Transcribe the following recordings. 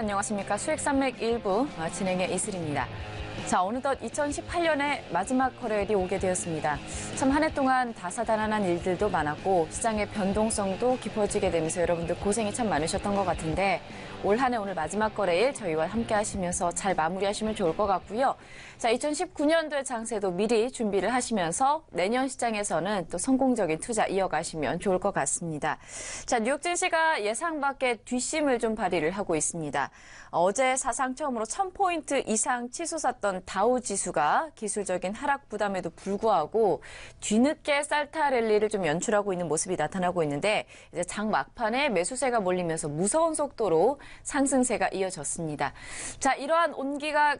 안녕하십니까. 수익산맥 1부 진행의 이슬입니다. 자, 어느덧 2018년의 마지막 거래일이 오게 되었습니다. 참 한 해 동안 다사다난한 일들도 많았고 시장의 변동성도 깊어지게 되면서 여러분들 고생이 참 많으셨던 것 같은데 올 한 해 오늘 마지막 거래일 저희와 함께 하시면서 잘 마무리하시면 좋을 것 같고요. 자, 2019년도의 장세도 미리 준비를 하시면서 내년 시장에서는 또 성공적인 투자 이어가시면 좋을 것 같습니다. 자, 뉴욕 증시가 예상 밖의 뒷심을 좀 발휘를 하고 있습니다. 어제 사상 처음으로 1000포인트 이상 치솟았던 다우 지수가 기술적인 하락 부담에도 불구하고 뒤늦게 쌀타 랠리를 좀 연출하고 있는 모습이 나타나고 있는데 이제 장 막판에 매수세가 몰리면서 무서운 속도로 상승세가 이어졌습니다. 자, 이러한 온기가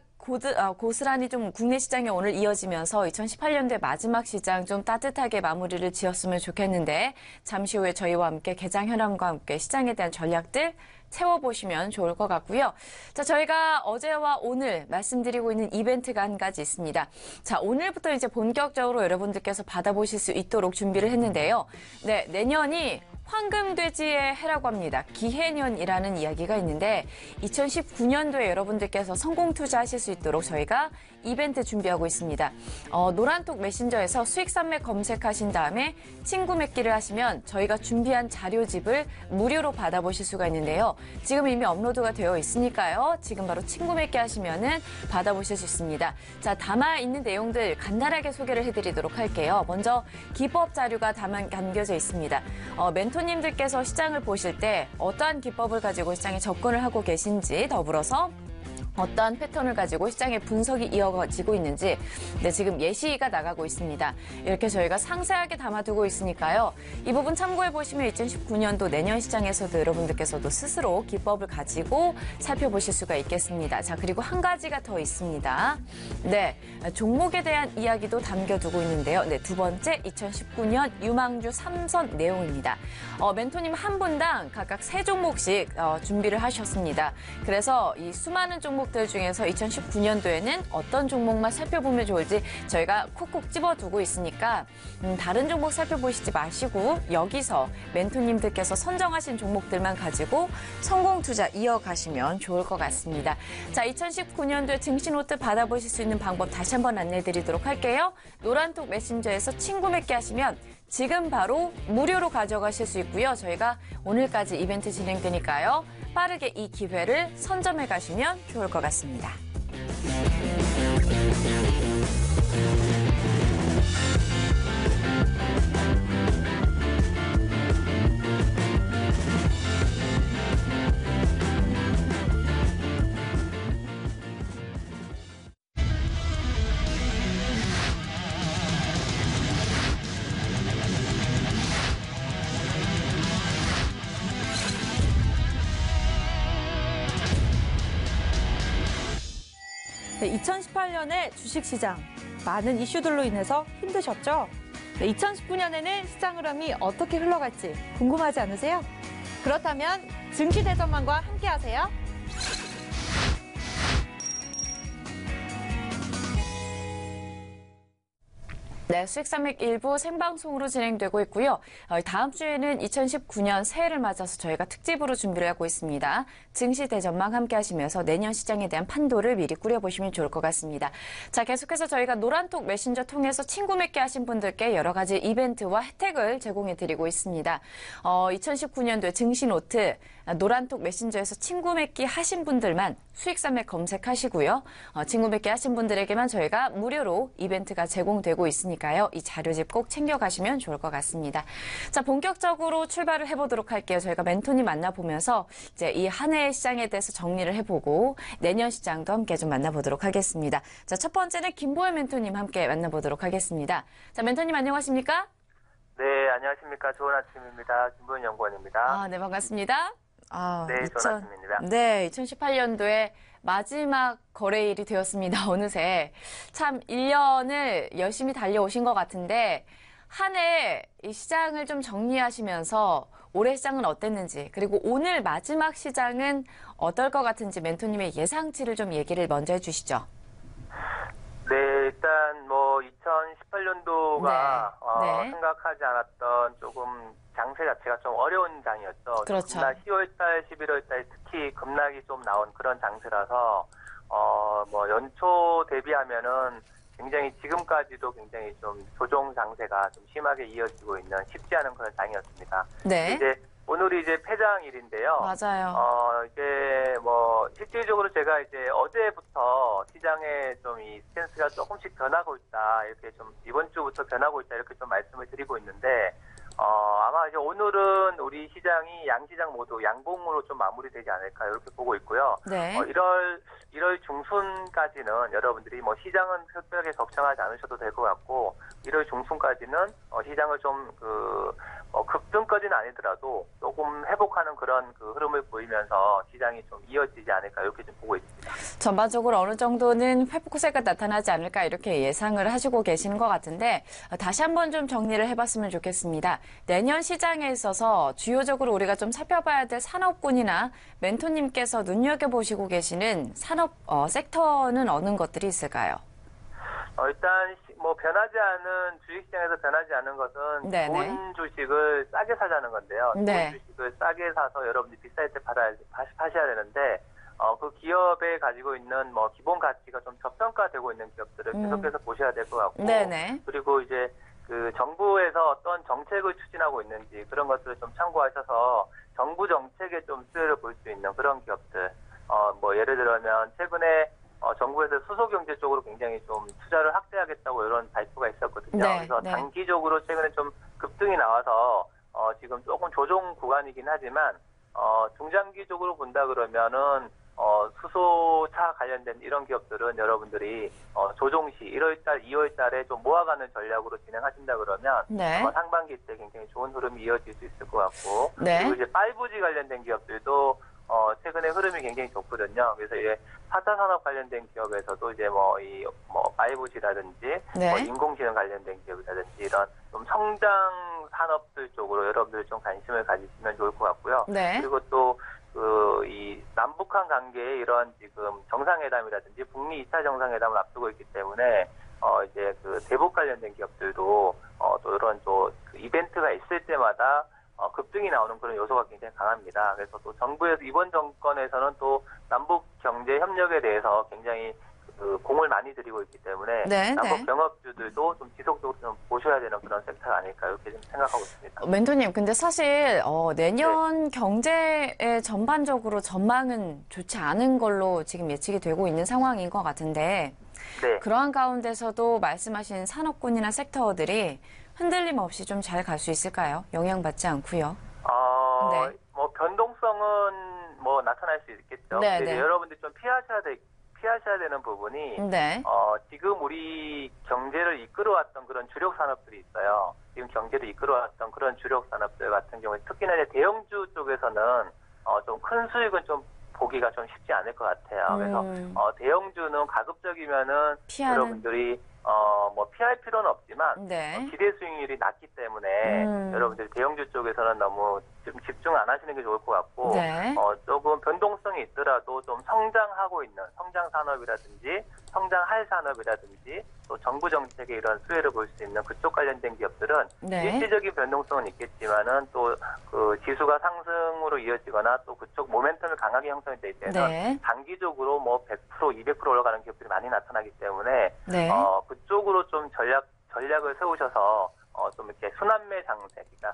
고스란히 좀 국내 시장에 오늘 이어지면서 2018년도의 마지막 시장 좀 따뜻하게 마무리를 지었으면 좋겠는데 잠시 후에 저희와 함께 개장 현황과 함께 시장에 대한 전략들 채워보시면 좋을 것 같고요. 자, 저희가 어제와 오늘 말씀드리고 있는 이벤트가 한 가지 있습니다. 자, 오늘부터 이제 본격적으로 여러분들께서 받아보실 수 있도록 준비를 했는데요. 네, 내년이 황금돼지의 해라고 합니다. 기해년이라는 이야기가 있는데 2019년도에 여러분들께서 성공 투자하실 수 있도록 저희가 이벤트 준비하고 있습니다. 노란톡 메신저에서 수익산맥 검색하신 다음에 친구 맺기를 하시면 저희가 준비한 자료집을 무료로 받아보실 수가 있는데요. 지금 이미 업로드가 되어 있으니까요. 지금 바로 친구 맺기 하시면은 받아보실 수 있습니다. 자, 담아있는 내용들 간단하게 소개를 해드리도록 할게요. 먼저 기법 자료가 담겨져 있습니다. 멘토님들께서 시장을 보실 때 어떠한 기법을 가지고 시장에 접근을 하고 계신지 더불어서 어떠한 패턴을 가지고 시장의 분석이 이어지고 있는지 지금 예시가 나가고 있습니다. 이렇게 저희가 상세하게 담아두고 있으니까요. 이 부분 참고해보시면 2019년도 내년 시장에서도 여러분들께서도 스스로 기법을 가지고 살펴보실 수가 있겠습니다. 자, 그리고 한 가지가 더 있습니다. 네, 종목에 대한 이야기도 담겨두고 있는데요. 네, 두 번째 2019년 유망주 3선 내용입니다. 멘토님 한 분당 각각 3종목씩 준비를 하셨습니다. 그래서 이 수많은 종목들 중에서 2019년도에는 어떤 종목만 살펴보면 좋을지 저희가 콕콕 집어두고 있으니까 다른 종목 살펴보시지 마시고 여기서 멘토님들께서 선정하신 종목들만 가지고 성공 투자 이어가시면 좋을 것 같습니다. 자, 2019년도에 증시노트 받아보실 수 있는 방법 다시 한번 안내드리도록 할게요. 노란톡 메신저에서 친구 맺기 하시면 지금 바로 무료로 가져가실 수 있고요. 저희가 오늘까지 이벤트 진행되니까요. 빠르게 이 기회를 선점해 가시면 좋을 것 같습니다. 네, 2018년의 주식시장, 많은 이슈들로 인해서 힘드셨죠? 네, 2019년에는 시장 흐름이 어떻게 흘러갈지 궁금하지 않으세요? 그렇다면 증시대전망과 함께하세요. 네, 수익산맥 1부 생방송으로 진행되고 있고요. 다음 주에는 2019년 새해를 맞아서 저희가 특집으로 준비를 하고 있습니다. 증시 대전망 함께 하시면서 내년 시장에 대한 판도를 미리 꾸려보시면 좋을 것 같습니다. 자, 계속해서 저희가 노란톡 메신저 통해서 친구 맺게 하신 분들께 여러 가지 이벤트와 혜택을 제공해드리고 있습니다. 2019년도에 증시노트 노란톡 메신저에서 친구 맺기 하신 분들만 수익산맥 검색하시고요. 친구 맺기 하신 분들에게만 저희가 무료로 이벤트가 제공되고 있으니까요. 이 자료집 꼭 챙겨가시면 좋을 것 같습니다. 자, 본격적으로 출발을 해보도록 할게요. 저희가 멘토님 만나보면서 이제 이 한 해의 시장에 대해서 정리를 해보고 내년 시장도 함께 좀 만나보도록 하겠습니다. 자, 첫 번째는 김보현 멘토님 함께 만나보도록 하겠습니다. 자, 멘토님 안녕하십니까? 네, 안녕하십니까. 좋은 아침입니다. 김보현 연구원입니다. 네, 반갑습니다. 네, 좋은 아침입니다. 네, 2018년도에 마지막 거래일이 되었습니다. 어느새 참 1년을 열심히 달려오신 것 같은데 한 해 이 시장을 좀 정리하시면서 올해 시장은 어땠는지 그리고 오늘 마지막 시장은 어떨 것 같은지 멘토님의 예상치를 좀 얘기를 먼저 해주시죠. 네, 일단 뭐 2018년도가 네. 생각하지 않았던 조금 장세 자체가 좀 어려운 장이었죠. 그렇죠. 특히나 10월달, 11월달 특히 급락이 좀 나온 그런 장세라서 뭐 연초 대비하면은 굉장히 지금까지도 굉장히 좀 조정 장세가 좀 심하게 이어지고 있는 쉽지 않은 그런 장이었습니다. 네. 이제 오늘이 이제 폐장일인데요. 맞아요. 이제 뭐 실질적으로 제가 이제 어제부터 시장에 좀 이 스탠스가 조금씩 변하고 있다, 이렇게 좀 이번 주부터 변하고 있다, 이렇게 좀 말씀을 드리고 있는데, 아마 이제 오늘은 우리 시장이 양시장 모두 양봉으로 좀 마무리되지 않을까 이렇게 보고 있고요. 네. 1월 중순까지는 여러분들이 뭐 시장은 특별하게 걱정하지 않으셔도 될 것 같고, 1월 중순까지는 시장을 좀 급등까지는 아니더라도 조금 회복하는 그런 그 흐름을 보이면서 시장이 좀 이어지지 않을까 이렇게 좀 보고 있습니다. 전반적으로 어느 정도는 회복 세가 나타나지 않을까 이렇게 예상을 하시고 계시는 것 같은데 다시 한번 좀 정리를 해봤으면 좋겠습니다. 내년 시장에 있어서 주요적으로 우리가 좀 살펴봐야 될 산업군이나 멘토님께서 눈여겨보시고 계시는 산업 섹터는 어느 것들이 있을까요? 일단 뭐 변하지 않은 주식시장에서 변하지 않은 것은 네네. 좋은 주식을 싸게 사자는 건데요. 네. 좋은 주식을 싸게 사서 여러분들이 비쌀 때 파셔야 되는데 그 기업에 가지고 있는 뭐 기본 가치가 좀 저평가되고 있는 기업들을 계속해서 보셔야 될 것 같고, 네네. 그리고 이제 그 정부에서 어떤 정책을 추진하고 있는지 그런 것들을 좀 참고하셔서 정부 정책에 좀 수혜를 볼 수 있는 그런 기업들, 뭐 예를 들면 최근에 정부에서 수소경제 쪽으로 굉장히 좀 투자를 확대하겠다고 이런 발표가 있었거든요. 네, 그래서 네. 단기적으로 최근에 좀 급등이 나와서 지금 조금 조정 구간이긴 하지만 중장기적으로 본다 그러면은 수소차 관련된 이런 기업들은 여러분들이 조정 시 1월달, 2월달에 좀 모아가는 전략으로 진행하신다 그러면 네. 아마 상반기 때 굉장히 좋은 흐름이 이어질 수 있을 것 같고, 네. 그리고 이제 5G 관련된 기업들도 최근에 흐름이 굉장히 좋거든요. 그래서 이제 4차 산업 관련된 기업에서도 이제 뭐 5G라든지 네. 뭐 인공지능 관련된 기업이라든지 이런 좀 성장 산업들 쪽으로 여러분들 좀 관심을 가지시면 좋을 것 같고요. 네. 그리고 또 이 남북한 관계의 이런 지금 정상회담이라든지 북미 2차 정상회담을 앞두고 있기 때문에 이제 그 대북 관련된 기업들도 또 이런 또 그 이벤트가 있을 때마다 급등이 나오는 그런 요소가 굉장히 강합니다. 그래서 또 정부에서 이번 정권에서는 또 남북 경제 협력에 대해서 굉장히 그 공을 많이 들이고 있기 때문에 네, 남북 네. 경업주들도 좀 지속적으로 좀 보셔야 되는 그런 섹터가 아닐까 이렇게 좀 생각하고 있습니다. 멘토님, 근데 사실 내년 경제의 전반적으로 전망은 좋지 않은 걸로 지금 예측이 되고 있는 상황인 것 같은데 네. 그러한 가운데서도 말씀하신 산업군이나 섹터들이 흔들림 없이 좀 잘 갈 수 있을까요? 영향받지 않고요. 네. 뭐 변동성은 뭐 나타날 수 있겠죠. 네, 근데 네. 여러분들 좀 피하셔야 되는 부분이 네. 지금 우리 경제를 이끌어왔던 그런 주력 산업들이 있어요. 지금 경제를 이끌어왔던 그런 주력 산업들 같은 경우에 특히나 이제 대형주 쪽에서는 좀 큰 수익은 좀 보기가 좀 쉽지 않을 것 같아요. 그래서 대형주는 가급적이면은 피하는. 여러분들이 뭐 피할 필요는 없지만 네. 기대 수익률이 낮기 때문에 여러분들이 대형주 쪽에서는 너무 좀 집중 안 하시는 게 좋을 것 같고, 네. 조금 변동성이 있더라도 좀 성장하고 있는 성장 산업이라든지 성장할 산업이라든지 또 정부 정책의 이런 수혜를 볼 수 있는 그쪽 관련된 기업들은 네. 일시적인 변동성은 있겠지만은 또 그 지수가 상승으로 이어지거나 또 그쪽 모멘텀이 강하게 형성이 될 때는 네. 단기적으로 뭐 100%, 200% 올라가는 기업들이 많이 나타나기 때문에 네. 그쪽으로 좀 전략을 세우셔서 좀 이렇게 순환매 장세, 그러니까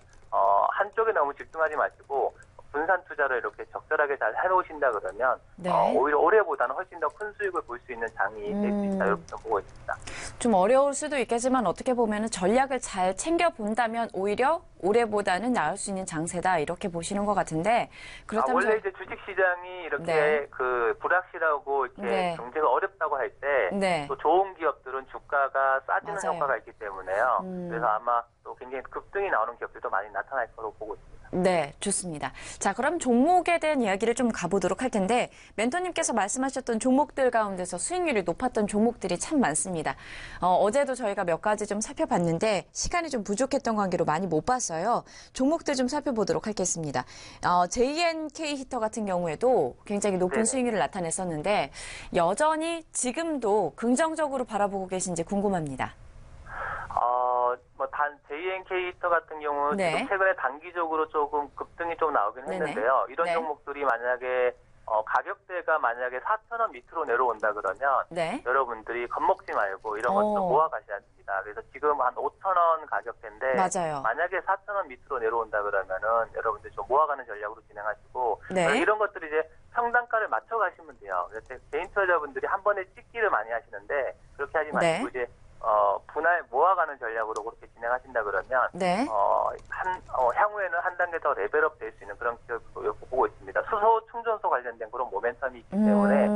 한쪽에 너무 집중하지 마시고 분산 투자를 이렇게 적절하게 잘 해놓으신다 그러면 네. 오히려 올해보다는 훨씬 더 큰 수익을 볼 수 있는 장이 될 수 있다 이렇게 좀 보고 있습니다. 좀 어려울 수도 있겠지만 어떻게 보면 전략을 잘 챙겨본다면 오히려 올해보다는 나을 수 있는 장세다 이렇게 보시는 것 같은데 그렇다면 원래 이제 주식시장이 이렇게 네. 그 불확실하고 이렇게 네. 경제가 어렵다고 할 때 또 네. 좋은 기업들은 주가가 싸지는 맞아요. 효과가 있기 때문에요. 그래서 아마 또 굉장히 급등이 나오는 기업들도 많이 나타날 거로 보고 있습니다. 네, 좋습니다. 자, 그럼 종목에 대한 이야기를 좀 가보도록 할 텐데 멘토님께서 말씀하셨던 종목들 가운데서 수익률이 높았던 종목들이 참 많습니다. 어제도 저희가 몇 가지 좀 살펴봤는데 시간이 좀 부족했던 관계로 많이 못 봤어요. 종목들 좀 살펴보도록 하겠습니다. JNK 히터 같은 경우에도 굉장히 높은 네네. 수익률을 나타냈었는데 여전히 지금도 긍정적으로 바라보고 계신지 궁금합니다. 뭐 JNK 히터 같은 경우 네. 지금 최근에 단기적으로 조금 급등이 좀 나오긴 네네. 했는데요. 이런 네. 종목들이 만약에 가격대가 만약에 4,000원 밑으로 내려온다 그러면 네. 여러분들이 겁먹지 말고 이런 것도 모아 가셔야 됩니다. 그래서 지금 한 5,000원 가격대인데 맞아요. 만약에 4,000원 밑으로 내려온다 그러면은 여러분들 좀 모아가는 전략으로 진행하시고 네. 이런 것들이 이제 평단가를 맞춰 가시면 돼요. 그래서 개인 투자자분들이 한 번에 찍기를 많이 하시는데 그렇게 하지 마시고 네. 이제 분할 모아가는 전략으로 그렇게 진행하신다 그러면 네. 향후에는 한 단계 더 레벨업 될 수 있는 그런 기업을 보고 있습니다. 수소 충전소 관련된 그런 모멘텀이 있기 때문에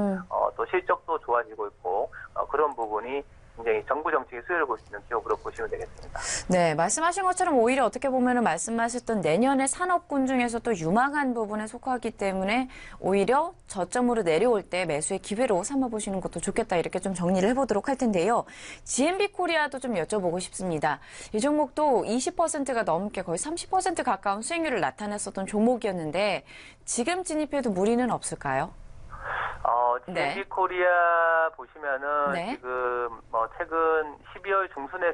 또 실적도 좋아지고 있고 그런 부분이 굉장히 정부 정책의 수혜를 볼 수 있는 기업으로 보시면 되겠습니다. 네, 말씀하신 것처럼 오히려 어떻게 보면은 말씀하셨던 내년의 산업군 중에서 또 유망한 부분에 속하기 때문에 오히려 저점으로 내려올 때 매수의 기회로 삼아보시는 것도 좋겠다 이렇게 좀 정리를 해보도록 할 텐데요. GMB 코리아도 좀 여쭤보고 싶습니다. 이 종목도 20%가 넘게 거의 30% 가까운 수익률을 나타냈었던 종목이었는데 지금 진입해도 무리는 없을까요? GMB 네. 코리아 보시면은 네. 지금 최근 12월 중순에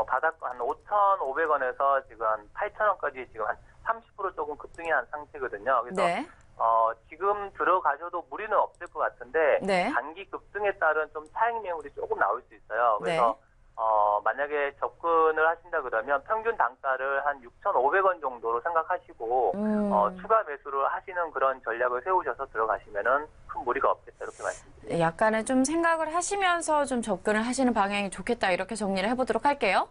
바닥 한 5,500원에서 지금 한 8,000원까지 지금 한 30% 조금 급등이 한 상태거든요. 그래서 네. 지금 들어가셔도 무리는 없을 것 같은데 네. 단기 급등에 따른 좀 차익 매물이 조금 나올 수 있어요. 그래서 네. 만약에 접근을 하신다 그러면 평균 단가를 한 6,500원 정도로 생각하시고 추가 매수를 하시는 그런 전략을 세우셔서 들어가시면은 큰 무리가 없겠다 이렇게 말씀드립니다. 약간은 좀 생각을 하시면서 좀 접근을 하시는 방향이 좋겠다 이렇게 정리를 해보도록 할게요.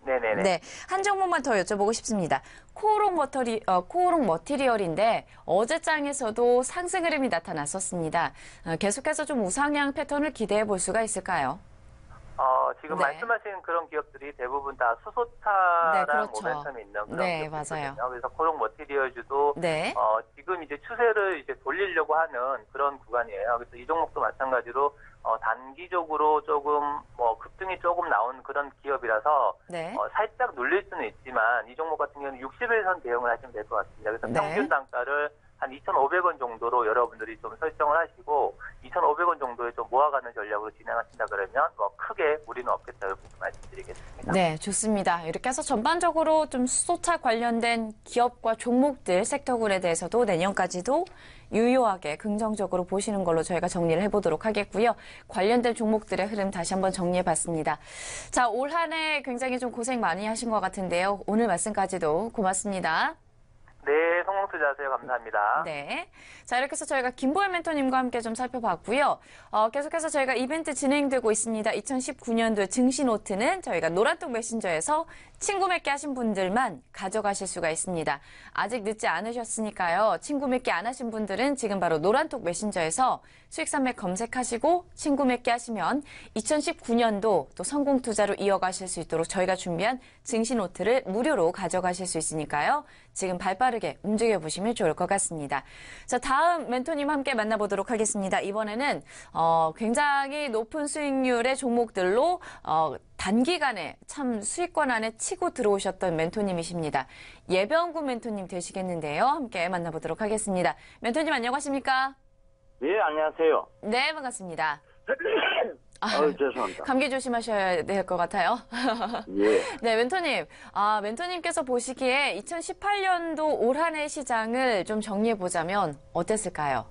네네네. 네, 한 종목만 더 여쭤보고 싶습니다. 코오롱 머티리얼인데 어제장에서도 상승 흐름이 나타났었습니다. 계속해서 좀 우상향 패턴을 기대해 볼 수가 있을까요? 지금 네. 말씀하신 그런 기업들이 대부분 다 수소차랑 네, 그렇죠. 모멘텀이 있는 그런 네, 기업들이거든요. 맞아요. 그래서 코오롱 머티리얼즈도 네. 지금 이제 추세를 이제 돌리려고 하는 그런 구간이에요. 그래서 이 종목도 마찬가지로 단기적으로 조금 급등이 조금 나온 그런 기업이라서 네. 살짝 눌릴 수는 있지만 이 종목 같은 경우는 60일선 대응을 하시면 될 것 같습니다. 그래서 네. 평균 단가를 한 2,500원 정도로 여러분들이 좀 설정을 하시고 2,500원 정도에 좀 모아가는 전략으로 진행하신다 그러면 크게 무리는 없겠다 이렇게 말씀드리겠습니다. 네, 좋습니다. 이렇게 해서 전반적으로 좀 수소차 관련된 기업과 종목들, 섹터군에 대해서도 내년까지도 유효하게 긍정적으로 보시는 걸로 저희가 정리를 해보도록 하겠고요. 관련된 종목들의 흐름 다시 한번 정리해봤습니다. 자, 올 한 해 굉장히 좀 고생 많이 하신 것 같은데요. 오늘 말씀까지도 고맙습니다. 네, 성공투자하세요. 감사합니다. 네. 자, 이렇게 해서 저희가 김보현 멘토님과 함께 좀 살펴봤고요. 계속해서 저희가 이벤트 진행되고 있습니다. 2019년도 증시노트는 저희가 노란톡 메신저에서 친구 맺기 하신 분들만 가져가실 수가 있습니다. 아직 늦지 않으셨으니까요. 친구 맺기 안 하신 분들은 지금 바로 노란톡 메신저에서 수익산맥 검색하시고 친구 맺기 하시면 2019년도 또 성공투자로 이어가실 수 있도록 저희가 준비한 증시노트를 무료로 가져가실 수 있으니까요. 지금 발빠르게 움직여보시면 좋을 것 같습니다. 자, 다음 멘토님 함께 만나보도록 하겠습니다. 이번에는 굉장히 높은 수익률의 종목들로 단기간에 참 수익권 안에 치고 들어오셨던 멘토님이십니다. 예병구 멘토님 되시겠는데요. 함께 만나보도록 하겠습니다. 멘토님 안녕하십니까? 예, 안녕하세요. 네, 반갑습니다. 죄송합니다. 감기 조심하셔야 될 것 같아요. 예. 네, 멘토님. 멘토님께서 보시기에 2018년도 올 한 해 시장을 좀 정리해보자면 어땠을까요?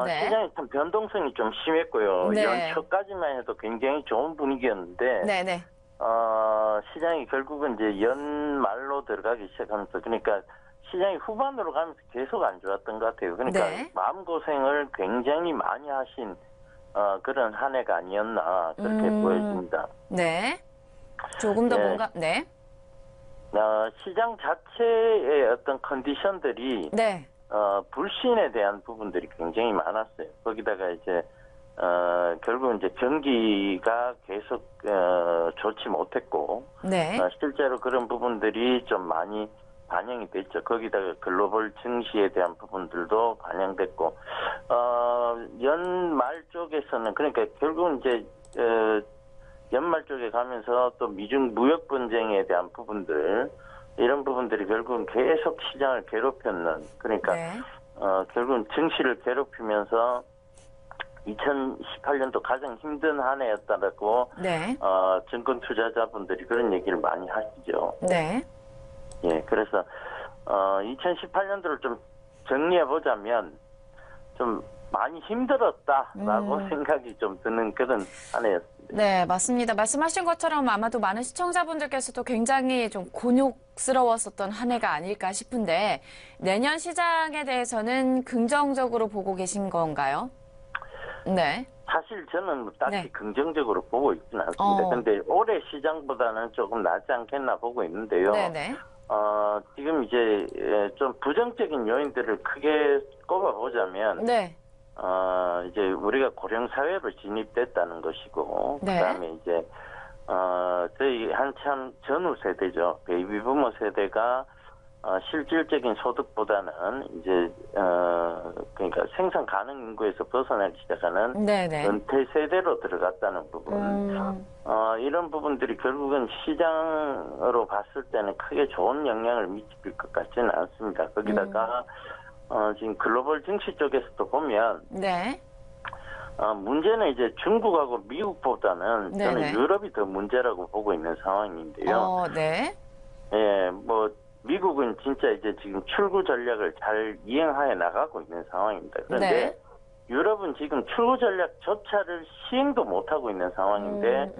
네. 시장이 참 변동성이 좀 심했고요. 네. 연초까지만 해도 굉장히 좋은 분위기였는데, 네네. 시장이 결국은 이제 연말로 들어가기 시작하면서, 그러니까 시장이 후반으로 가면서 계속 안 좋았던 것 같아요. 그러니까 네. 마음고생을 굉장히 많이 하신, 그런 한 해가 아니었나, 그렇게 보여집니다. 네. 조금 더 네. 뭔가, 네. 시장 자체의 어떤 컨디션들이, 네. 불신에 대한 부분들이 굉장히 많았어요. 거기다가 이제, 결국 이제 경기가 계속, 좋지 못했고, 네. 실제로 그런 부분들이 좀 많이 반영이 됐죠. 거기다가 글로벌 증시에 대한 부분들도 반영됐고, 연말 쪽에서는, 그러니까 결국은 이제, 연말 쪽에 가면서 또 미중 무역 분쟁에 대한 부분들, 이런 부분들이 결국은 계속 시장을 괴롭혔는, 그러니까, 네. 결국은 증시를 괴롭히면서 2018년도 가장 힘든 한 해였다라고, 네. 증권 투자자분들이 그런 얘기를 많이 하시죠. 네. 예, 그래서, 2018년도를 좀 정리해 보자면 좀 많이 힘들었다라고 생각이 좀 드는 그런 한 해였습니다. 네, 맞습니다. 말씀하신 것처럼 아마도 많은 시청자분들께서도 굉장히 좀 곤욕스러웠었던 한 해가 아닐까 싶은데 내년 시장에 대해서는 긍정적으로 보고 계신 건가요? 네. 사실 저는 뭐 딱히 네. 긍정적으로 보고 있지는 않습니다. 근데 올해 시장보다는 조금 낫지 않겠나 보고 있는데요. 네네. 지금 이제 좀 부정적인 요인들을 크게 꼽아보자면 네. 이제 우리가 고령 사회로 진입됐다는 것이고 네. 그다음에 이제 저희 한참 전후 세대죠. 베이비 부모 세대가 실질적인 소득보다는 이제 그러니까 생산 가능 인구에서 벗어나기 시작하는 네네. 은퇴 세대로 들어갔다는 부분. 이런 부분들이 결국은 시장으로 봤을 때는 크게 좋은 영향을 미칠 것 같지는 않습니다. 거기다가 지금 글로벌 증시 쪽에서도 보면 네. 문제는 이제 중국하고 미국보다는 저는 네네. 유럽이 더 문제라고 보고 있는 상황인데요. 네. 예, 뭐 미국은 진짜 이제 지금 출구 전략을 잘 이행하여 나가고 있는 상황입니다. 그런데 네. 유럽은 지금 출구 전략조차를 시행도 못하고 있는 상황인데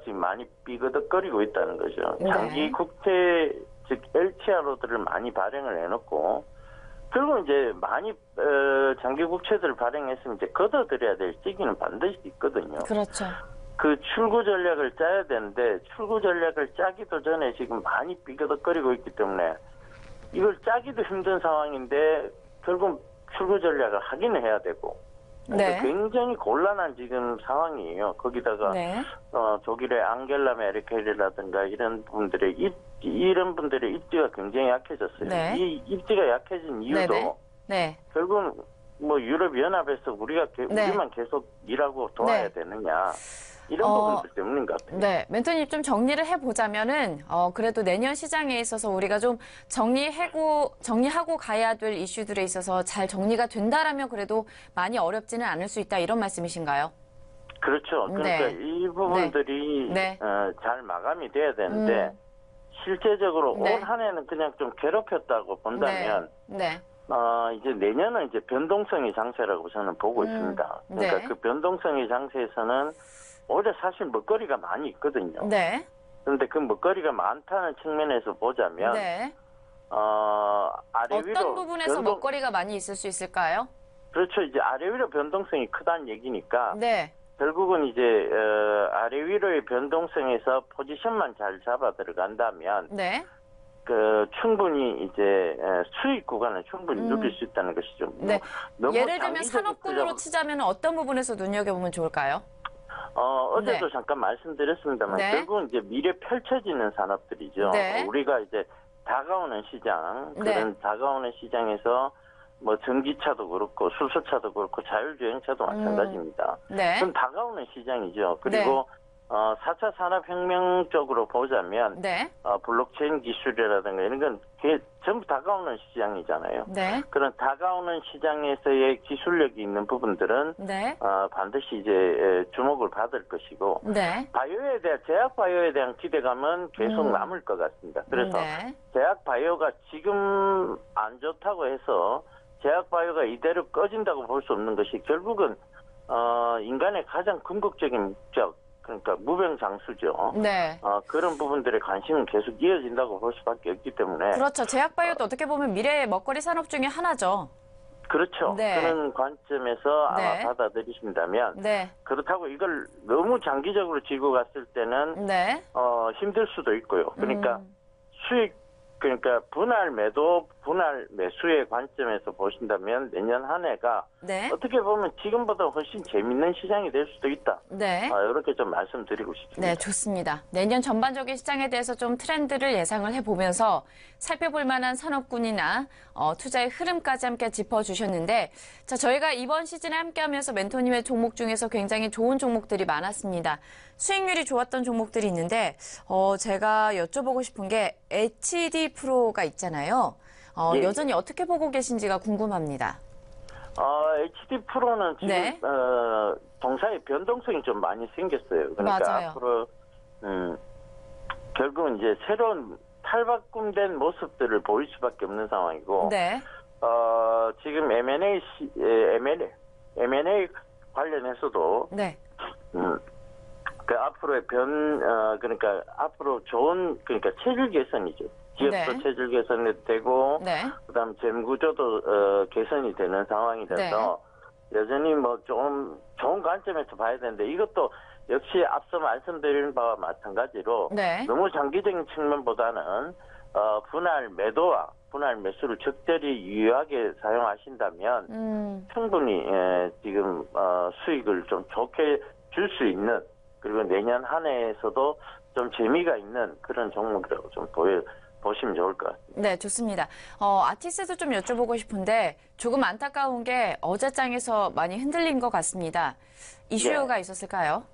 지금 많이 삐그덕거리고 있다는 거죠. 네. 장기 국채 즉 LTRO들을 많이 발행을 해놓고 결국 이제 많이 장기 국채들을 발행했으면 이제 걷어들여야 될 시기는 반드시 있거든요. 그렇죠. 그 출구 전략을 짜야 되는데 출구 전략을 짜기도 전에 지금 많이 삐그덕거리고 있기 때문에 이걸 짜기도 힘든 상황인데 결국 출구 전략을 하기는 해야 되고 네. 굉장히 곤란한 지금 상황이에요. 거기다가 네. 독일의 앙겔라 메르켈이라든가 이런 분들의 입지가 굉장히 약해졌어요. 네. 이 입지가 약해진 이유도 네네. 네. 결국은 뭐 유럽 연합에서 네. 우리만 계속 일하고 도와야 네. 되느냐 이런 부분들 때문인 것 같아요. 네, 멘토님 좀 정리를 해보자면은, 그래도 내년 시장에 있어서 우리가 좀 정리하고 가야 될 이슈들에 있어서 잘 정리가 된다라면 그래도 많이 어렵지는 않을 수 있다 이런 말씀이신가요? 그렇죠. 그러니까 네. 이 부분들이 네. 잘 마감이 돼야 되는데 실제적으로 네. 올 한 해는 그냥 좀 괴롭혔다고 본다면 네. 이제 내년은 이제 변동성의 장세라고 저는 보고 있습니다. 그러니까 네. 그 변동성의 장세에서는 올해 사실 먹거리가 많이 있거든요. 네. 그런데 그 먹거리가 많다는 측면에서 보자면 네. 아래 위로 어떤 부분에서 먹거리가 많이 있을 수 있을까요? 그렇죠. 이제 아래 위로 변동성이 크다는 얘기니까 네. 결국은 이제 아래 위로의 변동성에서 포지션만 잘 잡아 들어간다면 네. 충분히 이제 수익 구간을 충분히 누릴 수 있다는 것이죠. 네. 너무 예를 들면 장기적인 산업군으로 투자- 치자면 어떤 부분에서 눈여겨보면 좋을까요? 어제도 네. 잠깐 말씀드렸습니다만 네. 결국은 이제 미래 펼쳐지는 산업들이죠. 네. 우리가 이제 다가오는 시장 네. 그런 다가오는 시장에서 뭐 전기차도 그렇고 수소차도 그렇고 자율주행차도 마찬가지입니다. 네. 그럼 다가오는 시장이죠. 그리고 4차 산업혁명 쪽으로 보자면 네. 블록체인 기술이라든가 이런 건 전부 다가오는 시장이잖아요. 네. 그런 다가오는 시장에서의 기술력이 있는 부분들은 네. 반드시 이제 주목을 받을 것이고 네. 바이오에 대한 제약 바이오에 대한 기대감은 계속 남을 것 같습니다. 그래서 네. 제약 바이오가 지금 안 좋다고 해서 제약 바이오가 이대로 꺼진다고 볼 수 없는 것이 결국은 인간의 가장 궁극적인 목적 그러니까 무병장수죠. 네. 그런 부분들의 관심은 계속 이어진다고 볼 수밖에 없기 때문에 그렇죠. 제약바이오도 어떻게 보면 미래의 먹거리 산업 중에 하나죠. 그렇죠. 네. 그런 관점에서 아마 네. 받아들이신다면 네. 그렇다고 이걸 너무 장기적으로 쥐고 갔을 때는 네. 힘들 수도 있고요. 그러니까 그러니까 분할 매도, 분할 매수의 관점에서 보신다면 내년 한 해가 네. 어떻게 보면 지금보다 훨씬 재밌는 시장이 될 수도 있다. 네. 이렇게 좀 말씀드리고 싶습니다. 네, 좋습니다. 내년 전반적인 시장에 대해서 좀 트렌드를 예상을 해보면서 살펴볼 만한 산업군이나 투자의 흐름까지 함께 짚어주셨는데 자, 저희가 이번 시즌에 함께하면서 멘토님의 종목 중에서 굉장히 좋은 종목들이 많았습니다. 수익률이 좋았던 종목들이 있는데 제가 여쭤보고 싶은 게 HD 프로가 있잖아요. 예. 여전히 어떻게 보고 계신지가 궁금합니다. HD 프로는 지금 네. 동사의 변동성이 좀 많이 생겼어요. 그러니까 맞아요. 앞으로 결국은 이제 새로운 탈바꿈된 모습들을 보일 수밖에 없는 상황이고 네. 지금 M&A 관련해서도 네. 그 앞으로의 그러니까 앞으로 좋은 그러니까 체질 개선이죠. 기업도 네. 체질 개선이 되고 네. 그다음 재무구조도 개선이 되는 상황이라서 여전히 뭐 좀 좋은 관점에서 봐야 되는데 이것도 역시 앞서 말씀드린 바와 마찬가지로 네. 너무 장기적인 측면보다는 분할 매도와 분할 매수를 적절히 유효하게 사용하신다면 충분히 지금 수익을 좀 좋게 줄 수 있는 그리고 내년 한 해에서도 좀 재미가 있는 그런 종목이라고 좀 보시면 좋을 것 같습니다. 네, 좋습니다. 아티스도 좀 여쭤보고 싶은데 조금 안타까운 게 어제장에서 많이 흔들린 것 같습니다. 이슈가 있었을까요?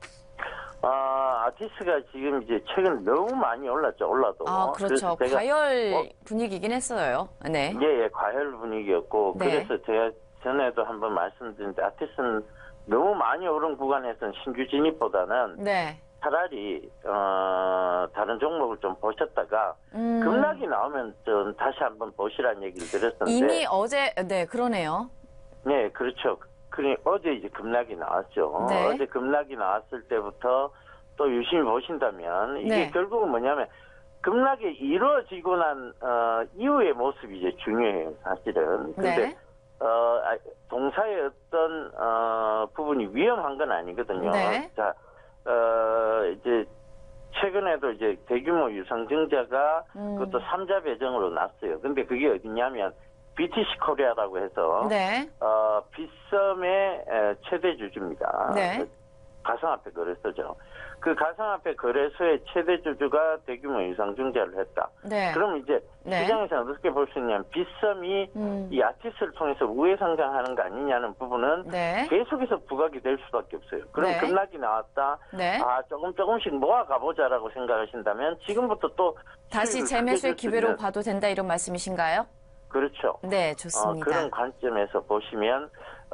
아티스가 지금 이제 최근 너무 많이 올라도. 그렇죠. 그래서 제가 과열 분위기긴 했어요. 네. 예, 과열 분위기였고 네. 그래서 제가 전에도 한번 말씀드렸는데 아티스는 너무 많이 오른 구간에서는 신규 진입보다는 네. 차라리 다른 종목을 좀 보셨다가 급락이 나오면 좀 다시 한번 보시라는 얘기를 드렸었는데 이미 어제, 네, 그러네요. 네, 그렇죠. 어제 이제 급락이 나왔죠. 네. 어제 급락이 나왔을 때부터 또 유심히 보신다면 이게 네. 결국은 뭐냐면 급락이 이루어지고 난 이후의 모습이 이제 중요해요, 사실은. 근데 네. 동사의 어떤 부분이 위험한 건 아니거든요. 네. 자, 이제 최근에도 이제 대규모 유상증자가 그것도 3자 배정으로 났어요. 근데 그게 어디냐면 BTC 코리아라고 해서 네. 빗썸의 최대 주주입니다. 네. 가상화폐 거래소죠. 그 가상화폐 거래소의 최대 주주가 대규모 유상증자를 했다. 네. 그럼 이제 네. 시장에서 어떻게 볼 수 있냐면 빗썸이 이 아티스트를 통해서 우회 상장하는 거 아니냐는 부분은 네. 계속해서 부각이 될 수밖에 없어요. 그럼 네. 급락이 나왔다. 네. 조금씩 모아가 보자라고 생각하신다면 지금부터 또 다시 수익을 재매수의 크게 줄수 기회로 있는, 봐도 된다 이런 말씀이신가요? 그렇죠. 네, 좋습니다. 그런 관점에서 보시면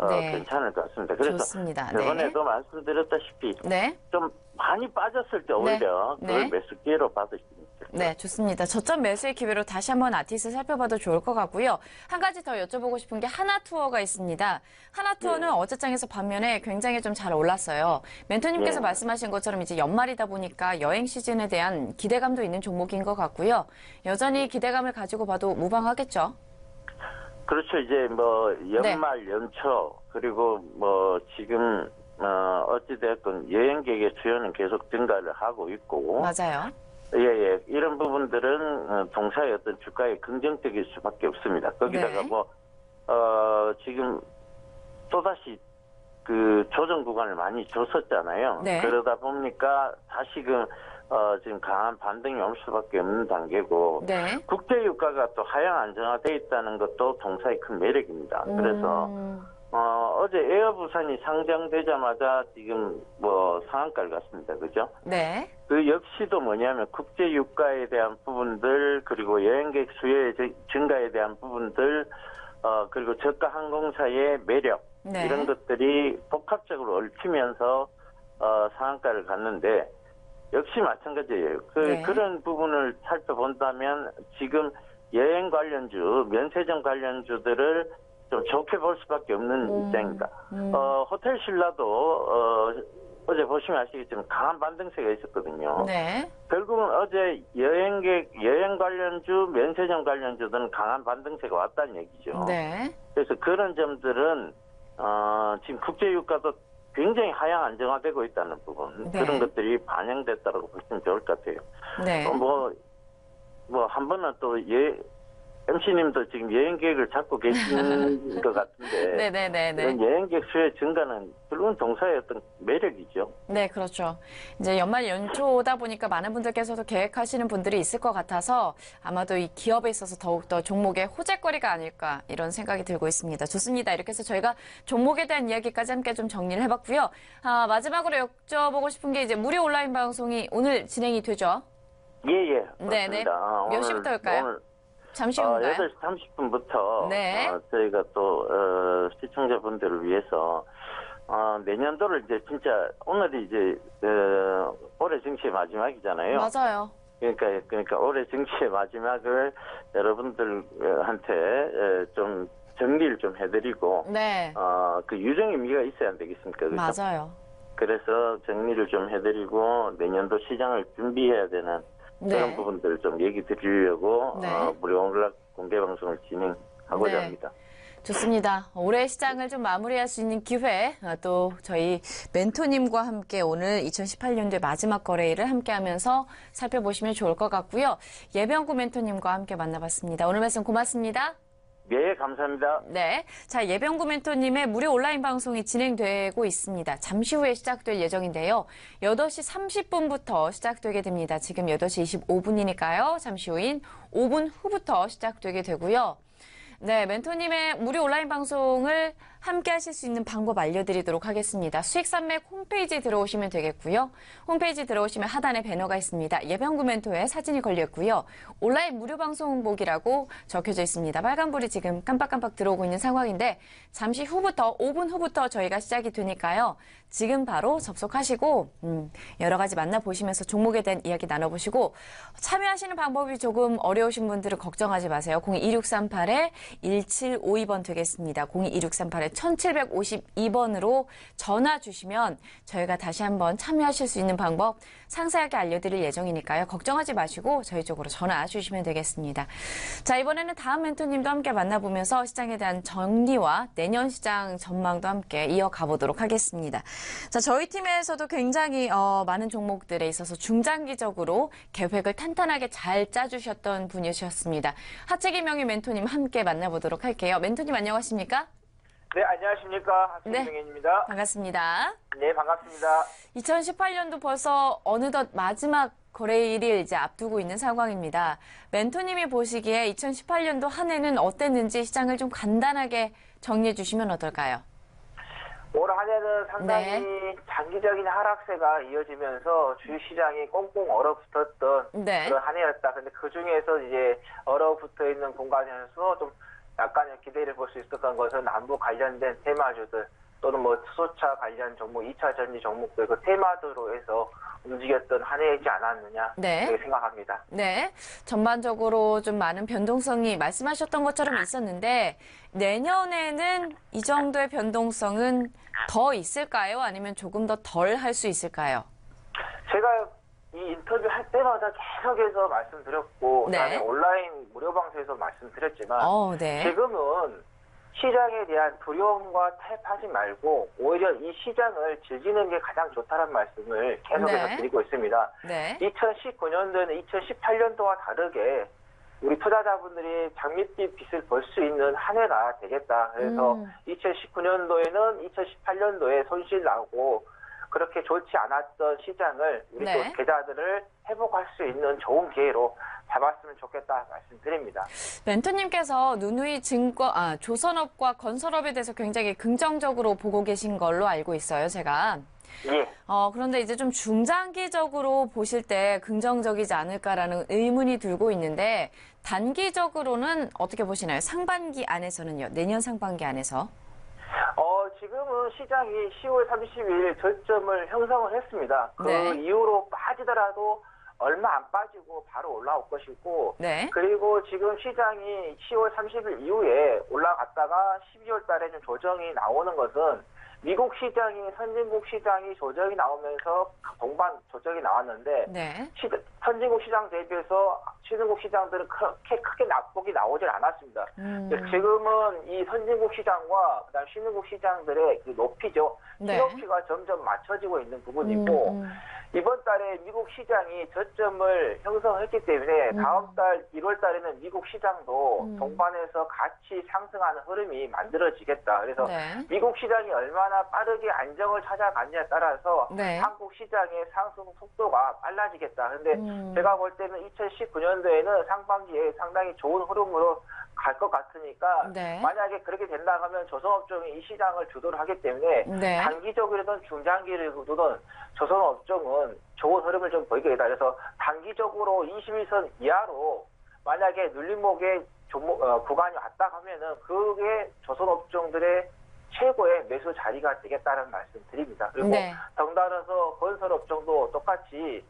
네. 괜찮을 것 같습니다. 그래서 좋습니다. 저번에도 말씀드렸다시피 네. 좀 많이 빠졌을 때 오히려 네. 그걸 네. 매수 기회로 받으시면 됩니다. 네, 좋습니다. 저점 매수의 기회로 다시 한번 아티스트 살펴봐도 좋을 것 같고요. 한 가지 더 여쭤보고 싶은 게 하나투어가 있습니다. 하나투어는 네. 어제장에서 반면에 굉장히 좀 잘 올랐어요. 멘토님께서 네. 말씀하신 것처럼 이제 연말이다 보니까 여행 시즌에 대한 기대감도 있는 종목인 것 같고요. 여전히 기대감을 가지고 봐도 무방하겠죠? 그렇죠. 이제 뭐 연말 연초 그리고 뭐 지금 어찌됐건 여행객의 수요는 계속 증가를 하고 있고 맞아요. 예. 이런 부분들은 동사의 어떤 주가에 긍정적일 수밖에 없습니다. 거기다가 네. 지금 또다시 그 조정 구간을 많이 줬었잖아요. 네. 그러다 보니까 다시금 지금 강한 반등이 올 수밖에 없는 단계고 네. 국제 유가가 또 하향 안정화돼 있다는 것도 동사의 큰 매력입니다. 그래서 어제 에어부산이 상장되자마자 지금 뭐 상한가를 갔습니다. 그죠? 네. 그 역시도 뭐냐면 국제 유가에 대한 부분들 그리고 여행객 수요의 증가에 대한 부분들 그리고 저가 항공사의 매력 네. 이런 것들이 복합적으로 얽히면서 상한가를 갔는데 역시 마찬가지예요. 네. 그런 부분을 살펴본다면 지금 여행 관련주, 면세점 관련주들을 좀 좋게 볼 수밖에 없는 입장입니다. 호텔 신라도 어제 보시면 아시겠지만 강한 반등세가 있었거든요. 네. 결국은 어제 여행 관련주, 면세점 관련주들은 강한 반등세가 왔다는 얘기죠. 네. 그래서 그런 점들은 지금 국제 유가도 굉장히 하향 안정화되고 있다는 부분 네. 그런 것들이 반영됐다고 보시면 좋을 것 같아요. 네. 한 번은 또 MC님도 지금 여행 계획을 잡고 계신 것 같은데 네네네네. 이런 여행객 수의 증가는 결국은 동사의 어떤 매력이죠. 네, 그렇죠. 이제 연말 연초다 보니까 많은 분들께서도 계획하시는 분들이 있을 것 같아서 아마도 이 기업에 있어서 더욱더 종목의 호재거리가 아닐까 이런 생각이 들고 있습니다. 좋습니다. 이렇게 해서 저희가 종목에 대한 이야기까지 함께 좀 정리를 해봤고요. 마지막으로 여쭤보고 싶은 게 이제 무료 온라인 방송이 오늘 진행이 되죠? 예. 네네. 맞습니다. 몇 시부터 할까요? 오늘 잠시 후인가요? 8시 30분부터 네. 저희가 또 시청자분들을 위해서 내년도를 이제 진짜 오늘이 이제 올해 정치의 마지막이잖아요. 맞아요. 그러니까 올해 정치의 마지막을 여러분들한테 좀 정리를 좀 해드리고 네. 그 유정 의미가 있어야 안 되겠습니까? 그죠? 맞아요. 그래서 정리를 좀 해드리고 내년도 시장을 준비해야 되는 그런 네. 부분들을 좀 얘기 드리려고 네. 무료 온라인 공개 방송을 진행하고자 네. 합니다. 좋습니다. 올해 시장을 좀 마무리할 수 있는 기회, 또 저희 멘토님과 함께 오늘 2018년도의 마지막 거래일을 함께 하면서 살펴보시면 좋을 것 같고요. 예병구 멘토님과 함께 만나봤습니다. 오늘 말씀 고맙습니다. 네, 감사합니다. 네. 자, 예병구 멘토님의 무료 온라인 방송이 진행되고 있습니다. 잠시 후에 시작될 예정인데요. 8시 30분부터 시작되게 됩니다. 지금 8시 25분이니까요. 잠시 후인 5분 후부터 시작되게 되고요. 네, 멘토님의 무료 온라인 방송을 함께 하실 수 있는 방법 알려드리도록 하겠습니다. 수익산맥 홈페이지 들어오시면 되겠고요. 홈페이지 들어오시면 하단에 배너가 있습니다. 예병구 멘토의 사진이 걸려있고요. 온라인 무료 방송 보기라고 적혀져 있습니다. 빨간불이 지금 깜빡깜빡 들어오고 있는 상황인데 잠시 후부터 5분 후부터 저희가 시작이 되니까요. 지금 바로 접속하시고 여러 가지 만나보시면서 종목에 대한 이야기 나눠보시고 참여하시는 방법이 조금 어려우신 분들은 걱정하지 마세요. 022638-1752번 되겠습니다. 022638-1752번으로 전화 주시면 저희가 다시 한번 참여하실 수 있는 방법 상세하게 알려드릴 예정이니까요. 걱정하지 마시고 저희 쪽으로 전화 주시면 되겠습니다. 자, 이번에는 다음 멘토님도 함께 만나보면서 시장에 대한 정리와 내년 시장 전망도 함께 이어가 보도록 하겠습니다. 자, 저희 팀에서도 굉장히 많은 종목들에 있어서 중장기적으로 계획을 탄탄하게 잘 짜주셨던 분이셨습니다. 하채기 명의 멘토님 함께 만나보도록 할게요. 멘토님 안녕하십니까? 네, 안녕하십니까. 네. 하승명입니다. 반갑습니다. 네, 반갑습니다. 2018년도 벌써 어느덧 마지막 거래일을 이제 앞두고 있는 상황입니다. 멘토님이 보시기에 2018년도 한 해는 어땠는지 시장을 좀 간단하게 정리해 주시면 어떨까요? 올 한 해는 상당히 장기적인 하락세가 이어지면서 주식시장이 꽁꽁 얼어붙었던 네. 그런 한 해였다. 근데 그 중에서 이제 얼어붙어 있는 공간에서 좀 약간의 기대를 볼 수 있었던 것은 남북 관련된 테마주들 또는 뭐 수소차 관련 종목, 2차 전지 종목들 그 테마주로 해서 움직였던 한 해이지 않았느냐 네. 그렇게 생각합니다. 네. 전반적으로 좀 많은 변동성이 말씀하셨던 것처럼 있었는데 내년에는 이 정도의 변동성은 더 있을까요? 아니면 조금 더 덜 할 수 있을까요? 제가 이 인터뷰 할 때마다 계속해서 말씀드렸고 네. 그다음에 온라인 무료 방송에서 말씀드렸지만 네. 지금은 시장에 대한 두려움과 타협하지 말고 오히려 이 시장을 즐기는 게 가장 좋다는 말씀을 계속해서 네. 드리고 있습니다. 네. 2019년도에는 2018년도와 다르게 우리 투자자분들이 장밋빛 빛을 볼 수 있는 한 해가 되겠다. 그래서 2019년도에는 2018년도에 손실 나고 그렇게 좋지 않았던 시장을 우리 네. 또 계좌들을 회복할 수 있는 좋은 기회로 잡았으면 좋겠다 말씀드립니다. 멘토님께서 누누이 조선업과 건설업에 대해서 굉장히 긍정적으로 보고 계신 걸로 알고 있어요, 제가. 예. 그런데 이제 좀 중장기적으로 보실 때 긍정적이지 않을까라는 의문이 들고 있는데 단기적으로는 어떻게 보시나요? 상반기 안에서는요? 내년 상반기 안에서? 지금은 시장이 10월 30일 저점을 형성을 했습니다. 그 네. 이후로 빠지더라도 얼마 안 빠지고 바로 올라올 것이고 네. 그리고 지금 시장이 10월 30일 이후에 올라갔다가 12월 달에 좀 조정이 나오는 것은 미국 시장이 선진국 시장이 조정이 나오면서 동반 조정이 나왔는데 네. 선진국 시장 대비해서 신흥국 시장들은 그렇게 크게 낙폭이 나오질 않았습니다. 지금은 이 선진국 시장과 그다음 신흥국 시장들의 그 높이죠. 네. 높이가 점점 맞춰지고 있는 부분이고 이번 달에 미국 시장이 저점을 형성했기 때문에 다음 달 1월 달에는 미국 시장도 동반해서 같이 상승하는 흐름이 만들어지겠다. 그래서 네. 미국 시장이 얼마나 빠르게 안정을 찾아가느냐에 따라서 네. 한국 시장의 상승 속도가 빨라지겠다. 근데 제가 볼 때는 2019년도에는 상반기에 상당히 좋은 흐름으로 갈 것 같으니까 네. 만약에 그렇게 된다 하면 조선업종이 이 시장을 주도를 하기 때문에 네. 단기적으로든 중장기로든 조선업종은 좋은 흐름을 좀 보이게 되다. 그래서 단기적으로 21선 이하로 만약에 눌림목의 구간이 왔다 하면은 그게 조선업종들의 최고의 매수 자리가 되겠다는 말씀 드립니다. 그리고 네. 덩달아서 건설업종도 똑같이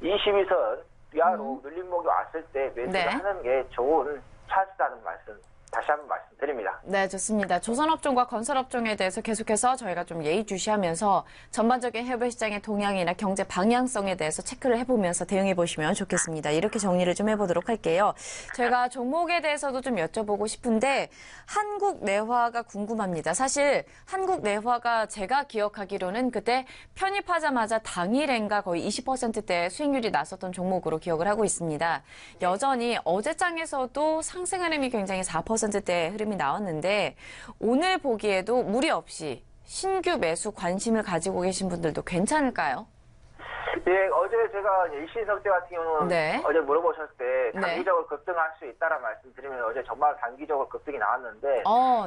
22선 이하로 눌림목이 왔을 때 매수를 네. 하는 게 좋은 찬스라는 말씀 다시 한번 말씀드립니다. 말씀드립니다. 네, 좋습니다. 조선업종과 건설업종에 대해서 계속해서 저희가 좀 예의주시하면서 전반적인 해외 시장의 동향이나 경제 방향성에 대해서 체크를 해보면서 대응해 보시면 좋겠습니다. 이렇게 정리를 좀 해보도록 할게요. 저희가 종목에 대해서도 좀 여쭤보고 싶은데 한국 내화가 궁금합니다. 사실 한국 내화가 제가 기억하기로는 그때 편입하자마자 당일엔가 거의 20%대 수익률이 났었던 종목으로 기억을 하고 있습니다. 여전히 어제장에서도 상승 흐름이 굉장히 4%대 흐름이 나왔는데 오늘 보기에도 무리 없이 신규 매수 관심을 가지고 계신 분들도 괜찮을까요? 예, 어제 제가 일신석재 같은 경우는 네. 어제 물어보셨을 때 네. 단기적으로 급등할 수 있다는 말씀드리면 어제 정말 단기적으로 급등이 나왔는데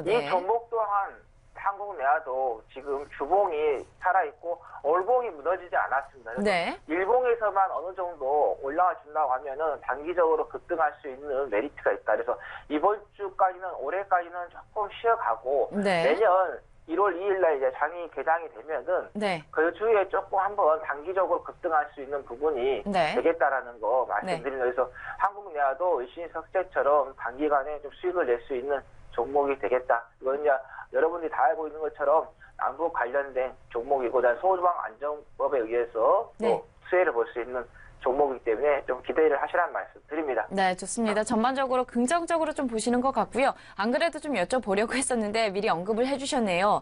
네. 이 종목 또한 한국 내화도 지금 주봉이 살아있고 월봉이 무너지지 않았습니다. 그래서 네. 일봉에서만 어느 정도 올라와 준다고 하면은 단기적으로 급등할 수 있는 메리트가 있다. 그래서 이번 주까지는 올해까지는 조금 쉬어가고 네. 내년 1월 2일 날 이제 장이 개장이 되면은 네. 그 주에 조금 한번 단기적으로 급등할 수 있는 부분이 네. 되겠다라는 거 말씀드립니다. 그래서 한국 내화도 일신석재처럼 단기간에 좀 수익을 낼 수 있는 종목이 되겠다. 이건 이제 여러분들이 다 알고 있는 것처럼 남북 관련된 종목이고 소주방 안정법에 의해서 네. 또 수혜를 볼 수 있는 종목이기 때문에 좀 기대를 하시라는 말씀 드립니다. 네, 좋습니다. 전반적으로 긍정적으로 좀 보시는 것 같고요. 안 그래도 좀 여쭤보려고 했었는데 미리 언급을 해주셨네요.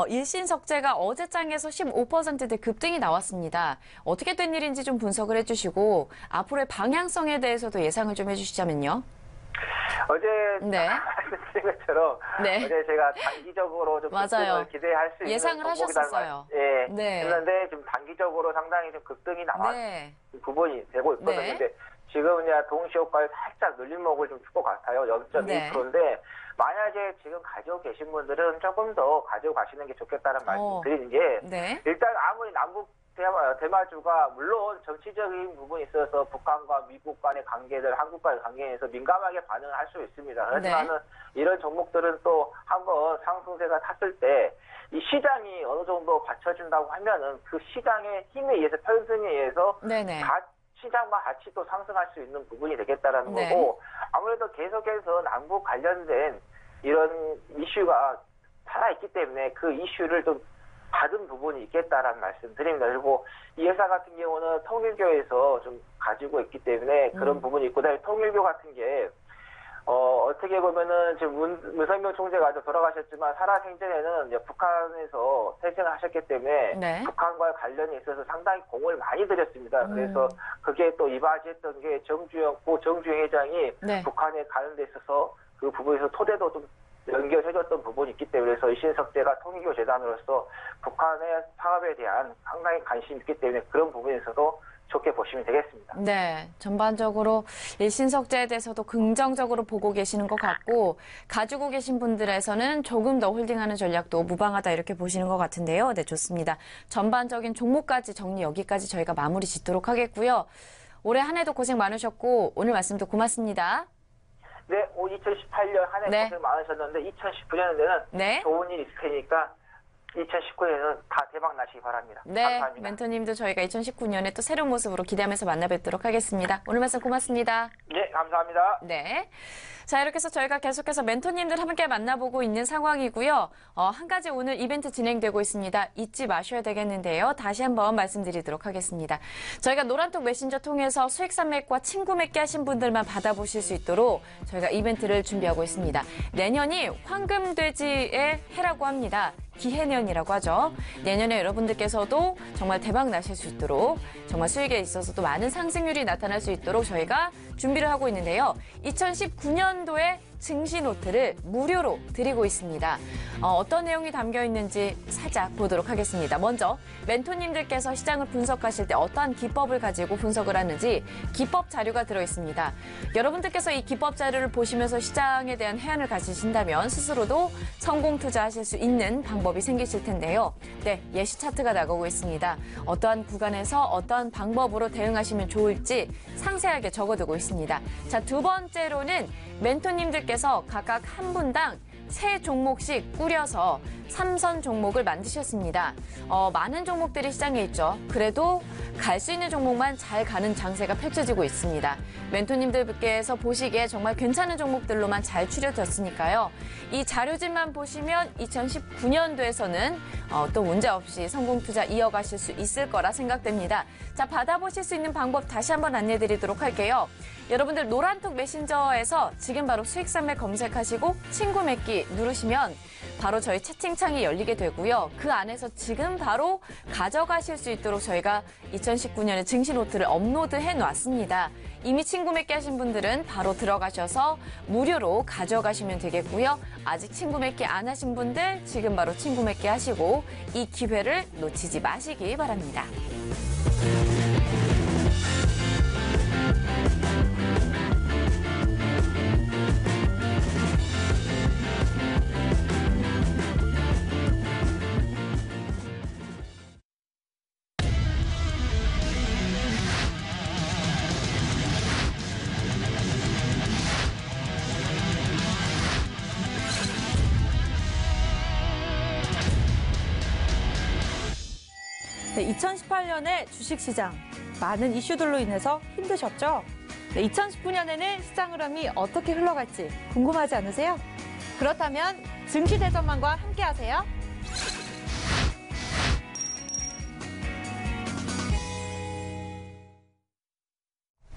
일신석재가 어제장에서 15%대 급등이 나왔습니다. 어떻게 된 일인지 좀 분석을 해주시고 앞으로의 방향성에 대해서도 예상을 좀 해주시자면요. 어제 네. 말씀드린 것처럼 네. 어제 제가 단기적으로 좀 맞아요. 급등을 기대할 수 있는 예상을 하셨었어요. 예. 네. 그런데 좀 단기적으로 상당히 좀 급등이 나왔 네. 부분이 되고 있거든요. 네. 근데 지금 이제 동시효과에 살짝 눌림목을 좀 줄 것 같아요. 0.2%인데 만약에 지금 가지고 계신 분들은 조금 더 가지고 가시는 게 좋겠다는 말씀 드리는 게 네. 일단 아무리 남북 대마주가 물론 정치적인 부분이 있어서 북한과 미국 간의 관계들, 한국 간의 관계에서 민감하게 반응을 할 수 있습니다. 하지만은 이런 종목들은 또 한번 상승세가 탔을 때 이 시장이 어느 정도 받쳐준다고 하면은 그 시장의 힘에 의해서 편승에 의해서 네네. 시장과 같이 또 상승할 수 있는 부분이 되겠다라는 네. 거고 아무래도 계속해서 남북 관련된 이런 이슈가 살아있기 때문에 그 이슈를 좀 받은 부분이 있겠다라는 말씀 드립니다. 그리고 이 회사 같은 경우는 통일교에서 좀 가지고 있기 때문에 그런 부분이 있고, 그다음에 통일교 같은 게 어떻게 보면은 지금 문선명 총재가 아직 돌아가셨지만 살아생전에는 이제 북한에서 태생을 하셨기 때문에 네. 북한과 관련이 있어서 상당히 공을 많이 들였습니다. 그래서 그게 또 이바지했던 게 정주영 회장이 네. 북한에 가는 데 있어서 그 부분에서 토대도 좀 연결해줬던 부분이 있기 때문에 그래서 일신석재가 통일교 재단으로서 북한의 사업에 대한 상당히 관심이 있기 때문에 그런 부분에서도 좋게 보시면 되겠습니다. 네, 전반적으로 일신석재에 대해서도 긍정적으로 보고 계시는 것 같고 가지고 계신 분들에서는 조금 더 홀딩하는 전략도 무방하다 이렇게 보시는 것 같은데요. 네, 좋습니다. 전반적인 종목까지 정리 여기까지 저희가 마무리 짓도록 하겠고요. 올해 한 해도 고생 많으셨고 오늘 말씀도 고맙습니다. 네, 2018년 한 해 네. 고생 많으셨는데 2019년에는 네. 좋은 일이 있을 테니까 2019년에는 다 대박 나시기 바랍니다. 네, 감사합니다. 멘토님도 저희가 2019년에 또 새로운 모습으로 기대하면서 만나뵙도록 하겠습니다. 오늘 말씀 고맙습니다. 네, 감사합니다. 네. 자, 이렇게 해서 저희가 계속해서 멘토님들 함께 만나보고 있는 상황이고요. 한 가지 오늘 이벤트 진행되고 있습니다. 잊지 마셔야 되겠는데요. 다시 한번 말씀드리도록 하겠습니다. 저희가 노란톡 메신저 통해서 수익 산맥과 친구 맺기 하신 분들만 받아보실 수 있도록 저희가 이벤트를 준비하고 있습니다. 내년이 황금돼지의 해라고 합니다. 기해년이라고 하죠. 내년에 여러분들께서도 정말 대박 나실 수 있도록 정말 수익에 있어서도 많은 상승률이 나타날 수 있도록 저희가 준비를 하고 있는데요. 2019년도에 증시 노트를 무료로 드리고 있습니다. 어떤 내용이 담겨 있는지 살짝 보도록 하겠습니다. 먼저 멘토님들께서 시장을 분석하실 때 어떠한 기법을 가지고 분석을 하는지 기법 자료가 들어 있습니다. 여러분들께서 이 기법 자료를 보시면서 시장에 대한 해안을 가지신다면 스스로도 성공 투자하실 수 있는 방법이 생기실 텐데요. 네, 예시 차트가 나가고 있습니다. 어떠한 구간에서 어떠한 방법으로 대응하시면 좋을지 상세하게 적어두고 있습니다. 자, 두 번째로는 멘토님들께서 각각 한 분당 세 종목씩 꾸려서 3선 종목을 만드셨습니다. 많은 종목들이 시장에 있죠. 그래도 갈 수 있는 종목만 잘 가는 장세가 펼쳐지고 있습니다. 멘토님들께서 보시기에 정말 괜찮은 종목들로만 잘 추려졌으니까요. 이 자료집만 보시면 2019년도에서는 또 문제없이 성공 투자 이어가실 수 있을 거라 생각됩니다. 자, 받아보실 수 있는 방법 다시 한번 안내드리도록 할게요. 여러분들 노란톡 메신저에서 지금 바로 수익산맥 검색하시고 친구 맺기 누르시면 바로 저희 채팅창이 열리게 되고요. 그 안에서 지금 바로 가져가실 수 있도록 저희가 2019년에 증시 노트를 업로드해 놨습니다. 이미 친구 맺기 하신 분들은 바로 들어가셔서 무료로 가져가시면 되겠고요. 아직 친구 맺기 안 하신 분들 지금 바로 친구 맺기 하시고 이 기회를 놓치지 마시기 바랍니다. 네, 2018년에 주식시장 많은 이슈들로 인해서 힘드셨죠? 네, 2019년에는 시장 흐름이 어떻게 흘러갈지 궁금하지 않으세요? 그렇다면 증시대전망과 함께하세요.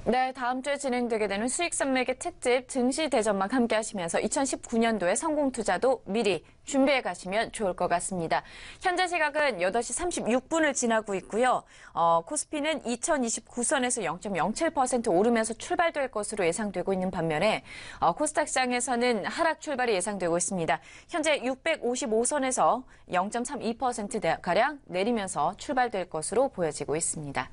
네, 다음 주에 진행되게 되는 수익산맥의 특집 증시 대전망 함께 하시면서 2019년도의 성공 투자도 미리 준비해 가시면 좋을 것 같습니다. 현재 시각은 8시 36분을 지나고 있고요. 코스피는 2029선에서 0.07% 오르면서 출발될 것으로 예상되고 있는 반면에 코스닥 시장에서는 하락 출발이 예상되고 있습니다. 현재 655선에서 0.32%가량 내리면서 출발될 것으로 보여지고 있습니다.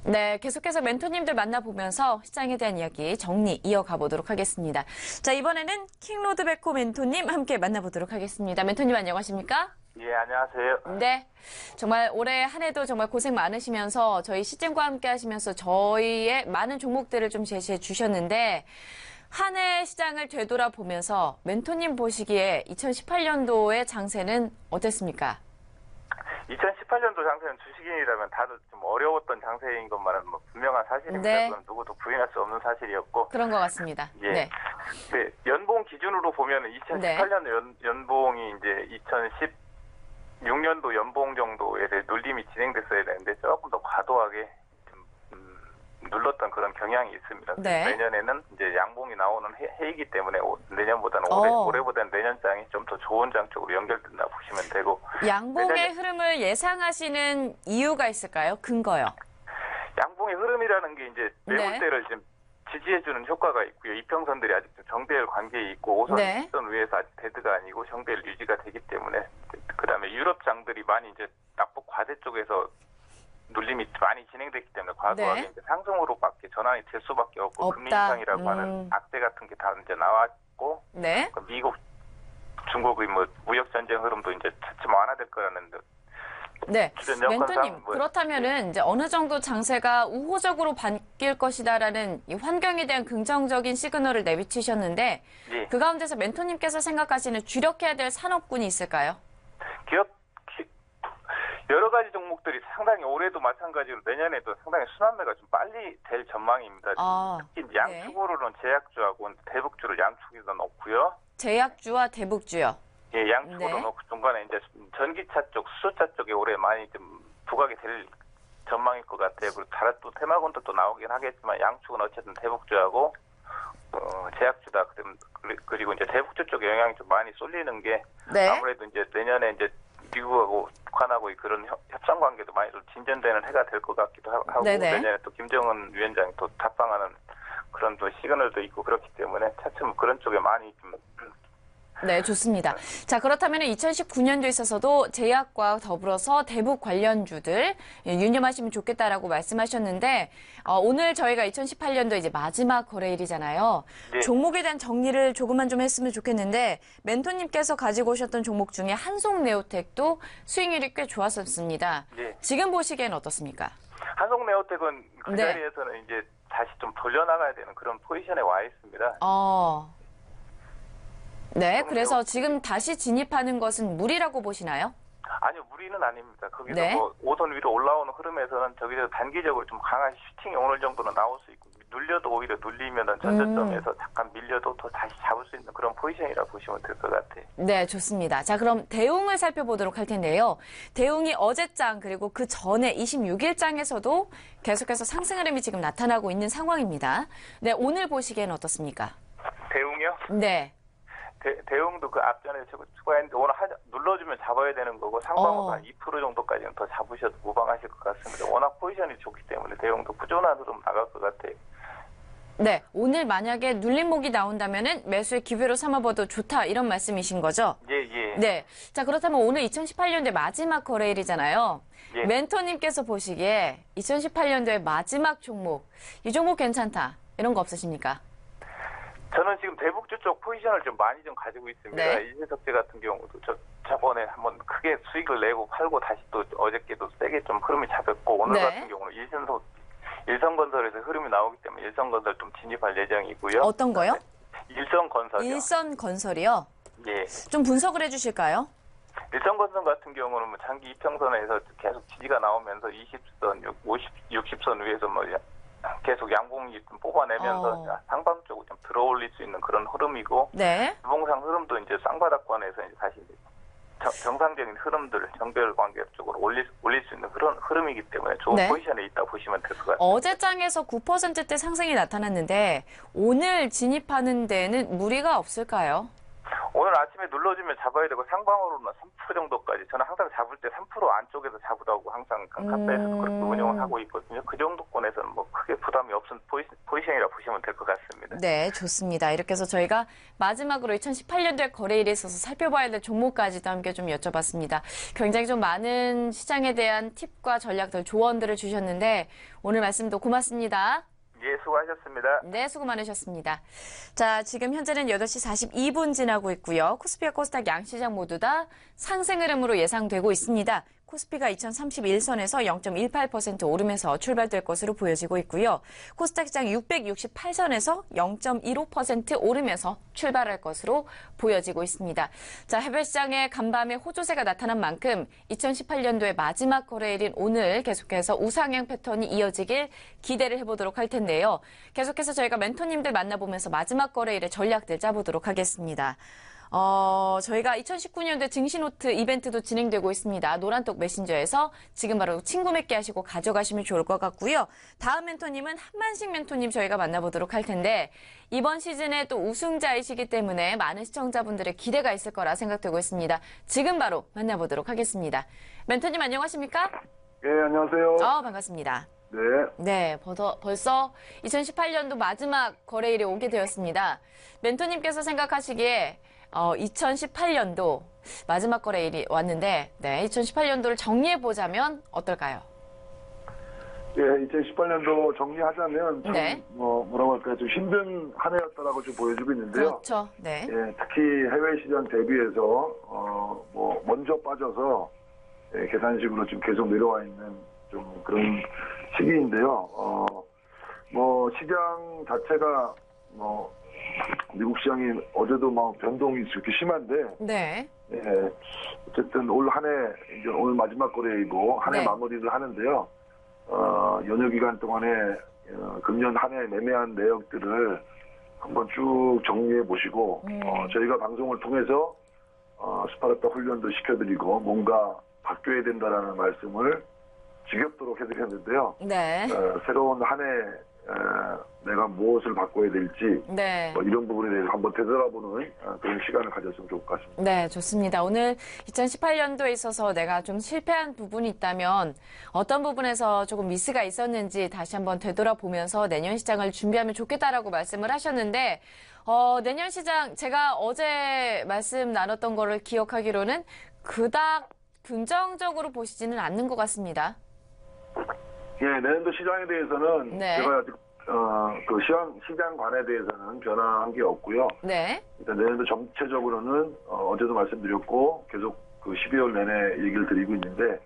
네, 계속해서 멘토님들 만나보면서 시장에 대한 이야기 정리 이어가 보도록 하겠습니다. 자, 이번에는 킹로드베코 멘토님 함께 만나보도록 하겠습니다. 멘토님 안녕하십니까? 예, 안녕하세요. 네, 정말 올해 한 해도 정말 고생 많으시면서 저희 시즌과 함께 하시면서 저희의 많은 종목들을 좀 제시해 주셨는데 한 해 시장을 되돌아보면서 멘토님 보시기에 2018년도의 장세는 어땠습니까? 2018년도 장세는 주식인이라면 다들 좀 어려웠던 장세인 것만은 뭐 분명한 사실입니다. 네. 그건 누구도 부인할 수 없는 사실이었고. 그런 것 같습니다. 예. 네. 네, 연봉 기준으로 보면 2018년 연봉이 이제 2016년도 연봉 정도의 눌림이 진행됐어야 되는데 조금 더 과도하게 좀 눌렀던 그런 경향이 있습니다. 네. 내년에는 이제 양봉이 나오는 해이기 때문에 내년보다는 어. 올해보다는 내년 장이 좀 더 좋은 장 쪽으로 연결된다 보시면 되고. 양봉의 흐름을 예상하시는 이유가 있을까요? 근거요. 양봉의 흐름이라는 게 이제 네. 매물대를 좀 지지해주는 효과가 있고요. 이평선들이 아직 좀 정배열 관계에 있고 5선 네. 위에서 아직 데드가 아니고 정배열 유지가 되기 때문에 그다음에 유럽 장들이 많이 이제 낙폭 과대 쪽에서 눌림이 많이 진행됐기 때문에 과도하게 네. 이제 상승으로밖에 전환이 될 수밖에 없고 없다. 금리 인상이라고 하는 악재 같은 게 다 이제 나왔고 네. 미국 중국의 뭐 무역 전쟁 흐름도 이제 차츰 완화될 거라는 네. 주변 여건상 멘토님, 그렇다면은 이제 어느 정도 장세가 우호적으로 바뀔 것이다라는 이 환경에 대한 긍정적인 시그널을 내비치셨는데 예. 그 가운데서 멘토님께서 생각하시는 주력해야 될 산업군이 있을까요? 여러 가지 종목들이 상당히 올해도 마찬가지로 내년에도 상당히 순환매가 좀 빨리 될 전망입니다. 아, 특히 양축으로는 제약주하고 대북주를 양축에다 놓고요. 제약주와 대북주요. 예, 양축으로 네. 놓고 중간에 이제 전기차 쪽, 수소차 쪽에 올해 많이 좀 부각이 될 전망일 것 같아요. 그리고 다른 또 테마군도 또 나오긴 하겠지만 양축은 어쨌든 대북주하고 제약주다. 그리고 이제 대북주 쪽에 영향이 좀 많이 쏠리는 게 네. 아무래도 이제 내년에 이제 미국하고 북한하고 그런 협상 관계도 많이 좀 진전되는 해가 될 것 같기도 하고 네네. 내년에 또 김정은 위원장이 또 답방하는 그런 또 시그널도 있고 그렇기 때문에 차츰 그런 쪽에 많이 좀 네, 좋습니다. 자, 그렇다면 2019년도에 있어서도 제약과 더불어서 대북 관련주들 유념하시면 좋겠다라고 말씀하셨는데 오늘 저희가 2018년도 이제 마지막 거래일이잖아요. 네. 종목에 대한 정리를 조금만 좀 했으면 좋겠는데 멘토님께서 가지고 오셨던 종목 중에 한송네오텍도 수익률이 꽤 좋았었습니다. 네. 지금 보시기에는 어떻습니까? 한송네오텍은 그 네. 자리에서는 이제 다시 좀 돌려나가야 되는 그런 포지션에 와 있습니다. 네, 그래서 지금 다시 진입하는 것은 무리라고 보시나요? 아니요, 무리는 아닙니다. 거기서 네. 뭐 5선 위로 올라오는 흐름에서는 저기서 단기적으로 좀 강한 슈팅이 어느 정도는 나올 수 있고 눌려도 오히려 눌리면은 전저점에서 잠깐 밀려도 또 다시 잡을 수 있는 그런 포지션이라 보시면 될 것 같아요. 네, 좋습니다. 자, 그럼 대웅을 살펴보도록 할 텐데요. 대웅이 어제장 그리고 그 전에 26일장에서도 계속해서 상승 흐름이 지금 나타나고 있는 상황입니다. 네, 오늘 보시기에는 어떻습니까? 대웅이요? 네. 대웅도 그 앞전에 추가했는데 오늘 눌러주면 잡아야 되는 거고 상방으로 한 2% 정도까지는 더 잡으셔도 무방하실 것 같습니다. 워낙 포지션이 좋기 때문에 대웅도 꾸준한 흐름 나갈 것 같아요. 네, 오늘 만약에 눌림목이 나온다면은 매수의 기회로 삼아봐도 좋다 이런 말씀이신 거죠? 예. 네. 자, 그렇다면 오늘 2018년도의 마지막 거래일이잖아요. 예. 멘토님께서 보시기에 2018년도의 마지막 종목, 이 종목 괜찮다 이런 거 없으십니까? 저는 지금 대북주 쪽 포지션을 좀 많이 좀 가지고 있습니다. 네. 이재석제 같은 경우도 저번에 한번 크게 수익을 내고 팔고 다시 또 어저께도 세게 좀 흐름이 잡혔고 오늘 네. 같은 경우는 일성건설에서 흐름이 나오기 때문에 일성건설 좀 진입할 예정이고요. 어떤 거요? 일성건설이요. 일선건설이요? 예. 좀 분석을 해주실까요? 일성건설 같은 경우는 뭐 장기 이평선에서 계속 지지가 나오면서 20선, 60선 위에서 뭐 계속 양봉이 좀 뽑아내면서 상방 쪽으로 좀 들어올릴 수 있는 그런 흐름이고 네. 주봉상 흐름도 이제 쌍바닥권에서 이제 다시 정상적인 흐름들 정별 관계 쪽으로 올릴 수 있는 그런 흐름이기 때문에 좋은 네. 포지션에 있다 보시면 될 것 같습니다. 어제장에서 9%대 상승이 나타났는데 오늘 진입하는 데는 무리가 없을까요? 오늘 아침에 눌러주면 잡아야 되고 상방으로는 3% 정도까지 저는 항상 잡을 때 3% 안쪽에서 잡으라고 항상 카페에서 그렇게 운영을 하고 있거든요. 그 정도권에서는 뭐 크게 부담이 없은 포지션이라 보시면 될 것 같습니다. 네, 좋습니다. 이렇게 해서 저희가 마지막으로 2018년도에 거래일에 있어서 살펴봐야 될 종목까지도 함께 좀 여쭤봤습니다. 굉장히 좀 많은 시장에 대한 팁과 전략들, 조언들을 주셨는데 오늘 말씀도 고맙습니다. 예, 수고하셨습니다. 네, 수고 많으셨습니다. 자, 지금 현재는 8시 42분 지나고 있고요. 코스피와 코스닥 양시장 모두 다 상승 흐름으로 예상되고 있습니다. 코스피가 2031선에서 0.18% 오르면서 출발될 것으로 보여지고 있고요. 코스닥 시장 668선에서 0.15% 오르면서 출발할 것으로 보여지고 있습니다. 자, 해외 시장의 간밤에 호조세가 나타난 만큼 2018년도의 마지막 거래일인 오늘 계속해서 우상향 패턴이 이어지길 기대를 해보도록 할 텐데요. 계속해서 저희가 멘토님들 만나보면서 마지막 거래일의 전략들 짜보도록 하겠습니다. 저희가 2019년도에 증시노트 이벤트도 진행되고 있습니다. 노란톡 메신저에서 지금 바로 친구 맺게 하시고 가져가시면 좋을 것 같고요. 다음 멘토님은 한만식 멘토님 저희가 만나보도록 할 텐데 이번 시즌에 또 우승자이시기 때문에 많은 시청자분들의 기대가 있을 거라 생각되고 있습니다. 지금 바로 만나보도록 하겠습니다. 멘토님 안녕하십니까? 네, 안녕하세요. 반갑습니다. 네. 네, 벌써 2018년도 마지막 거래일에 오게 되었습니다. 멘토님께서 생각하시기에 2018년도 마지막 거래일이 왔는데, 네, 2018년도를 정리해보자면 어떨까요? 예, 2018년도 정리하자면 참 네. 뭐라고 할까요? 좀 힘든 한 해였다라고 좀 보여지고 있는데요. 그렇죠. 네. 예, 특히 해외 시장 대비해서 먼저 빠져서 계산식으로 지금 계속 내려와 있는 좀 그런 시기인데요. 시장 자체가 미국 시장이 어제도 막 변동이 이렇게 심한데, 네. 예, 어쨌든 올 한 해, 이제 오늘 마지막 거래이고, 한 해 네. 마무리를 하는데요. 연휴 기간 동안에, 금년 한 해 매매한 내역들을 한번 쭉 정리해 보시고, 저희가 방송을 통해서, 스파르타 훈련도 시켜드리고, 뭔가 바뀌어야 된다라는 말씀을 지겹도록 해드렸는데요. 네. 새로운 한 해, 내가 무엇을 바꿔야 될지 네. 이런 부분에 대해서 한번 되돌아보는 그런 시간을 가졌으면 좋을 것 같습니다. 네, 좋습니다. 오늘 2018년도에 있어서 내가 좀 실패한 부분이 있다면 어떤 부분에서 조금 미스가 있었는지 다시 한번 되돌아보면서 내년 시장을 준비하면 좋겠다라고 말씀을 하셨는데 내년 시장 제가 어제 말씀 나눴던 거를 기억하기로는 그닥 긍정적으로 보시지는 않는 것 같습니다. 예, 내년도 시장에 대해서는 네. 제가 아직 그 시장관에 대해서는 변화한 게 없고요. 네. 일단 내년도 전체적으로는 어제도 말씀드렸고 계속 그 12월 내내 얘기를 드리고 있는데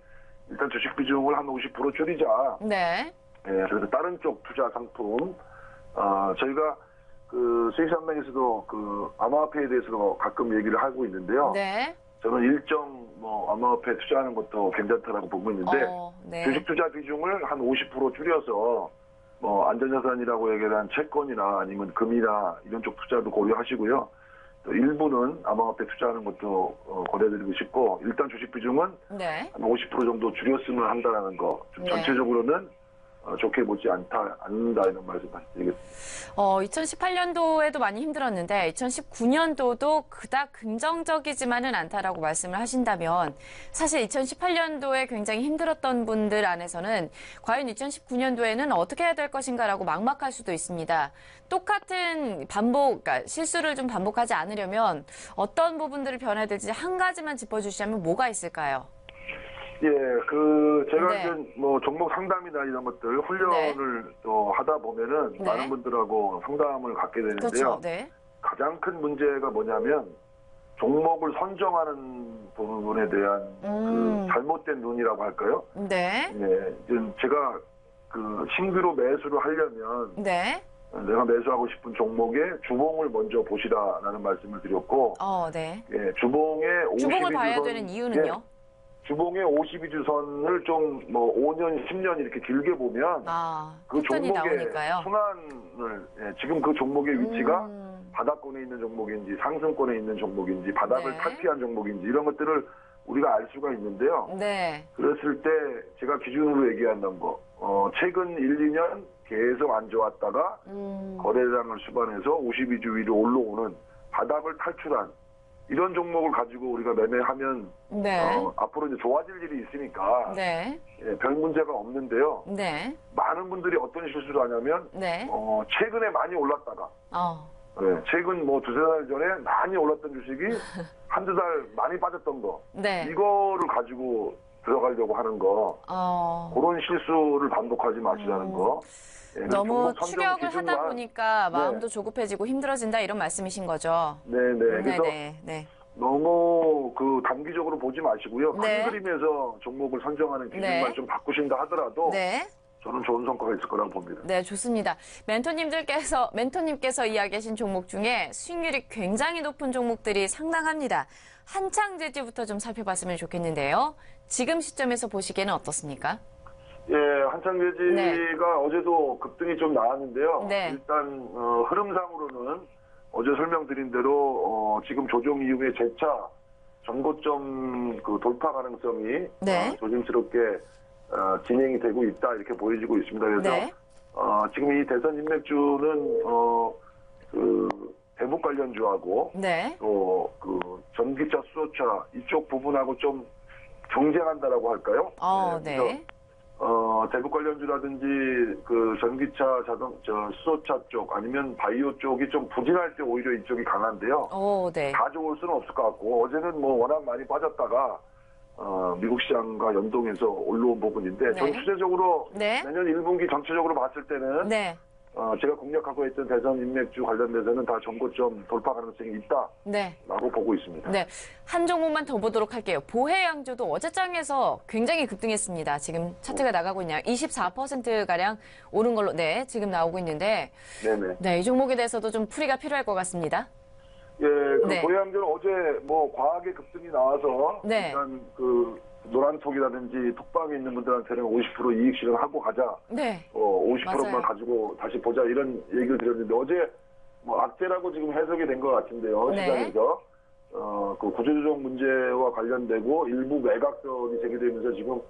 일단 주식 비중을 한 50% 줄이자. 네. 예, 그래서 다른 쪽 투자 상품 저희가 그 수익산맥에서도 그 암호화폐에 대해서도 가끔 얘기를 하고 있는데요. 네. 저는 일정 뭐 암호화폐 투자하는 것도 괜찮다라고 보고 있는데 네. 주식 투자 비중을 한 50% 줄여서 뭐 안전자산이라고 얘기한 채권이나 아니면 금이나 이런 쪽 투자도 고려하시고요. 또 일부는 암호화폐 투자하는 것도 고려드리고 싶고 일단 주식 비중은 네. 한 50% 정도 줄였으면 한다는 거. 좀 네. 전체적으로는 좋게 보지 않는다 이런 말씀 드리겠습니다. 2018년도에도 많이 힘들었는데 2019년도도 그닥 긍정적이지만은 않다라고 말씀을 하신다면 사실 2018년도에 굉장히 힘들었던 분들 안에서는 과연 2019년도에는 어떻게 해야 될 것인가라고 막막할 수도 있습니다. 똑같은 그러니까 실수를 좀 반복하지 않으려면 어떤 부분들을 변해야 될지 한 가지만 짚어주시자면 뭐가 있을까요? 예, 제가 네. 이제 뭐 종목 상담이나 이런 것들 훈련을 또 하다 보면은 네. 많은 분들하고 상담을 갖게 되는데요. 그렇죠. 네. 가장 큰 문제가 뭐냐면 종목을 선정하는 부분에 대한 그 잘못된 눈이라고 할까요? 네. 예, 지금 제가 그 신규로 매수를 하려면 네. 내가 매수하고 싶은 종목의 주봉을 먼저 보시라라는 말씀을 드렸고, 네. 예, 주봉의 52주선, 주봉을 봐야 되는 이유는요? 예, 주봉의 52주선을 좀 뭐 5년, 10년 이렇게 길게 보면 그 패턴이 종목의 나오니까요. 순환을 지금 그 종목의 위치가 바닥권에 있는 종목인지 상승권에 있는 종목인지 바닥을 네. 탈피한 종목인지 이런 것들을 우리가 알 수가 있는데요. 네. 그랬을 때 제가 기준으로 얘기한다는 거 최근 1, 2년 계속 안 좋았다가 거래량을 수반해서 52주 위로 올라오는 바닥을 탈출한 이런 종목을 가지고 우리가 매매하면 네. 앞으로 이제 좋아질 일이 있으니까 네. 예, 별 문제가 없는데요. 네. 많은 분들이 어떤 실수를 하냐면 네. 최근에 많이 올랐다가 어. 최근 뭐 두세 달 전에 많이 올랐던 주식이 한두 달 많이 빠졌던 거 네. 이거를 가지고 들어가려고 하는 거 그런 실수를 반복하지 마시라는 거. 예, 너무 종목 선정 추격을 하다 기준만- 보니까 마음도 네. 조급해지고 힘들어지다 이런 말씀이신 거죠? 네네. 그래서 네. 너무 그 단기적으로 보지 마시고요. 네. 큰 그림에서 종목을 선정하는 기준만 네. 좀 바꾸신다 하더라도 네. 저는 좋은 성과가 있을 거라고 봅니다. 네, 좋습니다. 멘토님께서 이야기하신 종목 중에 수익률이 굉장히 높은 종목들이 상당합니다. 한창제지부터 좀 살펴봤으면 좋겠는데요. 지금 시점에서 보시기에는 어떻습니까? 예, 한창제지가 네. 어제도 급등이 좀 나왔는데요. 네. 일단 흐름상으로는 어제 설명드린 대로 지금 조정 이후에 재차 전고점 그 돌파 가능성이 네. 조심스럽게 진행이 되고 있다 이렇게 보여지고 있습니다. 그래서 네. 지금 이 대선 인맥주는 그 대북 관련주하고 네. 또 그 전기차, 수소차 이쪽 부분하고 좀 경쟁한다라고 할까요? 네. 그래서 대북 관련주라든지 그 전기차, 수소차 쪽 아니면 바이오 쪽이 좀 부진할 때 오히려 이쪽이 강한데요. 네. 다 좋을 수는 없을 것 같고 어제는 뭐 워낙 많이 빠졌다가 미국 시장과 연동해서 올라온 부분인데 전 추세적으로 네. 내년 1분기 전체적으로 봤을 때는 네. 제가 공략하고 있던 대선 인맥주 관련돼서는 다 전고점 돌파 가능성이 있다라고 네. 보고 있습니다. 네. 한 종목만 더 보도록 할게요. 보혜양조도 어제장에서 굉장히 급등했습니다. 지금 차트가 나가고 있네요. 24%가량 오른 걸로, 네, 지금 나오고 있는데, 네네. 네, 이 종목에 대해서도 좀 풀이가 필요할 것 같습니다. 예, 그 네. 보양주는 어제 뭐 과하게 급등이 나와서 네. 일단 그 노란톡이라든지 톡방에 있는 분들한테는 50% 이익 실현하고 가자. 네. 50%만 맞아요. 가지고 다시 보자 이런 얘기를 드렸는데 어제 뭐 악재라고 지금 해석이 된 것 같은데요. 네. 시장에서 그 구조조정 문제와 관련되고 일부 매각선이 제기되면서 지금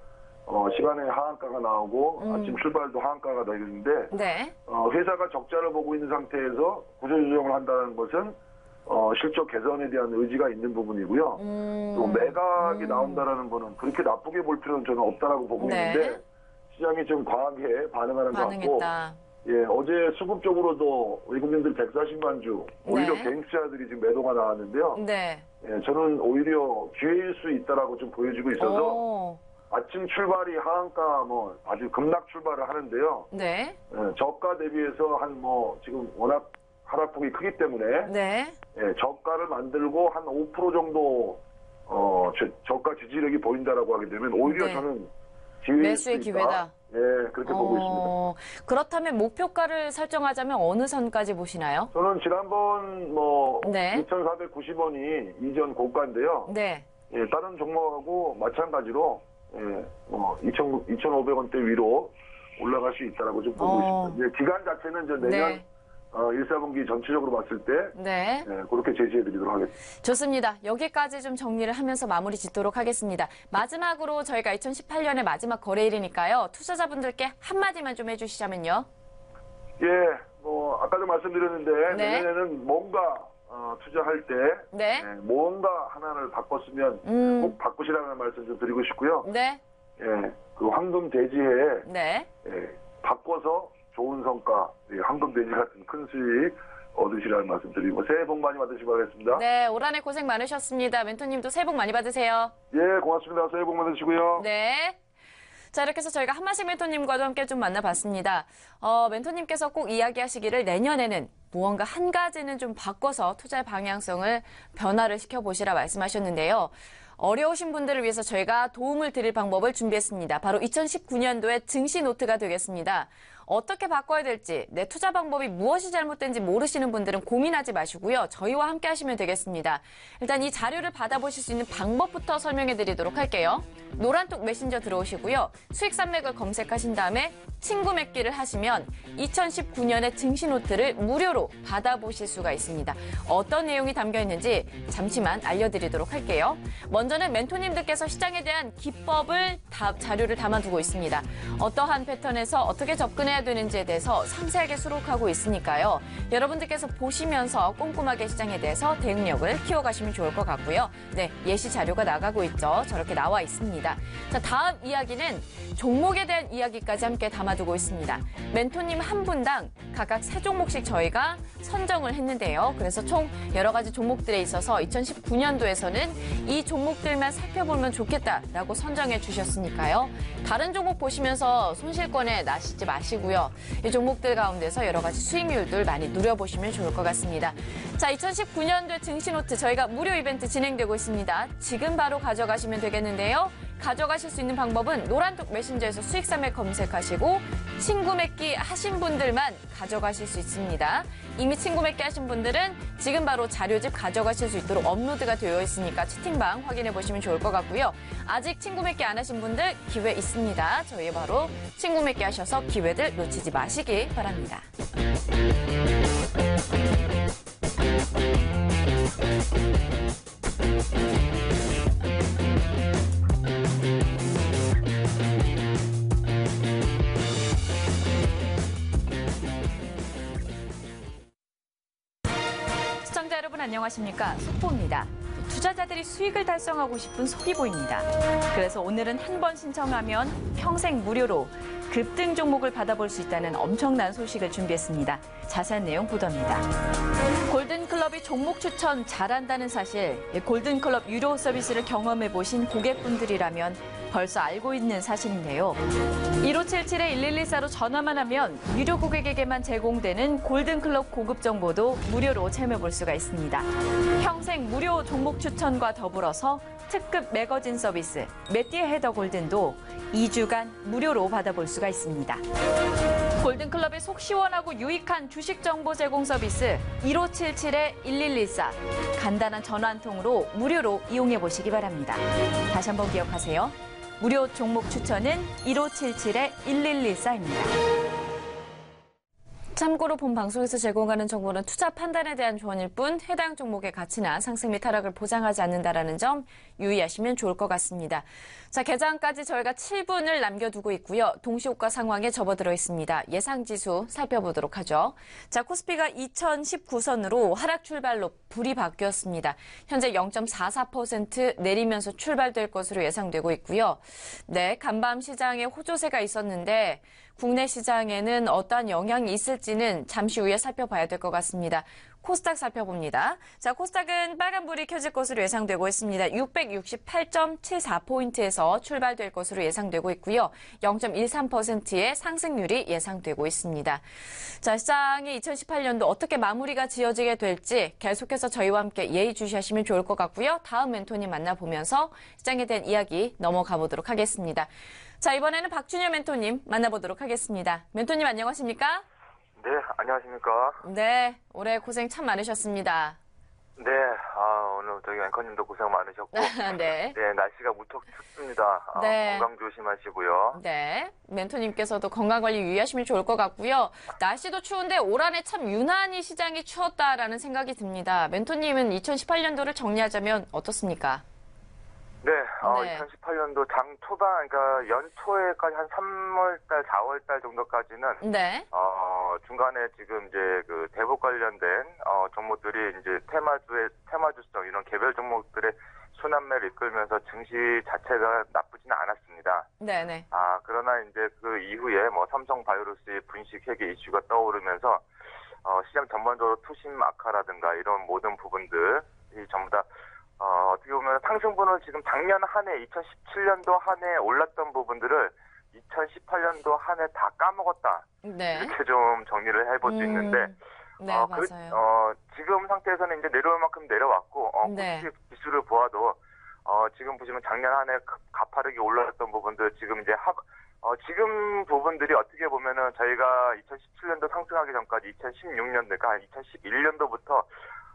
시간에 하한가가 나오고 아침 출발도 하한가가 되는데 네. 회사가 적자를 보고 있는 상태에서 구조조정을 한다는 것은 실적 개선에 대한 의지가 있는 부분이고요. 또 매각이 나온다라는 거는 그렇게 나쁘게 볼 필요는 저는 없다라고 보고 네. 있는데 시장이 좀 과하게 반응하는 것 같고 반응했다. 예, 어제 수급적으로도 외국인들 140만 주 오히려 네. 개인 투자들이 지금 매도가 나왔는데요. 네. 예, 저는 오히려 기회일 수 있다라고 좀 보여지고 있어서 오. 아침 출발이 하한가 뭐 아주 급락 출발을 하는데요. 네. 예, 저가 대비해서 한 뭐 지금 워낙 하락폭이 크기 때문에 네. 예, 저가를 만들고 한 5% 정도 저가 지지력이 보인다라고 하게 되면 오히려 네. 저는 기회일 매수의 수 있다. 기회다. 예, 그렇게 보고 있습니다. 그렇다면 목표가를 설정하자면 어느 선까지 보시나요? 저는 지난번 네. 2,490원이 이전 고가인데요. 네. 예, 다른 종목하고 마찬가지로 2,500원대 위로 올라갈 수 있다라고 좀 보고 있습니다. 기간 자체는 이제 내년 네. 1사분기 전체적으로 봤을 때 네. 그렇게 제시해드리도록 하겠습니다. 좋습니다. 여기까지 좀 정리를 하면서 마무리 짓도록 하겠습니다. 마지막으로 저희가 2018년의 마지막 거래일이니까요. 투자자분들께 한마디만 좀 해주시자면요. 예, 아까도 말씀드렸는데 네. 내년에는 뭔가 투자할 때 네. 뭔가 하나를 바꿨으면 꼭 바꾸시라는 말씀 좀 드리고 싶고요. 네. 예, 그 황금 대지에 네. 바꿔서 좋은 성과, 황금 대지 같은 큰 수익 얻으시라는 말씀 드리고 새해 복 많이 받으시기 바라겠습니다. 네, 올 한 해 고생 많으셨습니다. 멘토님도 새해 복 많이 받으세요. 예, 고맙습니다. 새해 복 받으시고요. 네. 자, 이렇게 해서 저희가 한마식 멘토님과도 함께 좀 만나봤습니다. 멘토님께서 꼭 이야기하시기를 내년에는 무언가 한 가지는 좀 바꿔서 투자의 방향성을 변화를 시켜보시라 말씀하셨는데요. 어려우신 분들을 위해서 저희가 도움을 드릴 방법을 준비했습니다. 바로 2019년도의 증시 노트가 되겠습니다. 어떻게 바꿔야 될지, 내 투자 방법이 무엇이 잘못된지 모르시는 분들은 고민하지 마시고요. 저희와 함께 하시면 되겠습니다. 일단 이 자료를 받아보실 수 있는 방법부터 설명해 드리도록 할게요. 노란톡 메신저 들어오시고요. 수익 산맥을 검색하신 다음에 친구 맺기를 하시면 2019년의 증시 노트를 무료로 받아보실 수가 있습니다. 어떤 내용이 담겨 있는지 잠시만 알려드리도록 할게요. 먼저는 멘토님들께서 시장에 대한 기법을 자료를 담아두고 있습니다. 어떠한 패턴에서 어떻게 접근해야 되는지에 대해서 상세하게 수록하고 있으니까요. 여러분들께서 보시면서 꼼꼼하게 시장에 대해서 대응력을 키워가시면 좋을 것 같고요. 네, 예시 자료가 나가고 있죠. 저렇게 나와 있습니다. 자, 다음 이야기는 종목에 대한 이야기까지 함께 담아두고 있습니다. 멘토님 한 분당 각각 3종목씩 저희가 선정을 했는데요. 그래서 총 여러 가지 종목들에 있어서 2019년도에서는 이 종목들만 살펴보면 좋겠다라고 선정해 주셨으니까요. 다른 종목 보시면서 손실권에 나시지 마시고요. 이 종목들 가운데서 여러 가지 수익률들 많이 누려보시면 좋을 것 같습니다. 자, 2019년도에 증시노트 저희가 무료 이벤트 진행되고 있습니다. 지금 바로 가져가시면 되겠는데요. 가져가실 수 있는 방법은 노란톡 메신저에서 수익산맥 검색하시고 친구 맺기 하신 분들만 가져가실 수 있습니다. 이미 친구 맺기 하신 분들은 지금 바로 자료집 가져가실 수 있도록 업로드가 되어 있으니까 채팅방 확인해 보시면 좋을 것 같고요. 아직 친구 맺기 안 하신 분들 기회 있습니다. 저희 바로 친구 맺기 하셔서 기회들 놓치지 마시기 바랍니다. 시청자 여러분 안녕하십니까? 속보입니다. 투자자들이 수익을 달성하고 싶은 소비보입니다. 그래서 오늘은 한 번 신청하면 평생 무료로 급등 종목을 받아볼 수 있다는 엄청난 소식을 준비했습니다. 자세한 내용 보도입니다. 골든클럽이 종목 추천 잘한다는 사실, 골든클럽 유료 서비스를 경험해보신 고객분들이라면 벌써 알고 있는 사실인데요. 1577-1114로 전화만 하면 유료 고객에게만 제공되는 골든클럽 고급 정보도 무료로 체험해볼 수가 있습니다. 평생 무료 종목 추천과 더불어서 특급 매거진 서비스 매띠의 헤더 골든도 2주간 무료로 받아볼 수가 있습니다. 골든클럽의 속 시원하고 유익한 주식 정보 제공 서비스 1577-1114 간단한 전화 한 통으로 무료로 이용해 보시기 바랍니다. 다시 한번 기억하세요. 무료 종목 추천은 1577-1114입니다. 참고로 본 방송에서 제공하는 정보는 투자 판단에 대한 조언일 뿐 해당 종목의 가치나 상승 및 하락을 보장하지 않는다는 점 유의하시면 좋을 것 같습니다. 자, 개장까지 저희가 7분을 남겨두고 있고요. 동시호가 상황에 접어들어 있습니다. 예상지수 살펴보도록 하죠. 자, 코스피가 2019선으로 하락 출발로 불이 바뀌었습니다. 현재 0.44% 내리면서 출발될 것으로 예상되고 있고요. 네, 간밤 시장에 호조세가 있었는데 국내 시장에는 어떠한 영향이 있을지는 잠시 후에 살펴봐야 될 것 같습니다. 코스닥 살펴봅니다. 자, 코스닥은 빨간불이 켜질 것으로 예상되고 있습니다. 668.74포인트에서 출발될 것으로 예상되고 있고요. 0.13%의 상승률이 예상되고 있습니다. 자, 시장이 2018년도 어떻게 마무리가 지어지게 될지 계속해서 저희와 함께 예의주시하시면 좋을 것 같고요. 다음 멘토님 만나보면서 시장에 대한 이야기 넘어가 보도록 하겠습니다. 자, 이번에는 박준현 멘토님 만나보도록 하겠습니다. 멘토님 안녕하십니까? 네, 안녕하십니까? 네, 올해 고생 참 많으셨습니다. 네, 오늘 저기 앵커님도 고생 많으셨고. 네. 네, 날씨가 무척 춥습니다. 네. 건강 조심하시고요. 네, 멘토님께서도 건강관리 유의하시면 좋을 것 같고요. 날씨도 추운데 올 한해 참 유난히 시장이 추웠다라는 생각이 듭니다. 멘토님은 2018년도를 정리하자면 어떻습니까? 네, 네. 2018년도 장 초반, 그러니까 연초에까지 한 3월달, 4월달 정도까지는, 네. 중간에 지금 이제 그 대북 관련된, 종목들이 이제 테마주성, 이런 개별 종목들의 순환매를 이끌면서 증시 자체가 나쁘지는 않았습니다. 네네. 그러나 이제 그 이후에 뭐 삼성바이오로스의 분식 회계 이슈가 떠오르면서, 시장 전반적으로 투심 악화라든가 이런 모든 부분들이 전부 다 어떻게 보면 상승분을 지금 작년 한 해, 2017년도 한 해 올랐던 부분들을 2018년도 한 해 다 까먹었다. 네. 이렇게 좀 정리를 해볼 수 있는데, 네, 맞아요. 지금 상태에서는 이제 내려올 만큼 내려왔고, 네. 굳이 지수를 보아도, 지금 보시면 작년 한 해 가파르게 올랐던 부분들, 지금 이제 지금 부분들이 어떻게 보면은 저희가 2017년도 상승하기 전까지 2016년도, 그러니까 2011년도부터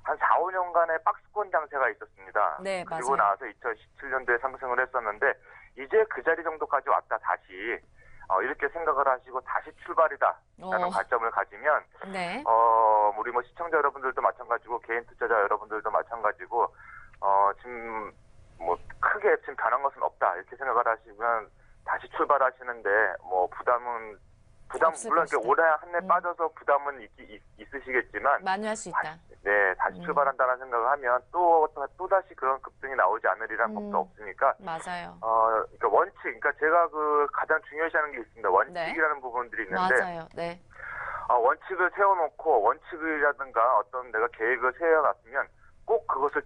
한 4, 5년간의 박스권 장세가 있었습니다. 네, 그리고 맞아요. 나서 2017년도에 상승을 했었는데, 이제 그 자리 정도까지 왔다, 다시. 이렇게 생각을 하시고 다시 출발이다라는 관점을 가지면, 네. 우리 뭐 시청자 여러분들도 마찬가지고, 개인 투자자 여러분들도 마찬가지고, 지금 뭐 크게 지금 변한 것은 없다, 이렇게 생각을 하시면 다시 출발하시는데, 뭐 물론 이렇게 올해 한 해 빠져서 부담은 있으시겠지만, 만회할 수 있다. 다시 출발한다는 생각을 하면 또다시 그런 급등이 나오지 않으리란 법도 없으니까. 맞아요. 그러니까 그러니까 제가 그 가장 중요시하는 게 있습니다. 원칙이라는 부분들이 있는데. 맞아요. 네. 원칙을 세워놓고 원칙이라든가 어떤 내가 계획을 세워놨으면 꼭 그것을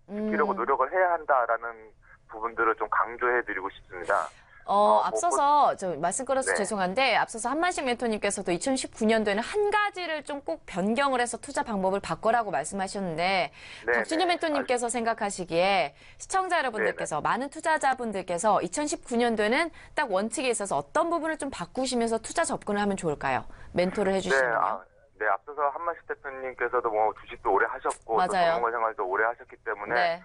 지키려고 노력을 해야 한다라는 부분들을 좀 강조해드리고 싶습니다. 앞서서 저 말씀 끊어서 네. 죄송한데 앞서서 한만식 멘토님께서도 2019년도에는 한 가지를 좀 꼭 변경을 해서 투자 방법을 바꿔라고 말씀하셨는데 네, 박준희 네. 멘토님께서 생각하시기에 시청자 여러분들께서 많은 투자자분들께서 2019년도에는 딱 원칙에 있어서 어떤 부분을 좀 바꾸시면서 투자 접근을 하면 좋을까요? 멘토를 해주시면요. 네, 앞서서 한만식 대표님께서도 뭐 주식도 오래 하셨고 또 맞아요. 전문가 생활도 오래 하셨기 때문에 네.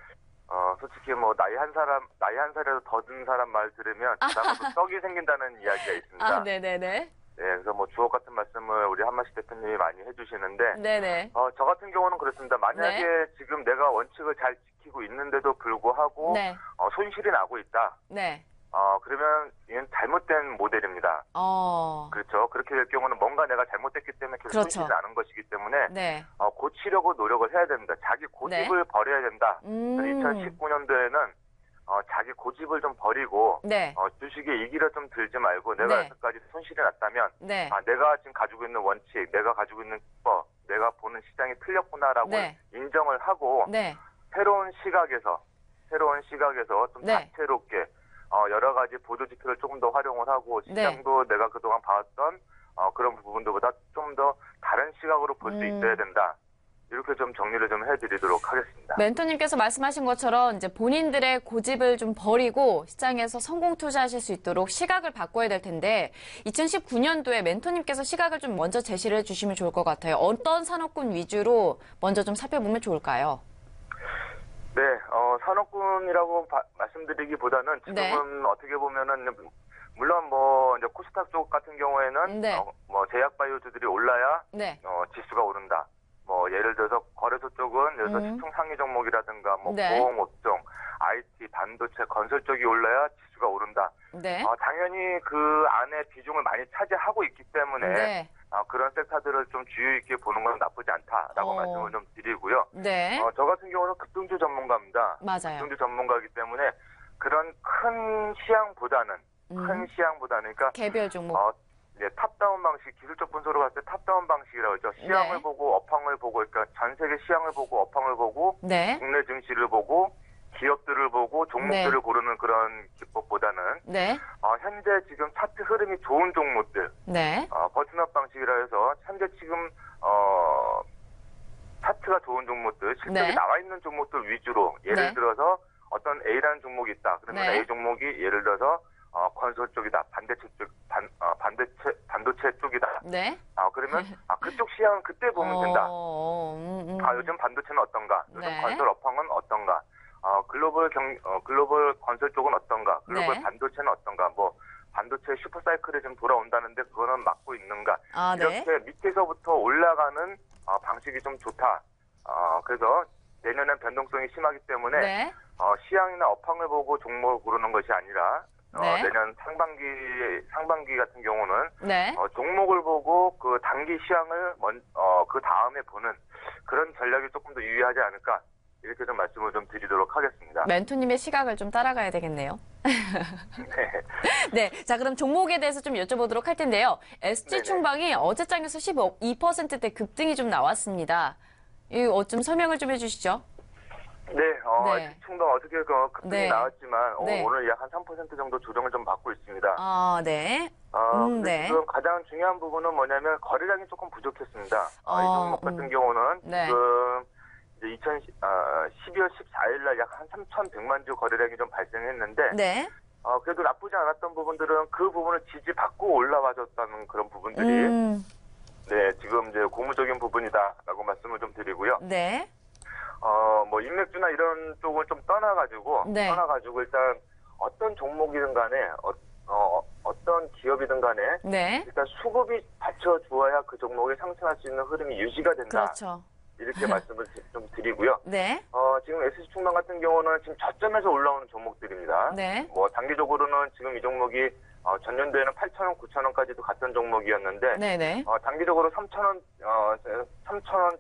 솔직히 뭐 나이 한 살이라도 더 든 사람 말 들으면 그다음부터 떡이 생긴다는 이야기가 있습니다. 네네네. 네, 그래서 뭐 주옥 같은 말씀을 우리 한만식 대표님이 많이 해주시는데, 네네. 저 같은 경우는 그렇습니다. 만약에 지금 내가 원칙을 잘 지키고 있는데도 불구하고 네. 손실이 나고 있다. 네. 그러면 이건 잘못된 모델입니다. 그렇죠. 그렇게 될 경우는 뭔가 내가 잘못됐기 때문에 계속 그렇죠. 손실이 나는 것이기 때문에 네. 고치려고 노력을 해야 됩니다. 자기 고집을 버려야 된다. 2019년도에는 자기 고집을 좀 버리고 네. 주식에 이기려 좀 들지 말고 내가 네. 여태까지 손실이 났다면 네. 내가 지금 가지고 있는 원칙, 내가 가지고 있는 기법, 내가 보는 시장이 틀렸구나라고 네. 인정을 하고 네. 새로운 시각에서 좀 네. 다채롭게 여러 가지 보조 지표를 조금 더 활용을 하고 시장도 내가 그동안 봐왔던 그런 부분들보다 좀 더 다른 시각으로 볼 수 있어야 된다. 이렇게 좀 정리를 좀 해드리도록 하겠습니다. 멘토님께서 말씀하신 것처럼 이제 본인들의 고집을 좀 버리고 시장에서 성공 투자하실 수 있도록 시각을 바꿔야 될 텐데 2019년도에 멘토님께서 시각을 좀 먼저 제시를 해주시면 좋을 것 같아요. 어떤 산업군 위주로 먼저 좀 살펴보면 좋을까요? 네, 산업군이라고 말씀드리기보다는 지금은 네. 어떻게 보면은 물론 뭐 이제 코스닥 쪽 같은 경우에는 네. 뭐 제약바이오주들이 올라야 네. 지수가 오른다. 뭐 예를 들어서 거래소 쪽은 예를 들어 시총 상위 종목이라든가 뭐 네. 보험업종, IT, 반도체, 건설 쪽이 올라야 지수가 오른다. 네. 당연히 그 안에 비중을 많이 차지하고 있기 때문에 네. 그런 섹터들을 좀 주의 있게 보는 건 나쁘지 않다라고 말씀을 좀 드리고요. 네. 저 같은 경우는 급등주 전문가입니다. 맞아요. 급등주 전문가이기 때문에 그런 큰 시향보다는 그러니까 개별 종목. 이제 탑다운 방식, 기술적 분석으로 봤을 때 탑다운 방식이라고 하죠. 시황을 네. 보고 업황을 보고, 그러니까 전 세계 시황을 보고 업황을 보고, 네. 국내 증시를 보고, 기업들을 보고 종목들을 네. 고르는 그런 기법보다는 네. 현재 지금 차트 흐름이 좋은 종목들, 네. 버튼업 방식이라 해서 현재 지금 차트가 좋은 종목들, 실적이 네. 나와 있는 종목들 위주로 예를 네. 들어서 어떤 A라는 종목이 있다. 그러면 네. A 종목이 예를 들어서 건설 쪽이다, 반도체 쪽이다. 네. 그러면 그쪽 시향은 그때 보면 된다. 요즘 반도체는 어떤가? 요즘 네. 건설 업황은 어떤가? 글로벌 건설 쪽은 어떤가? 글로벌 네. 반도체는 어떤가? 뭐 반도체 슈퍼사이클이 좀 돌아온다는데 그거는 막고 있는가? 네. 이렇게 밑에서부터 올라가는 방식이 좀 좋다. 그래서 내년엔 변동성이 심하기 때문에 네. 시향이나 업황을 보고 종목을 고르는 것이 아니라 네. 내년 상반기 같은 경우는 네. 종목을 보고 그 단기 시향을 그 다음에 보는 그런 전략이 조금 더 유리하지 않을까 이렇게 좀 말씀을 좀 드리도록 하겠습니다. 멘토님의 시각을 좀 따라가야 되겠네요. 네. 네. 자, 그럼 종목에 대해서 좀 여쭤보도록 할 텐데요. SG충방이 어제장에서 12%대 급등이 좀 나왔습니다. 이거 좀 설명을 좀 해주시죠. 네, 네. 충동 어떻게 급등이 네. 나왔지만 네. 오늘 약 한 3% 정도 조정을 좀 받고 있습니다. 네. 근데 네. 지금 가장 중요한 부분은 뭐냐면 거래량이 조금 부족했습니다. 이 종목 같은 경우는 네. 지금 이제 12월 14일 날 약 한 3,100만 주 거래량이 좀 발생했는데 네. 그래도 나쁘지 않았던 부분들은 그 부분을 지지받고 올라와줬다는 그런 부분들이 네, 지금 이제 고무적인 부분이다라고 말씀을 좀 드리고요. 네. 뭐 인맥주나 이런 쪽을 좀 떠나가지고 네. 일단 어떤 종목이든 간에 어떤 기업이든 간에 네. 일단 수급이 받쳐주어야 그 종목이 상승할 수 있는 흐름이 유지가 된다. 그렇죠. 이렇게 말씀을 좀 드리고요. 네. 지금 SG충방 같은 경우는 지금 저점에서 올라오는 종목들입니다. 네. 뭐 단기적으로는 지금 이 종목이 전년도에는 8,000원, 9,000원까지도 갔던 종목이었는데 네네. 단기적으로 3,000원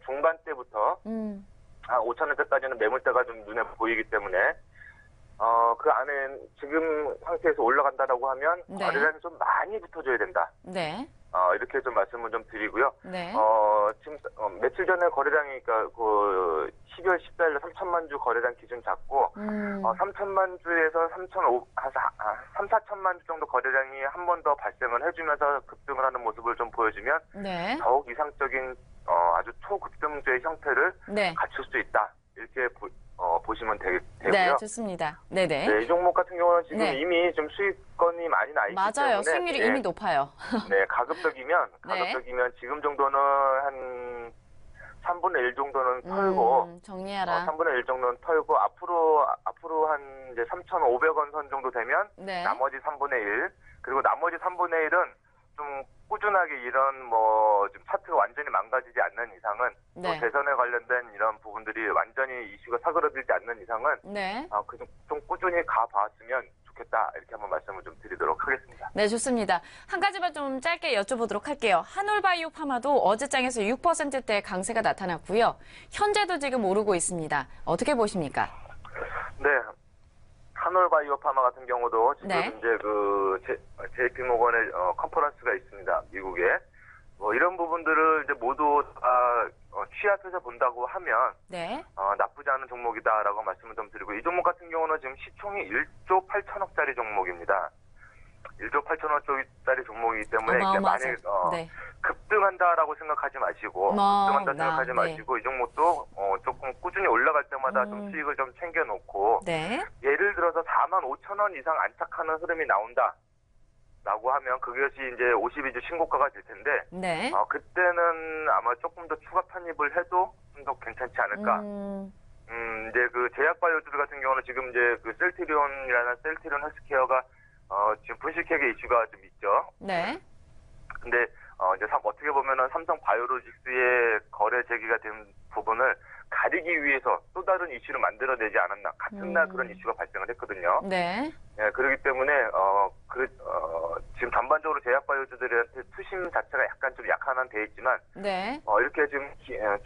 중반대부터 5,000원대까지는 매물대가 좀 눈에 보이기 때문에 그 안에 지금 상태에서 올라간다라고 하면 네. 거래량이 좀 많이 붙어줘야 된다. 네. 이렇게 좀 말씀을 좀 드리고요. 네. 지금 며칠 전에 거래량이 그 12월 14일 3천만 주 거래량 기준 잡고 3천만 주에서 4천만 주 정도 거래량이 한 번 더 발생을 해주면서 급등을 하는 모습을 좀 보여주면 네. 더욱 이상적인 아주 초급등주의 형태를 네. 갖출 수 있다. 이렇게 보시면 되고요. 네, 좋습니다. 네네. 네, 이 종목 같은 경우는 지금 네. 이미 좀 수익권이 많이 나 있기 때문에 맞아요. 수익률이 네, 이미 높아요. 네, 가급적이면 네. 지금 정도는 한 3분의 1 정도는 털고 정리하라. 3분의 1 정도는 털고 앞으로 한 이제 3,500원 선 정도 되면 네. 나머지 3분의 1 그리고 나머지 3분의 1은 좀 꾸준하게 이런 뭐 지금 차트가 완전히 망가지지 않는 이상은 네. 또 대선에 관련된 이런 부분들이 완전히 이슈가 사그러들지 않는 이상은 네. 좀 꾸준히 가봤으면 좋겠다 이렇게 한번 말씀을 좀 드리도록 하겠습니다. 네, 좋습니다. 한 가지만 좀 짧게 여쭤보도록 할게요. 한올바이오 파마도 어제장에서 6%대 강세가 나타났고요. 현재도 지금 오르고 있습니다. 어떻게 보십니까? 네. 한올바이오 파마 같은 경우도 지금 네. 이제 그 JP모건의 컨퍼런스가 있습니다. 미국에. 뭐 이런 부분들을 이제 모두 다 취합해서 본다고 하면 네. 나쁘지 않은 종목이다라고 말씀을 좀 드리고 이 종목 같은 경우는 지금 시총이 1조 8천억짜리 종목입니다. 1조 8천억짜리 종목이기 때문에 이게 많이 네. 급등한다라고 생각하지 마시고 마시고 이 종목도 조금 꾸준히 올라갈 때마다 좀 수익을 좀 챙겨놓고 네. 예를 들어서 45,000원 이상 안착하는 흐름이 나온다라고 하면 그것이 이제 52주 신고가가 될 텐데 네. 그때는 아마 조금 더 추가 편입을 해도 좀 더 괜찮지 않을까. 이제 그 제약바이오들 같은 경우는 지금 이제 그 셀트리온이라는 셀트리온 헬스케어가 지금 분식회계 이슈가 좀 있죠. 네. 근데 이제 어떻게 보면은 삼성 바이오로직스의 거래 제기가 된 부분을 가리기 위해서 또 다른 이슈를 만들어내지 않았나. 같은 날 그런 이슈가 발생을 했거든요. 네. 네, 그렇기 때문에 지금 전반적으로 제약바이오주들한테 투심 자체가 약간 좀 약화는 돼 있지만, 네. 이렇게 지금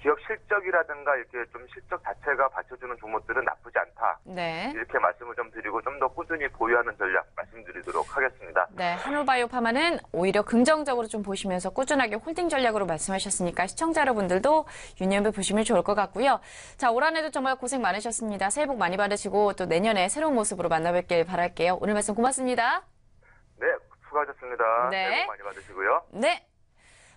기업 실적이라든가 이렇게 좀 실적 자체가 받쳐주는 종목들은 나쁘지 않다. 네. 이렇게 말씀을 좀 드리고 좀 더 꾸준히 보유하는 전략 말씀드리도록 하겠습니다. 네, 한올바이오파마는 오히려 긍정적으로 좀 보시면서 꾸준하게 홀딩 전략으로 말씀하셨으니까 시청자 여러분들도 유념해 보시면 좋을 것 같고요. 자, 올 한해도 정말 고생 많으셨습니다. 새해 복 많이 받으시고 또 내년에 새로운 모습으로 만나뵙길 바랄게요. 오늘 말씀 고맙습니다. 네, 수고하셨습니다. 네. 새해 복 많이 받으시고요. 네.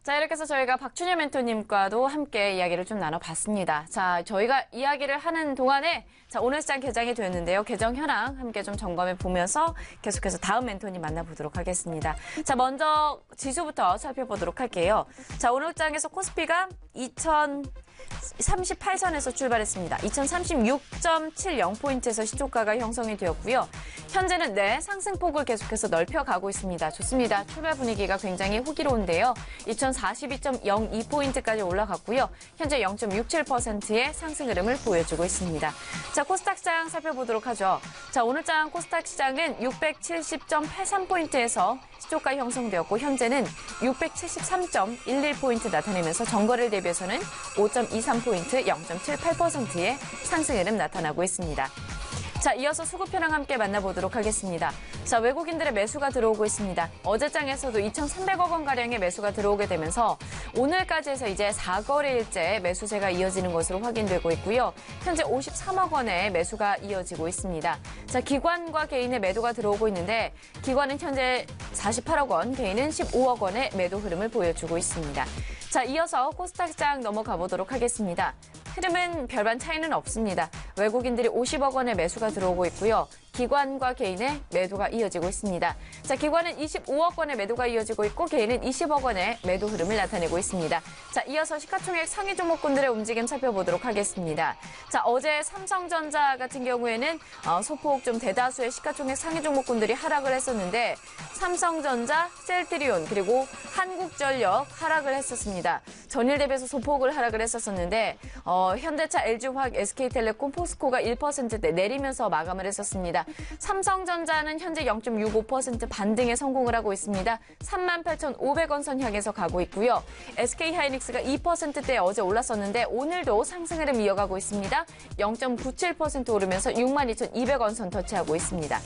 자, 이렇게 해서 저희가 박준현 멘토님과도 함께 이야기를 좀 나눠봤습니다. 자, 저희가 이야기를 하는 동안에 자, 오늘 시장 개장이 되었는데요. 개정 현황 함께 좀 점검해 보면서 계속해서 다음 멘토님 만나보도록 하겠습니다. 자, 먼저 지수부터 살펴보도록 할게요. 자, 오늘 장에서 코스피가 2038선에서 출발했습니다. 2036.70포인트에서 시초가가 형성이 되었고요. 현재는 상승폭을 계속해서 넓혀가고 있습니다. 좋습니다. 출발 분위기가 굉장히 호기로운데요. 2042.02포인트까지 올라갔고요. 현재 0.67%의 상승 흐름을 보여주고 있습니다. 자, 코스닥 시장 살펴보도록 하죠. 자, 오늘 장 코스닥 시장은 670.83포인트에서 시초가 형성되었고 현재는 673.11포인트 나타내면서 전거래일 대비해서는 5.23포인트 0.78%의 상승 흐름 나타나고 있습니다. 자, 이어서 수급 현황 함께 만나보도록 하겠습니다. 자, 외국인들의 매수가 들어오고 있습니다. 어제 장에서도 2,300억 원가량의 매수가 들어오게 되면서 오늘까지 해서 이제 4거래일째 매수세가 이어지는 것으로 확인되고 있고요. 현재 53억 원의 매수가 이어지고 있습니다. 자, 기관과 개인의 매도가 들어오고 있는데 기관은 현재 48억 원, 개인은 15억 원의 매도 흐름을 보여주고 있습니다. 자, 이어서 코스닥 시장 넘어가 보도록 하겠습니다. 흐름은 별반 차이는 없습니다. 외국인들이 50억 원의 매수가 들어오고 있고요. 기관과 개인의 매도가 이어지고 있습니다. 자, 기관은 25억 원의 매도가 이어지고 있고 개인은 20억 원의 매도 흐름을 나타내고 있습니다. 자, 이어서 시가총액 상위 종목군들의 움직임 살펴보도록 하겠습니다. 자, 어제 삼성전자 같은 경우에는 소폭 좀 대다수의 시가총액 상위 종목군들이 하락을 했었는데 삼성전자, 셀트리온 그리고 한국전력 하락을 했었습니다. 전일 대비해서 소폭을 하락을 했었는데 현대차, LG화학, SK텔레콤, 포스코가 1%대 내리면서 마감을 했었습니다. 삼성전자는 현재 0.65% 반등에 성공을 하고 있습니다. 38,500원 선 향해서 가고 있고요. SK하이닉스가 2%대 어제 올랐었는데 오늘도 상승 흐름 이어가고 있습니다. 0.97% 오르면서 62,200원 선 터치하고 있습니다.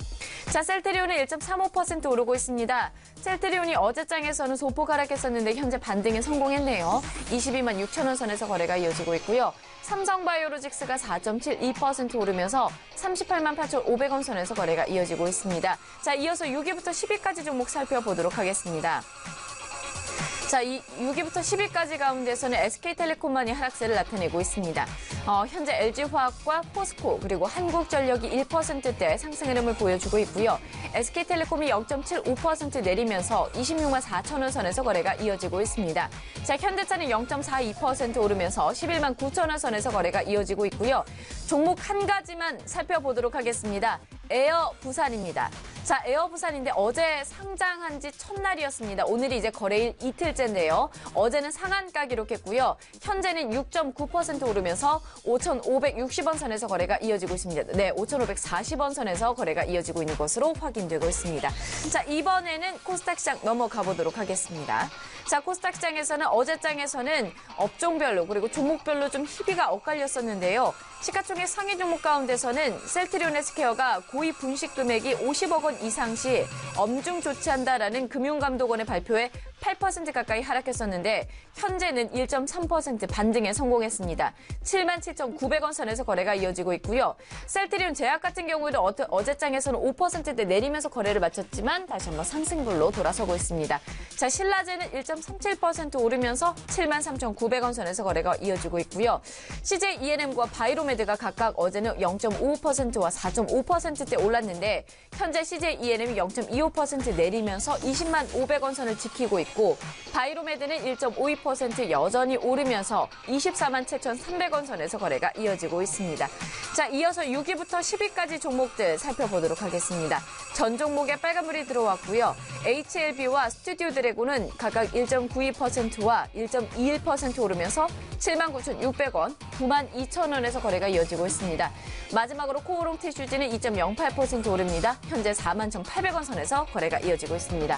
자, 셀트리온은 1.35% 오르고 있습니다. 셀트리온이 어제장에서는 소폭 하락했었는데 현재 반등에 성공했네요. 22만 6천원 선에서 거래가 이어지고 있고요. 삼성바이오로직스가 4.72% 오르면서 38만 8,500원 선에서 거래가 이어지고 있습니다. 자, 이어서 6위부터 10위까지 종목 살펴보도록 하겠습니다. 자, 이 6위부터 10위까지 가운데서는 SK텔레콤만이 하락세를 나타내고 있습니다. 현재 LG화학과 포스코 그리고 한국전력이 1%대 상승 흐름을 보여주고 있고요. SK텔레콤이 0.75% 내리면서 26만 4천원 선에서 거래가 이어지고 있습니다. 자, 현대차는 0.42% 오르면서 11만 9천원 선에서 거래가 이어지고 있고요. 종목 한 가지만 살펴보도록 하겠습니다. 에어 부산입니다. 자, 에어 부산인데 어제 상장한 지 첫날이었습니다. 오늘이 이제 거래일 이틀째인데요. 어제는 상한가 기록했고요. 현재는 6.9% 오르면서 5,560원 선에서 거래가 이어지고 있습니다. 네, 5,540원 선에서 거래가 이어지고 있는 것으로 확인되고 있습니다. 자, 이번에는 코스닥 시장 넘어가 보도록 하겠습니다. 자, 코스닥 시장에서는 어제장에서는 업종별로 그리고 종목별로 좀 희비가 엇갈렸었는데요. 시가총액 상위 종목 가운데서는 셀트리온 헬스케어가 고위 분식 금액이 50억 원 이상 시 엄중 조치한다라는 금융감독원의 발표에 8% 가까이 하락했었는데 현재는 1.3% 반등에 성공했습니다. 77,900원 선에서 거래가 이어지고 있고요. 셀트리온 제약 같은 경우에도 어제장에서는 5%대 내리면서 거래를 마쳤지만 다시 한번 상승불로 돌아서고 있습니다. 자, 신라제는 1.37% 오르면서 73,900원 선에서 거래가 이어지고 있고요. CJ ENM과 바이로메드가 각각 어제는 0.55%와 4.5%대 올랐는데 현재 CJ ENM이 0.25% 내리면서 20만 500원 선을 지키고 있고 바이로메드는 1.52% 여전히 오르면서 24만 7,300원 선에서 거래가 이어지고 있습니다. 자, 이어서 6위부터 10위까지 종목들 살펴보도록 하겠습니다. 전 종목에 빨간불이 들어왔고요. HLB와 스튜디오 드래곤은 각각 1.92%와 1.21% 오르면서 79,600원, 92,000원에서 거래가 이어지고 있습니다. 마지막으로 코오롱 티슈즈는 2.08% 오릅니다. 현재 41,800원 선에서 거래가 이어지고 있습니다.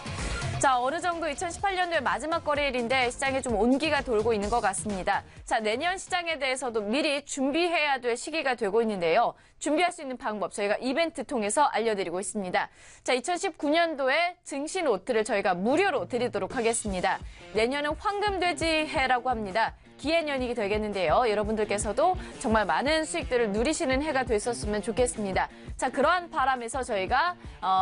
자, 어느 정도 2018년도의 마지막 거래일인데 시장에 좀 온기가 돌고 있는 것 같습니다. 자, 내년 시장에 대해서도 미리 준비해야 될 시기가 되고 있는데요. 준비할 수 있는 방법 저희가 이벤트 통해서 알려드리고 있습니다. 자, 2019년도에 증시 노트를 저희가 무료로 드리도록 하겠습니다. 내년은 황금돼지 해라고 합니다. 기해년이 되겠는데요. 여러분들께서도 정말 많은 수익들을 누리시는 해가 됐었으면 좋겠습니다. 자, 그러한 바람에서 저희가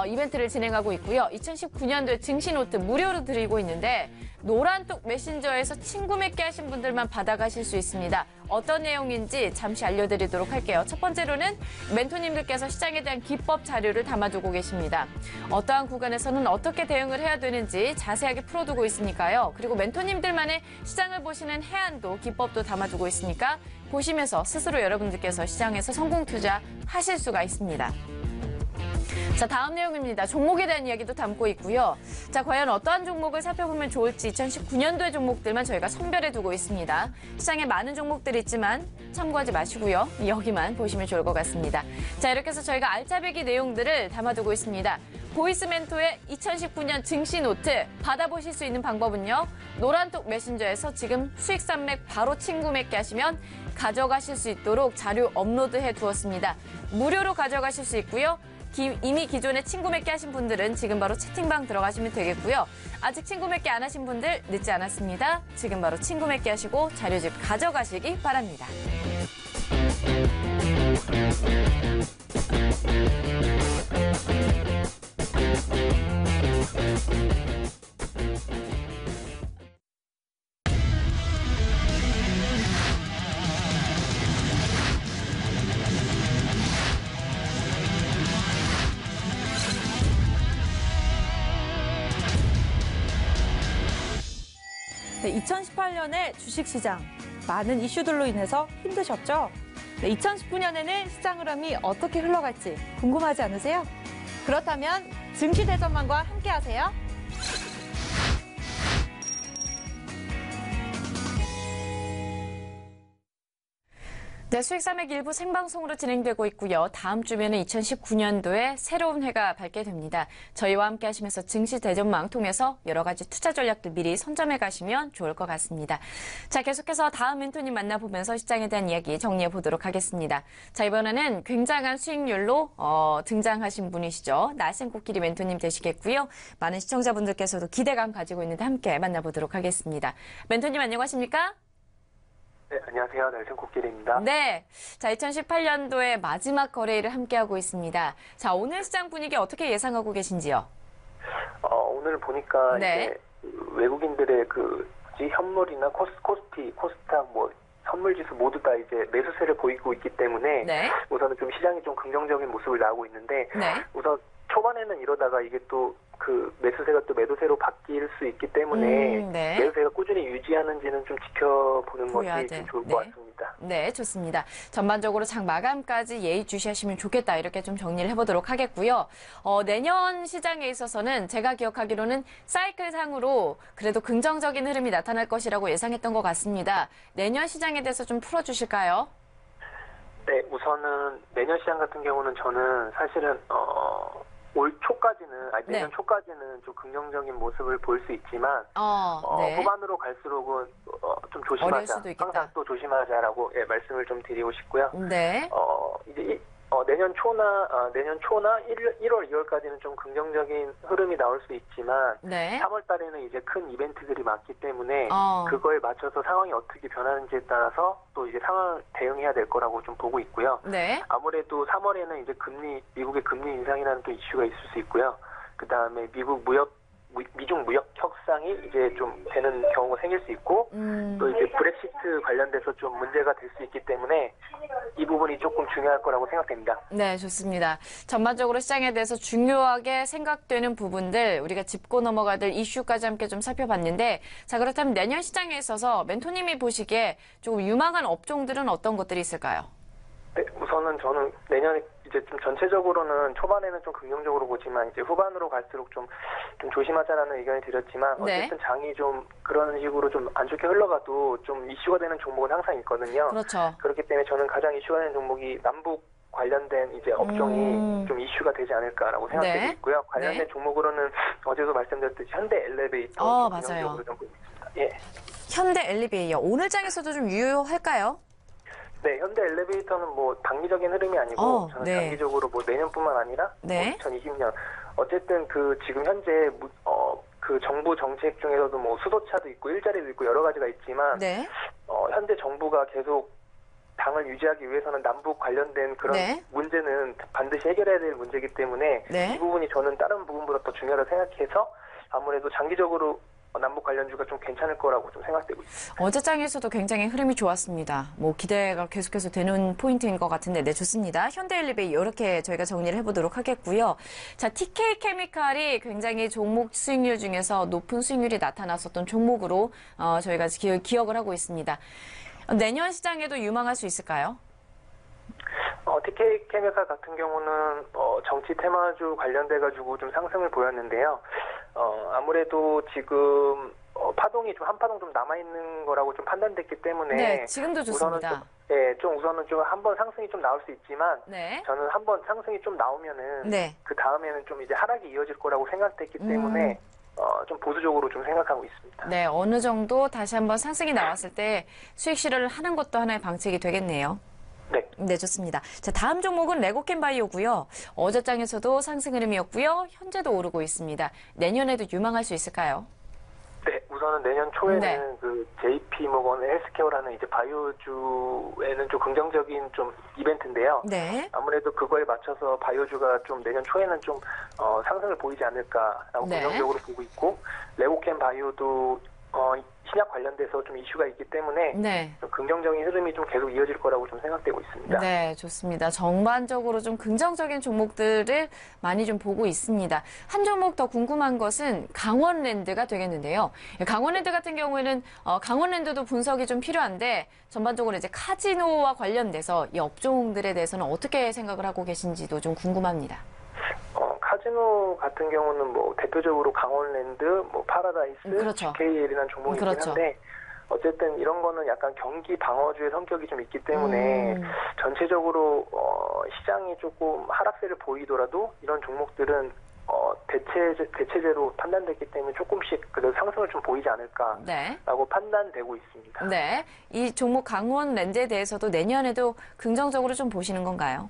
이벤트를 진행하고 있고요. 2019년도에 증시노트 무료로 드리고 있는데 노란톡 메신저에서 친구 맺기 하신 분들만 받아가실 수 있습니다. 어떤 내용인지 잠시 알려드리도록 할게요. 첫 번째로는 멘토님들께서 시장에 대한 기법 자료를 담아두고 계십니다. 어떠한 구간에서는 어떻게 대응을 해야 되는지 자세하게 풀어두고 있으니까요. 그리고 멘토님들만의 시장을 보시는 해안도 기법도 담아두고 있으니까 보시면서 스스로 여러분들께서 시장에서 성공 투자하실 수가 있습니다. 자, 다음 내용입니다. 종목에 대한 이야기도 담고 있고요. 자, 과연 어떠한 종목을 살펴보면 좋을지 2019년도의 종목들만 저희가 선별해두고 있습니다. 시장에 많은 종목들이 있지만 참고하지 마시고요. 여기만 보시면 좋을 것 같습니다. 자, 이렇게 해서 저희가 알짜배기 내용들을 담아두고 있습니다. 보이스 멘토의 2019년 증시 노트 받아보실 수 있는 방법은요. 노란톡 메신저에서 지금 수익 산맥 바로 친구 맺기 하시면 가져가실 수 있도록 자료 업로드해 두었습니다. 무료로 가져가실 수 있고요. 이미 기존에 친구 맺기 하신 분들은 지금 바로 채팅방 들어가시면 되겠고요. 아직 친구 맺기 안 하신 분들 늦지 않았습니다. 지금 바로 친구 맺기 하시고 자료집 가져가시기 바랍니다. 네, 2018년에 주식시장 많은 이슈들로 인해서 힘드셨죠? 네, 2019년에는 시장 흐름이 어떻게 흘러갈지 궁금하지 않으세요? 그렇다면 증시대전망과 함께하세요. 네, 수익산맥 일부 생방송으로 진행되고 있고요. 다음 주면은 2019년도에 새로운 해가 밝게 됩니다. 저희와 함께 하시면서 증시 대전망 통해서 여러 가지 투자 전략들 미리 선점해 가시면 좋을 것 같습니다. 자, 계속해서 다음 멘토님 만나보면서 시장에 대한 이야기 정리해 보도록 하겠습니다. 자, 이번에는 굉장한 수익률로 등장하신 분이시죠. 날쌘 코끼리 멘토님 되시겠고요. 많은 시청자분들께서도 기대감 가지고 있는데 함께 만나보도록 하겠습니다. 멘토님 안녕하십니까? 네, 안녕하세요. 날쌘 코끼리입니다. 네. 자, 2018년도의 마지막 거래일을 함께하고 있습니다. 자, 오늘 시장 분위기 어떻게 예상하고 계신지요? 오늘 보니까 네. 이제 외국인들의 현물이나 코스피, 코스닥, 선물지수 모두 다 이제 매수세를 보이고 있기 때문에 네. 우선은 좀 시장이 좀 긍정적인 모습을 나오고 있는데 네. 우선 초반에는 이러다가 이게 또 매수세가 또 매도세로 바뀔 수 있기 때문에 네. 매수세가 꾸준히 유지하는지는 좀 지켜보는 보여야 것이 돼. 좀 좋을 네. 것 같습니다. 네, 좋습니다. 전반적으로 장 마감까지 예의주시하시면 좋겠다. 이렇게 좀 정리를 해보도록 하겠고요. 내년 시장에 있어서는 제가 기억하기로는 사이클상으로 그래도 긍정적인 흐름이 나타날 것이라고 예상했던 것 같습니다. 내년 시장에 대해서 좀 풀어주실까요? 네, 우선은 내년 시장 같은 경우는 저는 사실은 올 초까지는 내년 네. 초까지는 좀 긍정적인 모습을 볼 수 있지만 네. 후반으로 갈수록은 좀 어려울 조심하자. 수도 있겠다. 항상 또 조심하자라고 말씀을 좀 드리고 싶고요. 네. 이제 내년 초나 1월, 2월까지는 좀 긍정적인 흐름이 나올 수 있지만 네. 3월 달에는 이제 큰 이벤트들이 많기 때문에 그거에 그거에 맞춰서 상황이 어떻게 변하는지에 따라서 또 이제 상황을 대응해야 될 거라고 좀 보고 있고요. 네. 아무래도 3월에는 이제 미국의 금리 인상이라는 또 이슈가 있을 수 있고요. 그 다음에 미중 무역 협상이 이제 좀 되는 경우가 생길 수 있고 또 이제 브렉시트 관련돼서 좀 문제가 될 수 있기 때문에 이 부분이 조금 중요할 거라고 생각됩니다. 네, 좋습니다. 전반적으로 시장에 대해서 중요하게 생각되는 부분들, 우리가 짚고 넘어가야 될 이슈까지 함께 좀 살펴봤는데, 자, 그렇다면 내년 시장에 있어서 멘토님이 보시기에 조금 유망한 업종들은 어떤 것들이 있을까요? 네, 우선은 저는 내년에 이제 좀 전체적으로는 초반에는 좀 긍정적으로 보지만 이제 후반으로 갈수록 좀 조심하자라는 의견을 드렸지만 네. 어쨌든 장이 좀 그런 식으로 좀 안 좋게 흘러가도 좀 이슈가 되는 종목은 항상 있거든요. 그렇죠. 그렇기 때문에 저는 가장 이슈가 되는 종목이 남북 관련된 이제 업종이 좀 이슈가 되지 않을까라고 생각되고 네. 있고요. 관련된 네. 종목으로는 어제도 말씀드렸듯이 현대 엘리베이터 좀 맞아요. 긍정적으로 좀 보고 있습니다. 예. 현대 엘리베이터, 오늘 장에서도 좀 유효할까요? 네, 현대 엘리베이터는 뭐 단기적인 흐름이 아니고 저는 네. 장기적으로 뭐 내년뿐만 아니라 네. 2020년 어쨌든 그 지금 현재 그 정부 정책 중에서도 뭐 수소차도 있고 일자리도 있고 여러 가지가 있지만 네. 현재 정부가 계속 당을 유지하기 위해서는 남북 관련된 그런 네. 문제는 반드시 해결해야 될 문제이기 때문에 네. 이 부분이 저는 다른 부분보다 더 중요하다고 생각해서 아무래도 장기적으로 남북 관련주가 좀 괜찮을 거라고 좀 생각되고 있습니다. 어제 장에서도 굉장히 흐름이 좋았습니다. 뭐 기대가 계속해서 되는 포인트인 것 같은데, 네, 좋습니다. 현대 엘리베이터 이렇게 저희가 정리를 해보도록 하겠고요. 자, TK 케미칼이 굉장히 종목 수익률 중에서 높은 수익률이 나타났었던 종목으로 저희가 기억을 하고 있습니다. 내년 시장에도 유망할 수 있을까요? TK 케미칼 같은 경우는 정치 테마주 관련돼가지고 좀 상승을 보였는데요. 아무래도 지금 파동이 좀 한파동 좀 남아있는 거라고 좀 판단됐기 때문에 네, 지금도 좋습니다. 우선은 좀 한번 상승이 좀 나올 수 있지만 네. 저는 한번 상승이 좀 나오면은 네. 그 다음에는 좀 이제 하락이 이어질 거라고 생각됐기 때문에 좀 보수적으로 좀 생각하고 있습니다. 네, 어느 정도 다시 한번 상승이 나왔을 때 수익 실현을 하는 것도 하나의 방책이 되겠네요. 네. 네, 좋습니다. 자, 다음 종목은 레고캠 바이오고요. 어제 장에서도 상승 흐름이었고요. 현재도 오르고 있습니다. 내년에도 유망할 수 있을까요? 네, 우선은 내년 초에는 네. 그 JP 모건 헬스케어라는 이제 바이오주에는 좀 긍정적인 좀 이벤트인데요. 네. 아무래도 그거에 맞춰서 바이오주가 좀 내년 초에는 좀 상승을 보이지 않을까라고 네. 긍정적으로 보고 있고 레고캠 바이오도 신약 관련돼서 좀 이슈가 있기 때문에 네. 좀 긍정적인 흐름이 좀 계속 이어질 거라고 좀 생각되고 있습니다. 네, 좋습니다. 전반적으로 좀 긍정적인 종목들을 많이 좀 보고 있습니다. 한 종목 더 궁금한 것은 강원랜드가 되겠는데요. 강원랜드 같은 경우에는 강원랜드도 분석이 좀 필요한데 전반적으로 이제 카지노와 관련돼서 이 업종들에 대해서는 어떻게 생각을 하고 계신지도 좀 궁금합니다. 카지노 같은 경우는 뭐 대표적으로 강원랜드, 뭐 파라다이스, 그렇죠. GKL이라는 종목이 있긴 그렇죠. 한데 어쨌든 이런 거는 약간 경기 방어주의 성격이 좀 있기 때문에 전체적으로 시장이 조금 하락세를 보이더라도 이런 종목들은 대체제로 판단됐기 때문에 조금씩 그래도 상승을 좀 보이지 않을까라고 네. 판단되고 있습니다. 네. 이 종목 강원랜드에 대해서도 내년에도 긍정적으로 좀 보시는 건가요?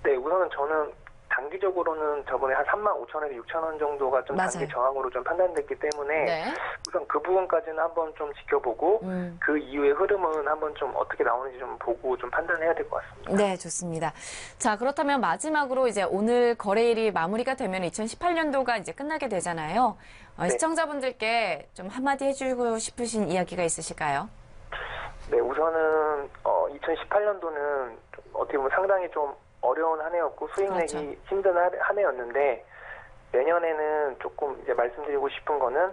네, 우선은 저는 단기적으로는 저번에 한 35,000원에서 6,000원 정도가 좀 맞아요. 단기 저항으로 좀 판단됐기 때문에 네. 우선 그 부분까지는 한번 좀 지켜보고 그 이후의 흐름은 한번 좀 어떻게 나오는지 좀 보고 좀 판단해야 될 것 같습니다. 네, 좋습니다. 자, 그렇다면 마지막으로 이제 오늘 거래일이 마무리가 되면 2018년도가 이제 끝나게 되잖아요. 네. 시청자분들께 좀 한마디 해주고 싶으신 이야기가 있으실까요? 네, 우선은 2018년도는 어떻게 보면 상당히 좀 어려운 한 해였고 수익 내기 그렇죠. 힘든 한 해였는데 내년에는 조금 이제 말씀드리고 싶은 거는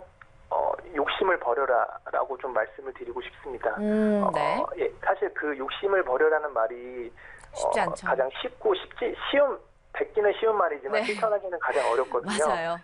욕심을 버려라라고 좀 말씀을 드리고 싶습니다. 네. 예, 사실 그 욕심을 버려라는 말이 쉽지 않죠. 가장 쉽고 쉬운 뱉기는 쉬운 말이지만 네. 실천하기는 가장 어렵거든요. 맞아요.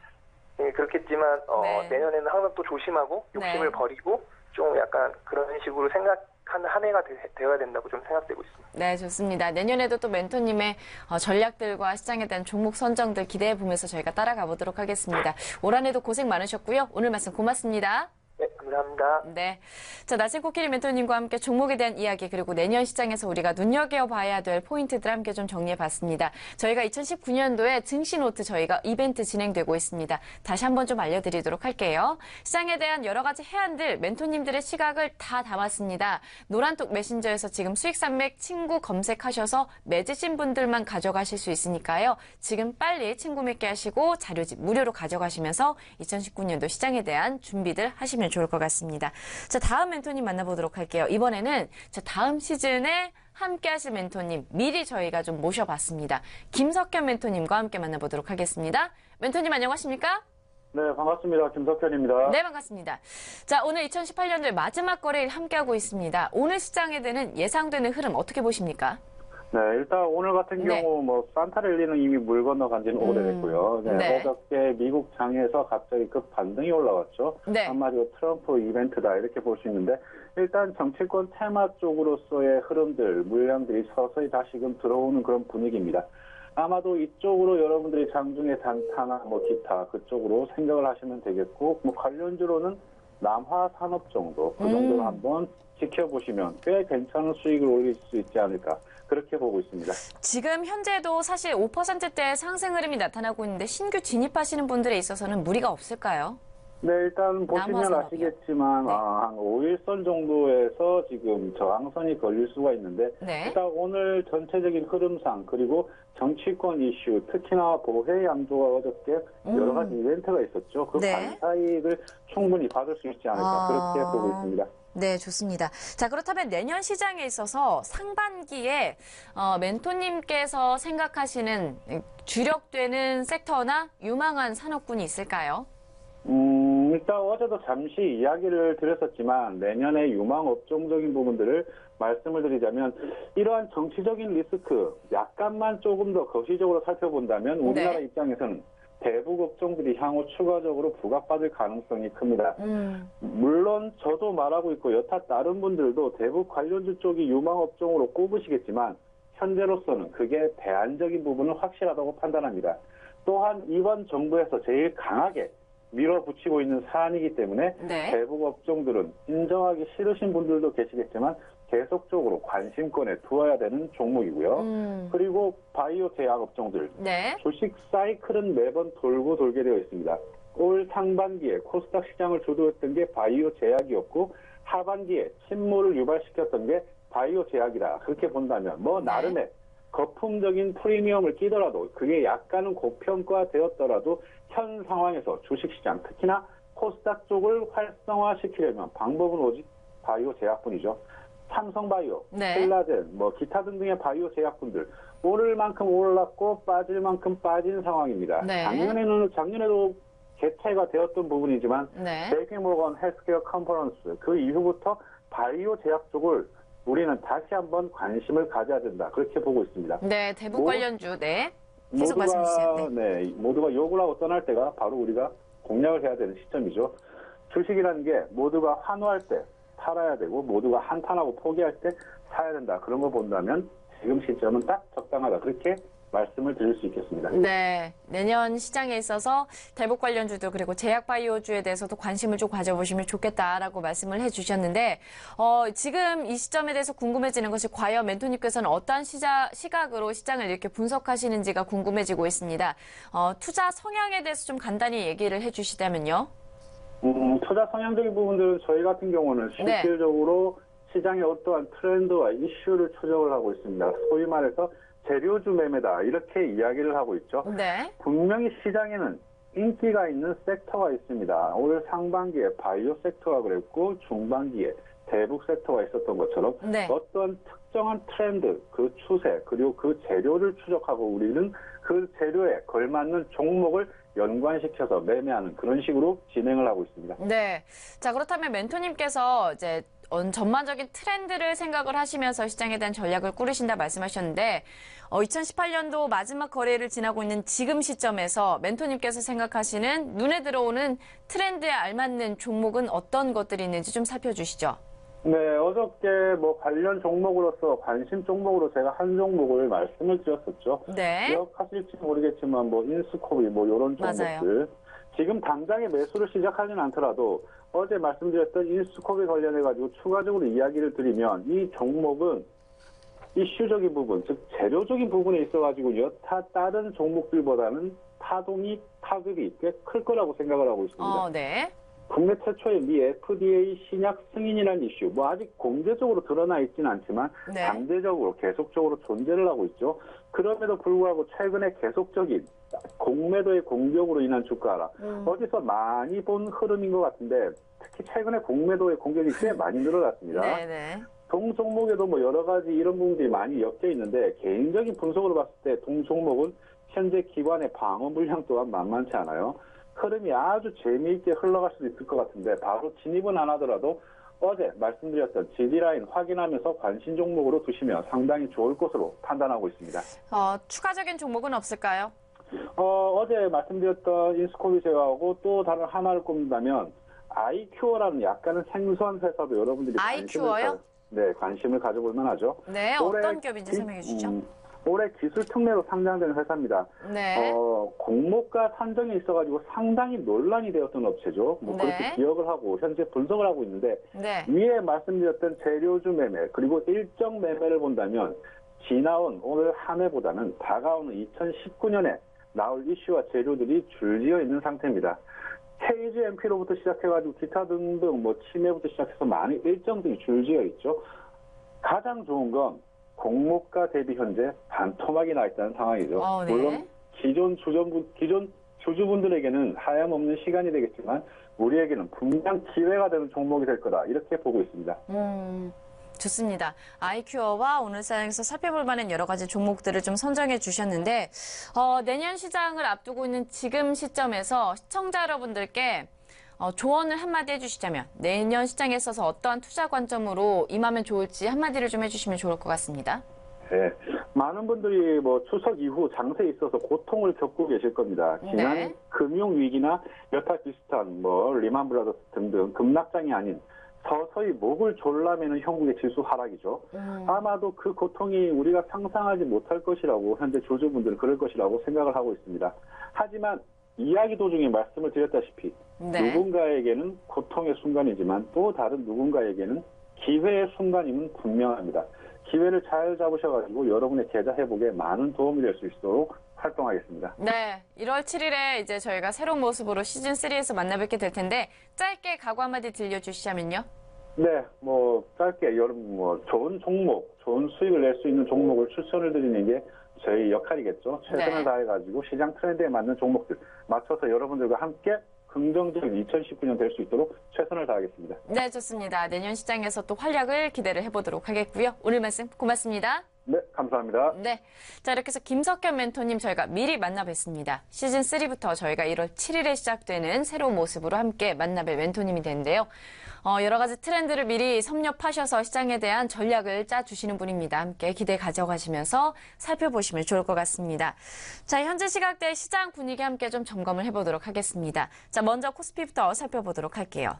예, 그렇겠지만 네. 내년에는 항상 또 조심하고 욕심을 네. 버리고 좀 약간 그런 식으로 생각하는 한 해가 되어야 된다고 좀 생각되고 있습니다. 네, 좋습니다. 내년에도 또 멘토님의 전략들과 시장에 대한 종목 선정들 기대해 보면서 저희가 따라가 보도록 하겠습니다. 올 한 해도 고생 많으셨고요. 오늘 말씀 고맙습니다. 네, 감사합니다. 네. 자, 나진 코끼리 멘토님과 함께 종목에 대한 이야기 그리고 내년 시장에서 우리가 눈여겨봐야 될 포인트들 함께 좀 정리해봤습니다. 저희가 2019년도에 증시노트 저희가 이벤트 진행되고 있습니다. 다시 한번 좀 알려드리도록 할게요. 시장에 대한 여러 가지 해안들 멘토님들의 시각을 다 담았습니다. 노란톡 메신저에서 지금 수익산맥 친구 검색하셔서 맺으신 분들만 가져가실 수 있으니까요. 지금 빨리 친구 맺게 하시고 자료집 무료로 가져가시면서 2019년도 시장에 대한 준비들 하시면 좋을 것 같습니다. 같습니다. 자, 다음 멘토님 만나보도록 할게요. 이번에는 다음 시즌에 함께 하실 멘토님 미리 저희가 좀 모셔봤습니다. 김석현 멘토님과 함께 만나보도록 하겠습니다. 멘토님 안녕하십니까? 네, 반갑습니다. 김석현입니다. 네, 반갑습니다. 자, 오늘 2018년도의 마지막 거래일 함께하고 있습니다. 오늘 시장에 대한 예상되는 흐름 어떻게 보십니까? 네, 일단 오늘 같은 네. 경우 뭐 산타랠리는 이미 물 건너간 지는 오래됐고요. 네, 네. 어저께 미국 장에서 갑자기 급 반등이 올라왔죠. 네. 한마디로 트럼프 이벤트다 이렇게 볼 수 있는데 일단 정치권 테마 쪽으로서의 흐름들, 물량들이 서서히 다시금 들어오는 그런 분위기입니다. 아마도 이쪽으로 여러분들이 장중에 단타나 뭐 기타 그쪽으로 생각을 하시면 되겠고 뭐 관련주로는 남화산업 정도 그 정도로 한번 지켜보시면 꽤 괜찮은 수익을 올릴 수 있지 않을까 그렇게 보고 있습니다. 지금 현재도 사실 5%대 상승 흐름이 나타나고 있는데 신규 진입하시는 분들에 있어서는 무리가 없을까요? 네, 일단 보시면 남화산업이요. 아시겠지만 네. 한 5일선 정도에서 지금 저항선이 걸릴 수가 있는데 네. 일단 오늘 전체적인 흐름상 그리고 정치권 이슈 특히나 보혜 양조가 어저께 여러 가지 이벤트가 있었죠. 그 네. 반사이익을 충분히 받을 수 있지 않을까 그렇게 보고 있습니다. 네, 좋습니다. 자, 그렇다면 내년 시장에 있어서 상반기에 멘토님께서 생각하시는 주력되는 섹터나 유망한 산업군이 있을까요? 일단 어제도 잠시 이야기를 드렸었지만 내년에 유망 업종적인 부분들을 말씀을 드리자면 이러한 정치적인 리스크 약간만 조금 더 거시적으로 살펴본다면 우리나라 네. 입장에서는 대북 업종들이 향후 추가적으로 부각받을 가능성이 큽니다. 물론 저도 말하고 있고 여타 다른 분들도 대북 관련주 쪽이 유망 업종으로 꼽으시겠지만 현재로서는 그게 대안적인 부분은 확실하다고 판단합니다. 또한 이번 정부에서 제일 강하게 밀어붙이고 있는 사안이기 때문에 네. 대북 업종들은 인정하기 싫으신 분들도 계시겠지만 계속적으로 관심권에 두어야 되는 종목이고요. 그리고 바이오 제약 업종들 네. 주식 사이클은 매번 돌고 돌게 되어 있습니다. 올 상반기에 코스닥 시장을 주도했던 게 바이오 제약이었고 하반기에 침몰을 유발시켰던 게 바이오 제약이다. 그렇게 본다면 뭐 나름의 거품적인 프리미엄을 끼더라도 그게 약간은 고평가되었더라도 현 상황에서 주식시장 특히나 코스닥 쪽을 활성화시키려면 방법은 오직 바이오 제약뿐이죠. 삼성바이오, 네. 헬라젠, 뭐 기타 등등의 바이오 제약분들 오를 만큼 올랐고 빠질 만큼 빠진 상황입니다. 네. 작년에도 개최가 되었던 부분이지만 네. JP모건 헬스케어 컨퍼런스 그 이후부터 바이오 제약 쪽을 우리는 다시 한번 관심을 가져야 된다. 그렇게 보고 있습니다. 네, 대북 관련주. 네. 계속 말씀해 주세요. 네. 모두가 욕을 하고 떠날 때가 바로 우리가 공략을 해야 되는 시점이죠. 주식이라는 게 모두가 환호할 때 팔아야 되고 모두가 한탄하고 포기할 때 사야 된다. 그런 거 본다면 지금 시점은 딱 적당하다. 그렇게 말씀을 드릴 수 있겠습니다. 네, 내년 시장에 있어서 대북 관련주도 그리고 제약 바이오주에 대해서도 관심을 좀 가져보시면 좋겠다라고 말씀을 해주셨는데 지금 이 시점에 대해서 궁금해지는 것이 과연 멘토님께서는 어떠한 시각으로 시장을 이렇게 분석하시는지가 궁금해지고 있습니다. 투자 성향에 대해서 좀 간단히 얘기를 해주시다면요. 투자 성향적인 부분들은 저희 같은 경우는 실질적으로 시장의 어떠한 트렌드와 이슈를 추적을 하고 있습니다. 소위 말해서 재료주 매매다 이렇게 이야기를 하고 있죠. 네. 분명히 시장에는 인기가 있는 섹터가 있습니다. 올 상반기에 바이오 섹터가 그랬고 중반기에 대북 섹터가 있었던 것처럼 네. 어떤 특정한 트렌드, 그 추세 그리고 그 재료를 추적하고 우리는 그 재료에 걸맞는 종목을 연관시켜서 매매하는 그런 식으로 진행을 하고 있습니다. 네. 자, 그렇다면 멘토님께서 이제 전반적인 트렌드를 생각을 하시면서 시장에 대한 전략을 꾸리신다 말씀하셨는데 2018년도 마지막 거래를 지나고 있는 지금 시점에서 멘토님께서 생각하시는 눈에 들어오는 트렌드에 알맞는 종목은 어떤 것들이 있는지 좀 살펴주시죠. 네, 어저께 뭐 관련 종목으로서 관심 종목으로 제가 한 종목을 말씀을 드렸었죠. 네. 기억하실지 모르겠지만 뭐 인스코비 뭐 이런 종목들 맞아요. 지금 당장에 매수를 시작하진 않더라도 어제 말씀드렸던 인스코비 관련해가지고 추가적으로 이야기를 드리면 이 종목은 이슈적인 부분, 즉 재료적인 부분에 있어가지고 여타 다른 종목들보다는 타격이 꽤 클 거라고 생각을 하고 있습니다. 네. 국내 최초의 미 FDA 신약 승인이라는 이슈, 뭐 아직 공개적으로 드러나 있지는 않지만 네. 강제적으로 계속적으로 존재를 하고 있죠. 그럼에도 불구하고 최근에 계속적인 공매도의 공격으로 인한 주가 하락, 어디서 많이 본 흐름인 것 같은데 특히 최근에 공매도의 공격이 꽤 많이 늘어났습니다. 네네. 동 종목에도 뭐 여러 가지 이런 부분들이 많이 엮여 있는데 개인적인 분석으로 봤을 때 동 종목은 현재 기관의 방어 물량 또한 만만치 않아요. 흐름이 아주 재미있게 흘러갈 수도 있을 것 같은데 바로 진입은 안 하더라도 어제 말씀드렸던 지지라인 확인하면서 관심 종목으로 두시면 상당히 좋을 것으로 판단하고 있습니다. 추가적인 종목은 없을까요? 어제 말씀드렸던 인스코비 제외하고 또 다른 하나를 꼽는다면 아이큐어라는 약간은 생소한 회사도 여러분들이 아이큐어요? 관심을 가져볼 만하죠. 네, 어떤 기업인지 설명해 주시죠. 올해 기술 특례로 상장된 회사입니다. 네. 공모가 산정에 있어가지고 상당히 논란이 되었던 업체죠. 네. 그렇게 기억을 하고 현재 분석을 하고 있는데 네. 위에 말씀드렸던 재료주 매매 그리고 일정 매매를 본다면 지나온 오늘 한 해보다는 다가오는 2019년에 나올 이슈와 재료들이 줄지어 있는 상태입니다. KGMP로부터 시작해가지고 기타 등등 치매부터 시작해서 많이 일정들이 줄지어 있죠. 가장 좋은 건 공모가 대비 현재 반토막이 나 있다는 상황이죠. 네. 물론 기존 주주분들에게는 하염없는 시간이 되겠지만 우리에게는 분명 기회가 되는 종목이 될 거다. 이렇게 보고 있습니다. 좋습니다. 아이큐어와 오늘 시장에서 살펴볼 만한 여러 가지 종목들을 좀 선정해 주셨는데 내년 시장을 앞두고 있는 지금 시점에서 시청자 여러분들께 조언을 한마디 해주시자면 내년 시장에 있어서 어떠한 투자 관점으로 임하면 좋을지 한마디를 좀 해주시면 좋을 것 같습니다. 네, 많은 분들이 추석 이후 장세에 있어서 고통을 겪고 계실 겁니다. 지난 네. 금융위기나 여타 비슷한 리만 브라더스 등등 급락장이 아닌 서서히 목을 졸라매는 형국의 지수 하락이죠. 아마도 그 고통이 우리가 상상하지 못할 것이라고 현재 주주분들은 그럴 것이라고 생각을 하고 있습니다. 하지만 이야기 도중에 말씀을 드렸다시피 네. 누군가에게는 고통의 순간이지만 또 다른 누군가에게는 기회의 순간임은 분명합니다. 기회를 잘 잡으셔가지고 여러분의 계좌 회복에 많은 도움이 될 수 있도록 활동하겠습니다. 네, 1월 7일에 이제 저희가 새로운 모습으로 시즌 3에서 만나뵙게 될 텐데 짧게 각오 한마디 들려주시자면요. 네, 짧게 여러분 좋은 종목, 좋은 수익을 낼 수 있는 종목을 추천을 드리는 게 저희 역할이겠죠. 최선을 네. 다해가지고 시장 트렌드에 맞는 종목들 맞춰서 여러분들과 함께 긍정적인 2019년 될 수 있도록 최선을 다하겠습니다. 네, 좋습니다. 내년 시장에서 또 활약을 기대를 해보도록 하겠고요. 오늘 말씀 고맙습니다. 네, 감사합니다. 네. 자, 이렇게 해서 김석현 멘토님 저희가 미리 만나뵀습니다. 시즌3부터 저희가 1월 7일에 시작되는 새로운 모습으로 함께 만나뵐 멘토님이 되는데요. 여러 가지 트렌드를 미리 섭렵하셔서 시장에 대한 전략을 짜주시는 분입니다. 함께 기대 가져가시면서 살펴보시면 좋을 것 같습니다. 자, 현재 시각대 시장 분위기 함께 좀 점검을 해보도록 하겠습니다. 자, 먼저 코스피부터 살펴보도록 할게요.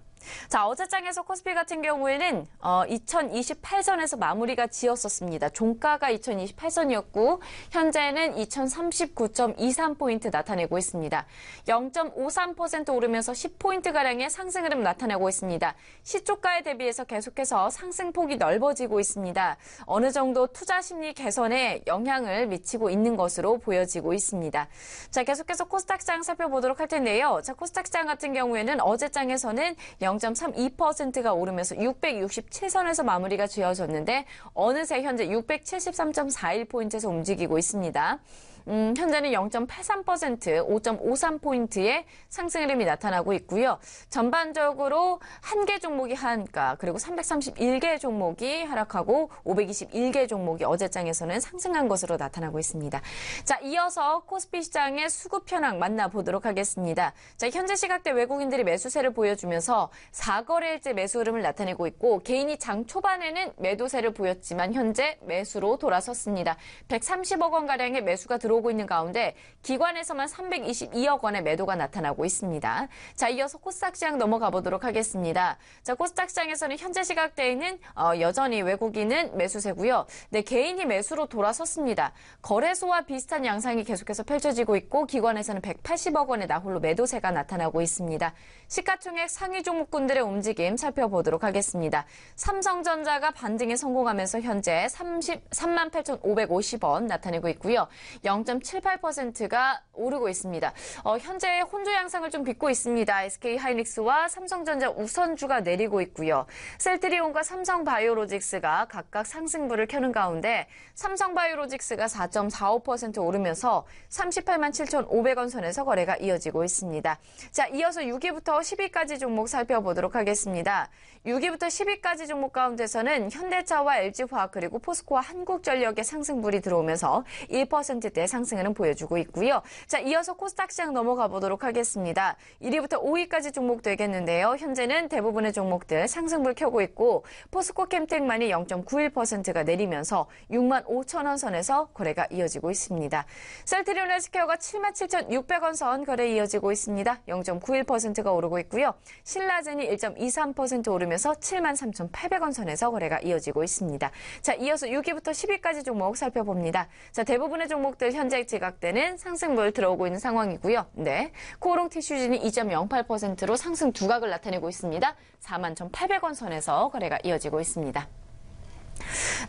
자, 어제장에서 코스피 같은 경우에는 2028선에서 마무리가 지었었습니다. 종가가 2028선이었고 현재는 2039.23포인트 나타내고 있습니다. 0.53% 오르면서 10포인트가량의 상승 흐름 나타내고 있습니다. 시초가에 대비해서 계속해서 상승폭이 넓어지고 있습니다. 어느 정도 투자 심리 개선에 영향을 미치고 있는 것으로 보여지고 있습니다. 자, 계속해서 코스닥 시장 살펴보도록 할 텐데요. 자, 코스닥 시장 같은 경우에는 어제장에서는 0.32%가 오르면서 667선에서 마무리가 지어졌는데 어느새 현재 673.41포인트에서 움직이고 있습니다. 현재는 0.83%, 5.53포인트의 상승 흐름이 나타나고 있고요. 전반적으로 1개 종목이 하한가, 그리고 331개 종목이 하락하고 521개 종목이 어제장에서는 상승한 것으로 나타나고 있습니다. 자, 이어서 코스피 시장의 수급 현황 만나보도록 하겠습니다. 자, 현재 시각대 외국인들이 매수세를 보여주면서 4거래일째 매수 흐름을 나타내고 있고 개인이 장 초반에는 매도세를 보였지만 현재 매수로 돌아섰습니다. 130억 원가량의 매수가 들어오고 있는 가운데 기관에서만 322억 원의 매도가 나타나고 있습니다. 자, 이어서 코스닥 시장 넘어가 보도록 하겠습니다. 자, 코스닥 시장에서는 현재 시각대에는 여전히 외국인은 매수세고요. 네, 개인이 매수로 돌아섰습니다. 거래소와 비슷한 양상이 계속해서 펼쳐지고 있고 기관에서는 180억 원의 나홀로 매도세가 나타나고 있습니다. 시가총액 상위 종목군들의 움직임 살펴보도록 하겠습니다. 삼성전자가 반등에 성공하면서 현재 33,550원 나타내고 있고요. 0.78%가 오르고 있습니다. 현재 혼조 양상을 좀 빚고 있습니다. SK하이닉스와 삼성전자 우선주가 내리고 있고요. 셀트리온과 삼성바이오로직스가 각각 상승부를 켜는 가운데 삼성바이오로직스가 4.45% 오르면서 38만 7,500원 선에서 거래가 이어지고 있습니다. 자, 이어서 6위부터 10위까지 종목 살펴보도록 하겠습니다. 6위부터 10위까지 종목 가운데서는 현대차와 LG화학 그리고 포스코와 한국전력의 상승분이 들어오면서 1%대 상승을 보여주고 있고요. 자, 이어서 코스닥 시장 넘어가 보도록 하겠습니다. 1위부터 5위까지 종목 되겠는데요. 현재는 대부분의 종목들 상승불 켜고 있고 포스코 캠텍만이 0.91%가 내리면서 6만 5천 원 선에서 거래가 이어지고 있습니다. 셀트리온 헬스케어가 7만 7,600원 선 거래 이어지고 있습니다. 0.91%가 오르고 있고요. 신라젠이 1.23% 오르면서 7만 3,800원 선에서 거래가 이어지고 있습니다. 자, 이어서 6위부터 10위까지 종목 살펴봅니다. 자, 대부분의 종목들 현재 지각되는 상승불 들어오고 있는 상황이고요. 네, 코오롱 티슈진이 2.08%로 상승 두각을 나타내고 있습니다. 4만 1,800원 선에서 거래가 이어지고 있습니다.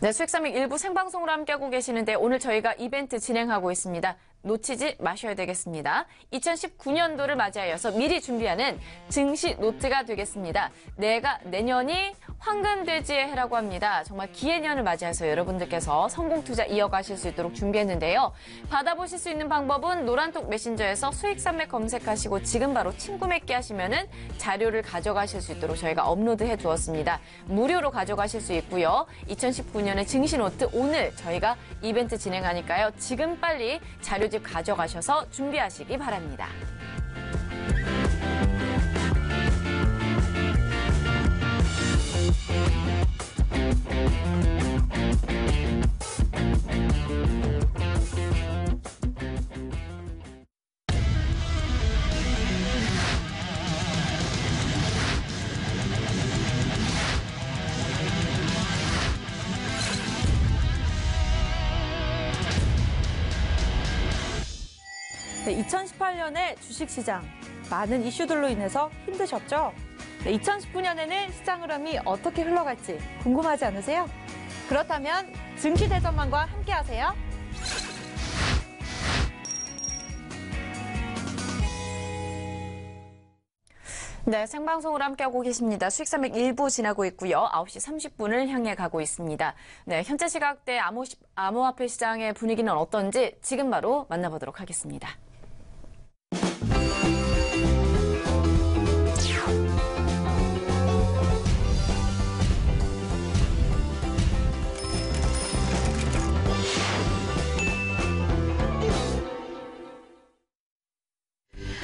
네, 수익삼익 일부 생방송으로 함께하고 계시는데 오늘 저희가 이벤트 진행하고 있습니다. 놓치지 마셔야 되겠습니다. 2019년도를 맞이하여서 미리 준비하는 증시 노트가 되겠습니다. 내가 내년이 황금돼지의 해라고 합니다. 정말 기해년을 맞이해서 여러분들께서 성공투자 이어가실 수 있도록 준비했는데요. 받아보실 수 있는 방법은 노란톡 메신저에서 수익산맥 검색하시고 지금 바로 친구 맺기 하시면은 자료를 가져가실 수 있도록 저희가 업로드해 두었습니다. 무료로 가져가실 수 있고요. 2019년의 증시 노트 오늘 저희가 이벤트 진행하니까요. 지금 빨리 자료집 가져가셔서 준비하시기 바랍니다. 네, 2018년에 주식시장 많은 이슈들로 인해서 힘드셨죠? 네, 2019년에는 시장 흐름이 어떻게 흘러갈지 궁금하지 않으세요? 그렇다면 증시대전망과 함께하세요. 네, 생방송으로 함께하고 계십니다. 수익삼익 1부 지나고 있고요. 9시 30분을 향해 가고 있습니다. 네, 현재 시각대 암호화폐 시장의 분위기는 어떤지 지금 바로 만나보도록 하겠습니다.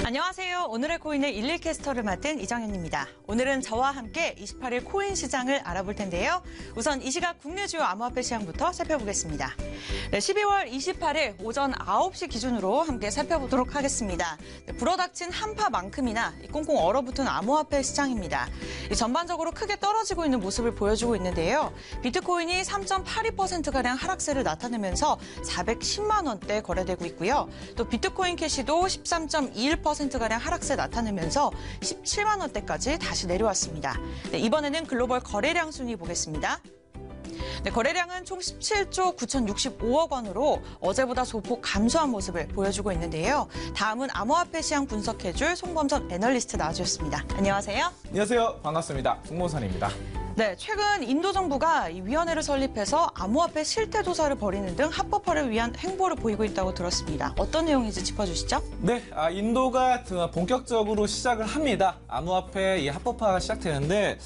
안녕하세요. 오늘의 코인의 일일캐스터를 맡은 이정현입니다. 오늘은 저와 함께 28일 코인 시장을 알아볼 텐데요. 우선 이 시각 국내 주요 암호화폐 시장부터 살펴보겠습니다. 네, 12월 28일 오전 9시 기준으로 함께 살펴보도록 하겠습니다. 네, 불어닥친 한파만큼이나 꽁꽁 얼어붙은 암호화폐 시장입니다. 전반적으로 크게 떨어지고 있는 모습을 보여주고 있는데요. 비트코인이 3.82%가량 하락세를 나타내면서 410만 원대 거래되고 있고요. 또 비트코인 캐시도 13.21%가량 하락세 나타내면서 17만 원대까지 다시 내려왔습니다. 네, 이번에는 글로벌 거래량 순위 보겠습니다. 네, 거래량은 총 17조 9,065억 원으로 어제보다 소폭 감소한 모습을 보여주고 있는데요. 다음은 암호화폐 시장 분석해줄 송범선 애널리스트 나와주셨습니다. 안녕하세요. 안녕하세요. 반갑습니다. 송범선입니다. 네, 최근 인도 정부가 이 위원회를 설립해서 암호화폐 실태 조사를 벌이는 등 합법화를 위한 행보를 보이고 있다고 들었습니다. 어떤 내용인지 짚어주시죠. 네, 인도가 본격적으로 시작을 합니다. 암호화폐 합법화가 시작되는데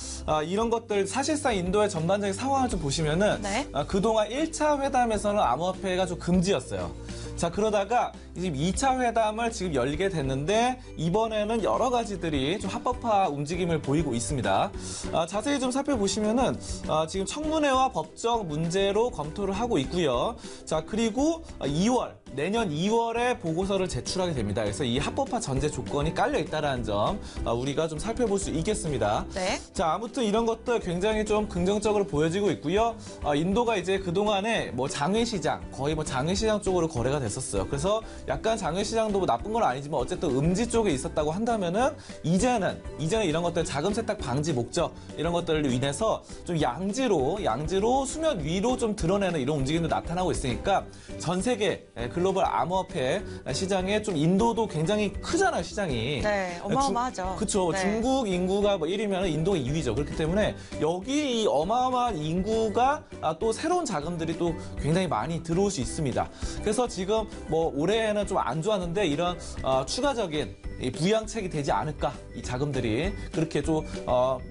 이런 것들 사실상 인도의 전반적인 상황을 좀 보시면은 네. 그동안 1차 회담에서는 암호화폐가 좀 금지였어요. 자, 그러다가 지금 2차 회담을 지금 열게 됐는데 이번에는 여러 가지들이 좀 합법화 움직임을 보이고 있습니다. 자세히 좀 살펴보시면은 지금 청문회와 법적 문제로 검토를 하고 있고요. 자, 그리고 내년 2월에 보고서를 제출하게 됩니다. 그래서 이 합법화 전제 조건이 깔려 있다는 점 우리가 좀 살펴볼 수 있겠습니다. 네. 자, 아무튼 이런 것들 굉장히 좀 긍정적으로 보여지고 있고요. 인도가 이제 그동안에 장외시장, 거의 장외시장 쪽으로 거래가 됐었어요. 그래서 약간 장외시장도 뭐 나쁜 건 아니지만 어쨌든 음지 쪽에 있었다고 한다면은 이제는 이런 것들 자금 세탁 방지 목적 이런 것들을 인해서 좀 양지로 수면 위로 좀 드러내는 이런 움직임도 나타나고 있으니까 전 세계 글로벌 암호화폐 시장에 좀 인도도 굉장히 크잖아요, 시장이. 네, 어마어마하죠. 그렇죠. 네. 중국 인구가 뭐 1위면 인도가 2위죠. 그렇기 때문에 여기 이 어마어마한 인구가 또 새로운 자금들이 또 굉장히 많이 들어올 수 있습니다. 그래서 지금 뭐 올해는 좀 안 좋았는데 이런 추가적인 이 부양책이 되지 않을까, 이 자금들이 그렇게 좀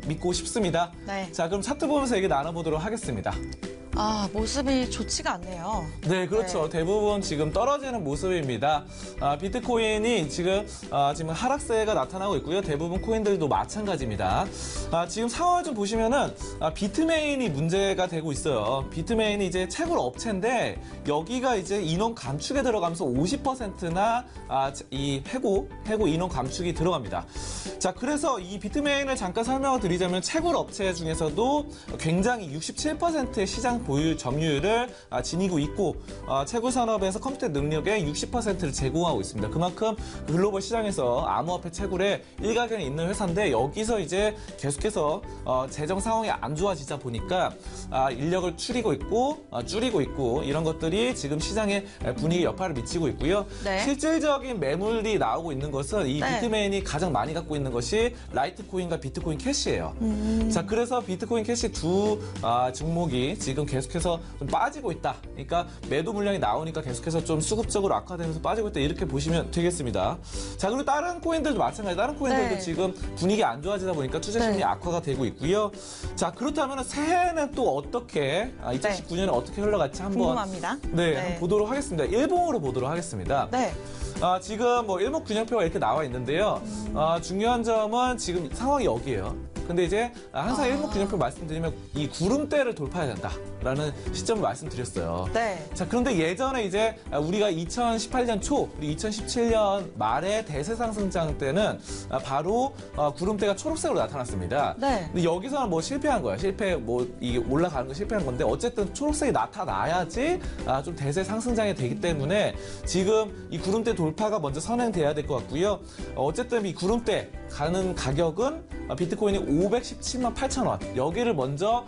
믿고 싶습니다. 네. 자, 그럼 차트 보면서 얘기 나눠보도록 하겠습니다. 모습이 좋지가 않네요. 네, 그렇죠. 네. 대부분 지금 떨어지는 모습입니다. 비트코인이 지금 하락세가 나타나고 있고요. 대부분 코인들도 마찬가지입니다. 지금 상황을 좀 보시면은 비트메인이 문제가 되고 있어요. 비트메인이 이제 채굴 업체인데 여기가 이제 인원 감축에 들어가면서 50%나 이 해고 인원 감축이 들어갑니다. 자, 그래서 이 비트메인을 잠깐 설명을 드리자면 채굴 업체 중에서도 굉장히 67%의 시장 보유 점유율을 지니고 있고 채굴 산업에서 컴퓨터 능력의 60%를 제공하고 있습니다. 그만큼 글로벌 시장에서 암호화폐 채굴에 일가견이 있는 회사인데 여기서 이제 계속해서 재정 상황이 안 좋아지다 보니까 인력을 줄이고 있고 이런 것들이 지금 시장에 분위기에 여파를 미치고 있고요. 네. 실질적인 매물이 나오고 있는 것은 이 비트메인이 가장 많이 갖고 있는 것이 라이트코인과 비트코인 캐시예요. 자, 그래서 비트코인 캐시 두 종목이 지금 계속해서 좀 빠지고 있다. 그러니까 매도 물량이 나오니까 계속해서 좀 수급적으로 악화되면서 빠지고 있다. 이렇게 보시면 되겠습니다. 자, 그리고 다른 코인들도 마찬가지. 다른 코인들도 지금 분위기 안 좋아지다 보니까 투자 심리 악화가 되고 있고요. 자, 그렇다면 새해는 또 어떻게 2019년에 어떻게 흘러갈지 한번 궁금합니다. 한번 보도록 하겠습니다. 일봉으로 보도록 하겠습니다. 네. 지금 뭐 일목균형표가 이렇게 나와 있는데요. 중요한 점은 지금 상황이 여기예요. 근데 이제 항상 일목균형표 말씀드리면 이 구름대를 돌파해야 된다라는 시점을 말씀드렸어요. 네. 자, 그런데 예전에 이제 우리가 2018년 초, 우리 2017년 말에 대세 상승장 때는 바로 구름대가 초록색으로 나타났습니다. 네. 근데 여기서는 뭐 실패한 거야. 이게 올라가는 거 실패한 건데 어쨌든 초록색이 나타나야지 좀 대세 상승장이 되기 때문에 지금 이 구름대 돌파가 먼저 선행돼야 될 것 같고요. 어쨌든 이 구름대 가는 가격은 비트코인이 517만 8천 원. 여기를 먼저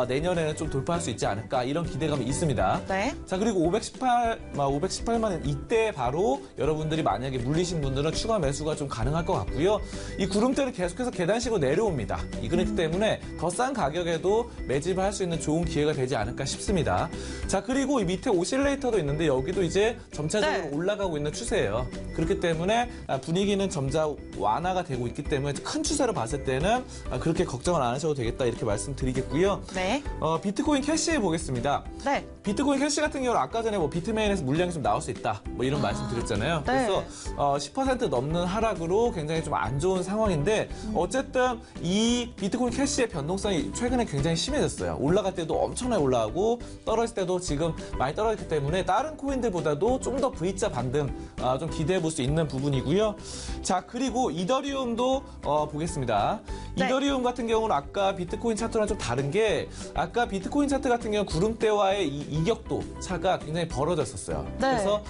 내년에는 좀 돌파할 수 있지 않을까 이런 기대감이 있습니다. 네. 자, 그리고 518만 원 이때 바로 여러분들이 만약에 물리신 분들은 추가 매수가 좀 가능할 것 같고요. 이 구름대를 계속해서 계단식으로 내려옵니다. 그렇기 때문에 더 싼 가격에도 매집을 할 수 있는 좋은 기회가 되지 않을까 싶습니다. 자, 그리고 이 밑에 오실레이터도 있는데 여기도 이제 점차적으로 올라가고 있는 추세예요. 그렇기 때문에 분위기는 점차 완화가 되고 있기 때문에 큰 추세로 봤을 때는 그렇게 걱정을 안 하셔도 되겠다 이렇게 말씀드리겠고요. 네. 비트코인 캐시 보겠습니다. 네. 비트코인 캐시 같은 경우는 아까 전에 뭐 비트메인에서 물량이 좀 나올 수 있다 뭐 이런 말씀 드렸잖아요. 네. 그래서 10% 넘는 하락으로 굉장히 좀 안 좋은 상황인데 어쨌든 이 비트코인 캐시의 변동성이 최근에 굉장히 심해졌어요. 올라갈 때도 엄청나게 올라가고 떨어질 때도 지금 많이 떨어졌기 때문에 다른 코인들보다도 좀 더 V자 반등 좀 기대해 볼 수 있는 부분이고요. 자, 그리고 이더리움도 보겠습니다. 네. 이더리움 같은 경우는 아까 비트코인 차트랑 좀 다른 게 아까 비트코인 차트 같은 경우는 구름대와의 이 이격도 차가 굉장히 벌어졌었어요. 네. 그래서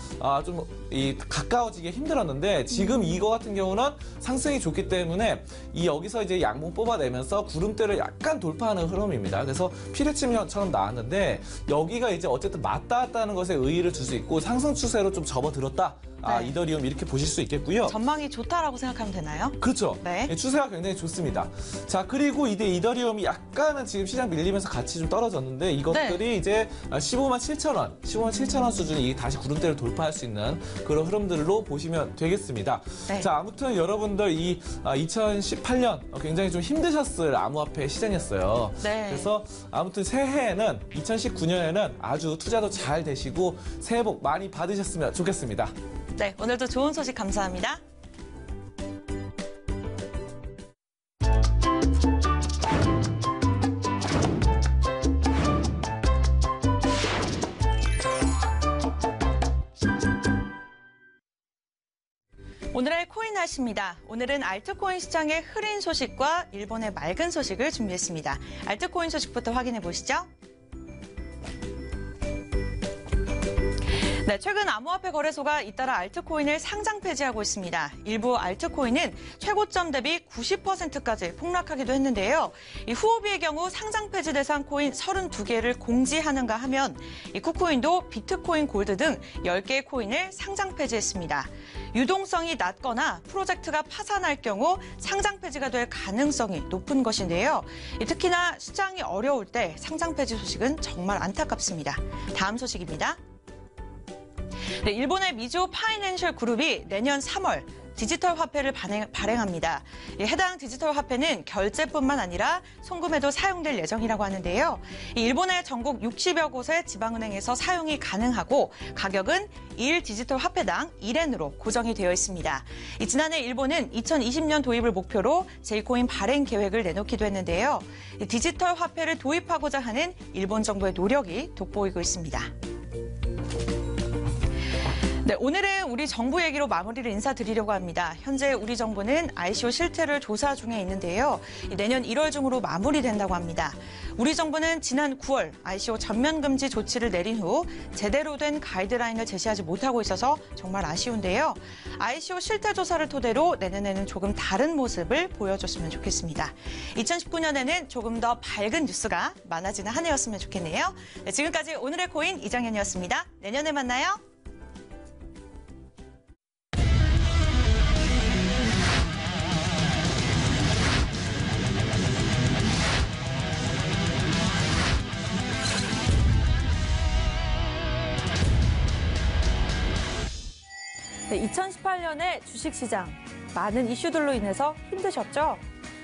좀 가까워지기 힘들었는데 지금 이거 같은 경우는 상승이 좋기 때문에 여기서 이제 양봉 뽑아내면서 구름대를 약간 돌파하는 흐름입니다. 그래서 피레침처럼 나왔는데 여기가 이제 어쨌든 맞다 갔다는 것에 의의를 줄 수 있고 상승 추세로 좀 접어들었다. 네. 이더리움 이렇게 보실 수 있겠고요. 전망이 좋다라고 생각하면 되나요? 그렇죠. 네. 추세가 굉장히 좋습니다. 자, 그리고 이더리움이 약간은 지금 시장 밀리면서 같이 좀 떨어졌는데 이것들이 이제 15만 7천 원, 15만 7천 원 수준이 다시 구름대를 돌파할 수 있는 그런 흐름들로 보시면 되겠습니다. 네. 자, 아무튼 여러분들 이 2018년 굉장히 좀 힘드셨을 암호화폐 시장이었어요. 네. 그래서 아무튼 새해에는 2019년에는 아주 투자도 잘 되시고 새해 복 많이 받으셨으면 좋겠습니다. 네, 오늘도 좋은 소식 감사합니다. 오늘의 코인 날씨입니다. 오늘은 알트코인 시장의 흐린 소식과 일본의 맑은 소식을 준비했습니다. 알트코인 소식부터 확인해 보시죠. 네, 최근 암호화폐 거래소가 잇따라 알트코인을 상장 폐지하고 있습니다. 일부 알트코인은 최고점 대비 90%까지 폭락하기도 했는데요. 이 후오비의 경우 상장 폐지 대상 코인 32개를 공지하는가 하면 이 쿠코인도 비트코인 골드 등 10개의 코인을 상장 폐지했습니다. 유동성이 낮거나 프로젝트가 파산할 경우 상장 폐지가 될 가능성이 높은 것인데요. 특히나 시장이 어려울 때 상장 폐지 소식은 정말 안타깝습니다. 다음 소식입니다. 네, 일본의 미주 파이낸셜 그룹이 내년 3월 디지털 화폐를 발행합니다. 해당 디지털 화폐는 결제뿐만 아니라 송금에도 사용될 예정이라고 하는데요. 일본의 전국 60여 곳의 지방은행에서 사용이 가능하고 가격은 1 디지털 화폐당 1엔으로 고정이 되어 있습니다. 지난해 일본은 2020년 도입을 목표로 제이코인 발행 계획을 내놓기도 했는데요. 디지털 화폐를 도입하고자 하는 일본 정부의 노력이 돋보이고 있습니다. 네, 오늘은 우리 정부 얘기로 마무리를 인사드리려고 합니다. 현재 우리 정부는 ICO 실태를 조사 중에 있는데요. 내년 1월 중으로 마무리된다고 합니다. 우리 정부는 지난 9월 ICO 전면 금지 조치를 내린 후 제대로 된 가이드라인을 제시하지 못하고 있어서 정말 아쉬운데요. ICO 실태 조사를 토대로 내년에는 조금 다른 모습을 보여줬으면 좋겠습니다. 2019년에는 조금 더 밝은 뉴스가 많아지는 한 해였으면 좋겠네요. 네, 지금까지 오늘의 코인 이정현이었습니다. 내년에 만나요. 네, 2018년에 주식시장 많은 이슈들로 인해서 힘드셨죠?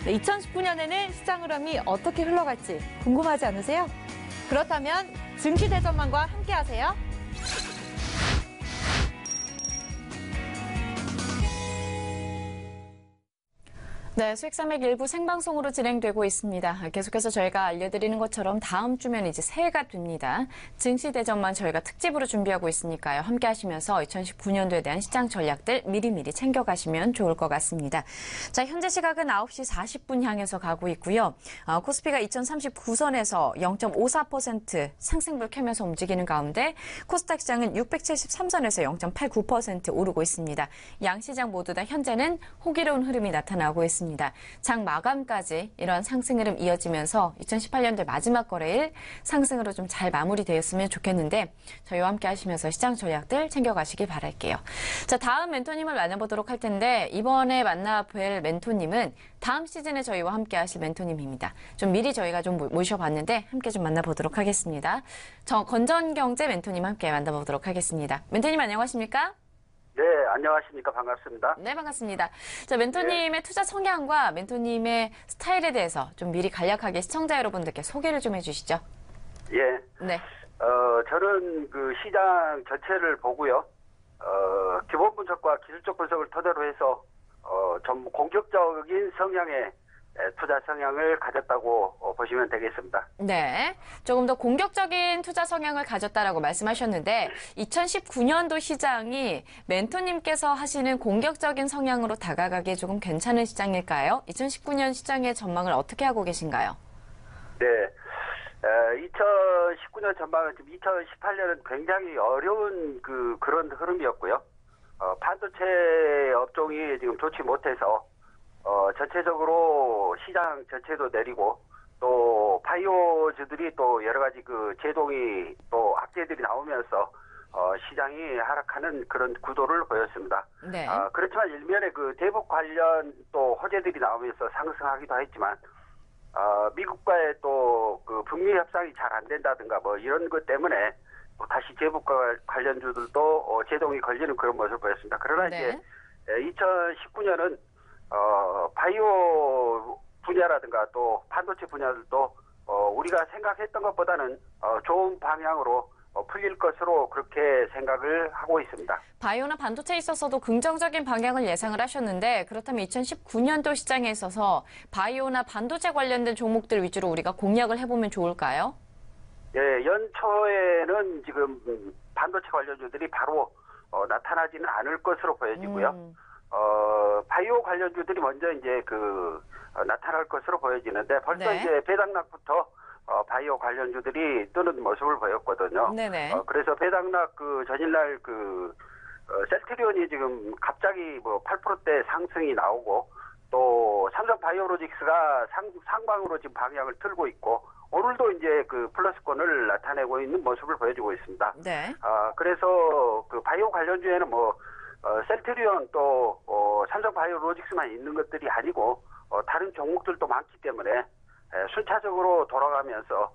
네, 2019년에는 시장 흐름이 어떻게 흘러갈지 궁금하지 않으세요? 그렇다면 증시대전망과 함께하세요. 네, 수익산맥 일부 생방송으로 진행되고 있습니다. 계속해서 저희가 알려드리는 것처럼 다음 주면 이제 새해가 됩니다. 증시 대전만 저희가 특집으로 준비하고 있으니까요. 함께 하시면서 2019년도에 대한 시장 전략들 미리미리 챙겨가시면 좋을 것 같습니다. 자, 현재 시각은 9시 40분 향해서 가고 있고요. 코스피가 2039선에서 0.54% 상승불 켜면서 움직이는 가운데 코스닥 시장은 673선에서 0.89% 오르고 있습니다. 양시장 모두 다 현재는 호기로운 흐름이 나타나고 있습니다. 장 마감까지 이러한 상승 흐름 이어지면서 2018년도 마지막 거래일 상승으로 좀 잘 마무리되었으면 좋겠는데 저희와 함께 하시면서 시장 전략들 챙겨가시길 바랄게요. 자, 다음 멘토님을 만나보도록 할 텐데 이번에 만나뵐 멘토님은 다음 시즌에 저희와 함께 하실 멘토님입니다. 좀 미리 저희가 좀 모셔봤는데 함께 좀 만나보도록 하겠습니다. 건전경제 멘토님 함께 만나보도록 하겠습니다. 멘토님 안녕하십니까? 네, 안녕하십니까. 반갑습니다. 네, 반갑습니다. 자, 멘토님의 투자 성향과 멘토님의 스타일에 대해서 좀 미리 간략하게 시청자 여러분들께 소개를 좀 해주시죠. 예. 네. 저는 그 시장 전체를 보고요. 기본 분석과 기술적 분석을 토대로 해서 좀 공격적인 성향의 투자 성향을 가졌다고 보시면 되겠습니다. 네, 조금 더 공격적인 투자 성향을 가졌다라고 말씀하셨는데 2019년도 시장이 멘토님께서 하시는 공격적인 성향으로 다가가기에 조금 괜찮은 시장일까요? 2019년 시장의 전망을 어떻게 하고 계신가요? 네, 2019년 전망은 지금 2018년은 굉장히 어려운 그런 흐름이었고요. 반도체 업종이 지금 좋지 못해서 전체적으로 시장 전체도 내리고 또 바이오주들이 또 여러 가지 그 제동이 또 악재들이 나오면서 시장이 하락하는 그런 구도를 보였습니다. 네. 그렇지만 일면에 그 대북 관련 또 호재들이 나오면서 상승하기도 했지만 미국과의 또 그 북미 협상이 잘 안 된다든가 뭐 이런 것 때문에 다시 대북과 관련주들도 제동이 걸리는 그런 모습을 보였습니다. 그러나 네. 이제 2019년은 바이오 분야라든가 또 반도체 분야들도 우리가 생각했던 것보다는 좋은 방향으로 풀릴 것으로 그렇게 생각을 하고 있습니다. 바이오나 반도체에 있어서도 긍정적인 방향을 예상을 하셨는데 그렇다면 2019년도 시장에 있어서 바이오나 반도체 관련된 종목들 위주로 우리가 공략을 해보면 좋을까요? 예, 연초에는 지금 반도체 관련주들이 바로 나타나지는 않을 것으로 보여지고요. 바이오 관련주들이 먼저 이제 나타날 것으로 보여지는데 벌써 네. 이제 배당락부터 바이오 관련주들이 뜨는 모습을 보였거든요. 네네. 그래서 배당락 그 전일날 셀트리온이 지금 갑자기 뭐 8%대 상승이 나오고 또 삼성 바이오로직스가 상방으로 지금 방향을 틀고 있고 오늘도 이제 그 플러스권을 나타내고 있는 모습을 보여주고 있습니다. 네. 그래서 그 바이오 관련주에는 뭐 셀트리온 또 삼성 바이오로직스만 있는 것들이 아니고 다른 종목들도 많기 때문에 순차적으로 돌아가면서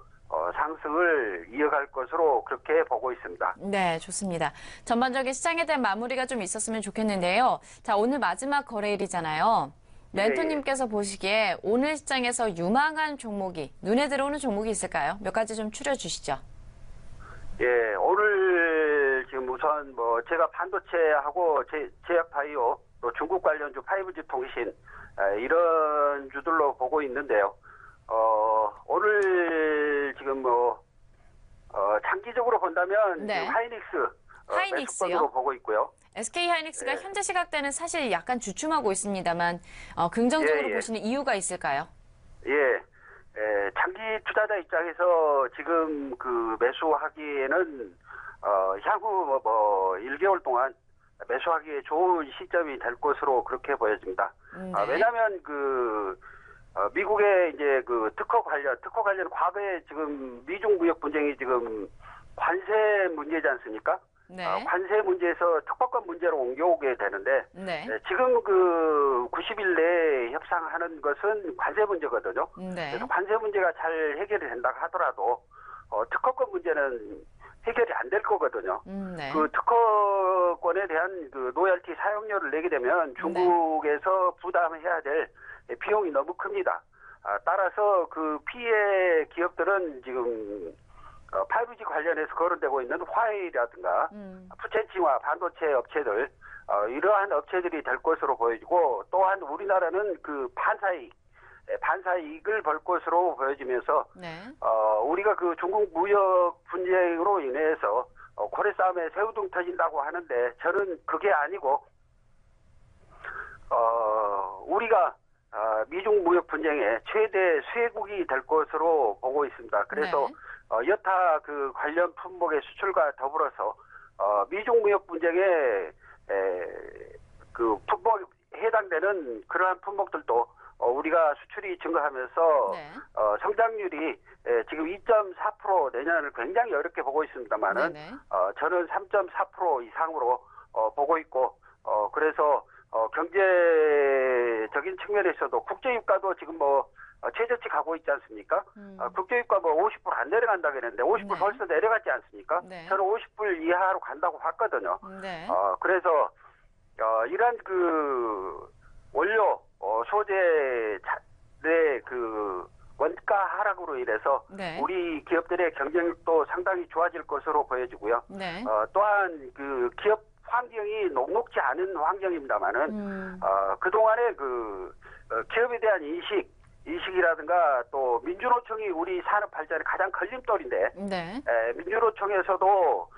상승을 이어갈 것으로 그렇게 보고 있습니다. 네, 좋습니다. 전반적인 시장에 대한 마무리가 좀 있었으면 좋겠는데요. 자, 오늘 마지막 거래일이잖아요. 멘토님께서 보시기에 오늘 시장에서 유망한 종목이, 눈에 들어오는 종목이 있을까요? 몇 가지 좀 추려주시죠. 예, 오늘 지금 우선 뭐 제가 반도체하고 제약바이오 또 중국 관련주 5G 통신 이런 주들로 보고 있는데요. 오늘 지금 장기적으로 본다면 네. 하이닉스 하이닉스요? 매수권으로 보고 있고요. SK 하이닉스가 네. 현재 시각대는 사실 약간 주춤하고 있습니다만 긍정적으로 예. 보시는 이유가 있을까요? 예, 장기 투자자 입장에서 지금 그 매수하기에는 향후 뭐 1개월 동안 매수하기에 좋은 시점이 될 것으로 그렇게 보여집니다. 네. 왜냐하면 미국의 이제 그 특허 관련 과거에 지금 미중 무역 분쟁이 지금 관세 문제지 않습니까? 네. 관세 문제에서 특허권 문제로 옮겨오게 되는데 네. 지금 그 90일 내에 협상하는 것은 관세 문제거든요. 네. 그래서 관세 문제가 잘 해결이 된다 하더라도 특허권 문제는 해결이 안 될 거거든요. 네. 그 특허권에 대한 그 로열티 사용료를 내게 되면 중국에서 부담해야 될 비용이 너무 큽니다. 따라서 그 피해 기업들은 지금 5G 관련해서 거론되고 있는 화웨이라든가 푸첸칭화 반도체 업체들 이러한 업체들이 될 것으로 보여지고 또한 우리나라는 그 반사이익을 벌 것으로 보여지면서 네. 우리가 그 중국 무역 분쟁으로 인해서 고래 싸움에 새우등 터진다고 하는데 저는 그게 아니고 우리가 미중 무역 분쟁의 최대 수혜국이 될 것으로 보고 있습니다. 그래서 네. 여타 그 관련 품목의 수출과 더불어서 미중 무역 분쟁에 그 품목 해당되는 그러한 품목들도 우리가 수출이 증가하면서 네. 성장률이 지금 2.4% 내년을 굉장히 어렵게 보고 있습니다만은 저는 3.4% 이상으로 보고 있고 그래서 경제적인 측면에서도 국제유가도 지금 뭐 최저치 가고 있지 않습니까? 국제유가 뭐 50불 안 내려간다 그랬는데 50불 네. 벌써 내려갔지 않습니까? 네. 저는 50불 이하로 간다고 봤거든요. 네. 그래서 이런 그 원료 소재의 그 원가 하락으로 인해서 네. 우리 기업들의 경쟁력도 상당히 좋아질 것으로 보여지고요. 네. 또한 그 기업 환경이 녹록지 않은 환경입니다만은 그동안에 그 기업에 대한 인식이라든가 또 민주노총이 우리 산업 발전의 가장 걸림돌인데 네. 민주노총에서도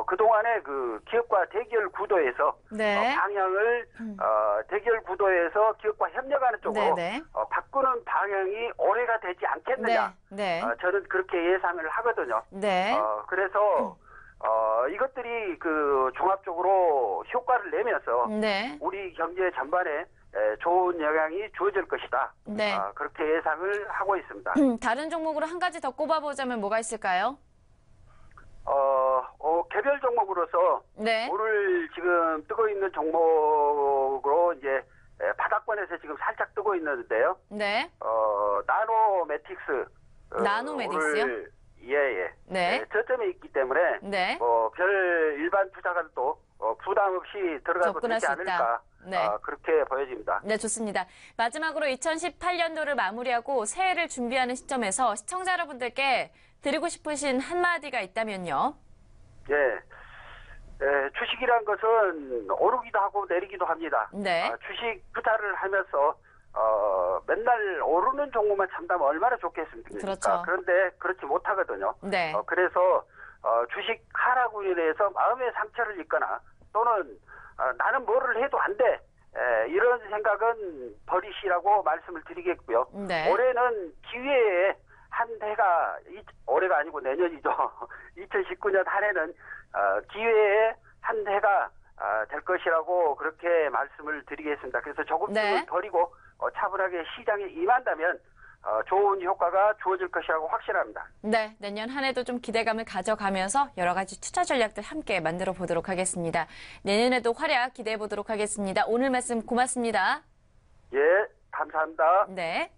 그동안에 그 기업과 대결 구도에서 네. 방향을 대결 구도에서 기업과 협력하는 쪽으로 네. 바꾸는 방향이 올해가 되지 않겠느냐. 네. 저는 그렇게 예상을 하거든요. 네. 그래서 이것들이 그 종합적으로 효과를 내면서 네. 우리 경제 전반에 좋은 영향이 주어질 것이다. 네. 그렇게 예상을 하고 있습니다. 다른 종목으로 한 가지 더 꼽아보자면 뭐가 있을까요? 개별 종목으로서 네. 오늘 지금 뜨고 있는 종목으로 이제 바닥권에서 지금 살짝 뜨고 있는데요. 네. 나노매틱스. 나노매틱스요? 예. 네. 저점에 있기 때문에 네. 별 일반 투자가도 부담 없이 들어가도 접근할 되지 수 않을까. 있다. 네. 그렇게 보여집니다. 네, 좋습니다. 마지막으로 2018년도를 마무리하고 새해를 준비하는 시점에서 시청자 여러분들께 드리고 싶으신 한마디가 있다면요. 예. 주식이란 것은 오르기도 하고 내리기도 합니다. 네. 주식 투자를 하면서 맨날 오르는 종목만 참다면 얼마나 좋겠습니까? 그렇죠. 그런데 그렇지 못하거든요. 네. 그래서 주식 하락으로 인해서 마음의 상처를 입거나 또는 나는 뭐를 해도 안 돼. 이런 생각은 버리시라고 말씀을 드리겠고요. 네. 올해는 기회에 한 해가 올해가 아니고 내년이죠. 2019년 한 해는 기회의 한 해가 될 것이라고 그렇게 말씀을 드리겠습니다. 그래서 조급증을 버리고 차분하게 시장에 임한다면 좋은 효과가 주어질 것이라고 확신합니다. 네, 내년 한 해도 좀 기대감을 가져가면서 여러 가지 투자 전략들 함께 만들어 보도록 하겠습니다. 내년에도 활약 기대해 보도록 하겠습니다. 오늘 말씀 고맙습니다. 예, 감사합니다. 네.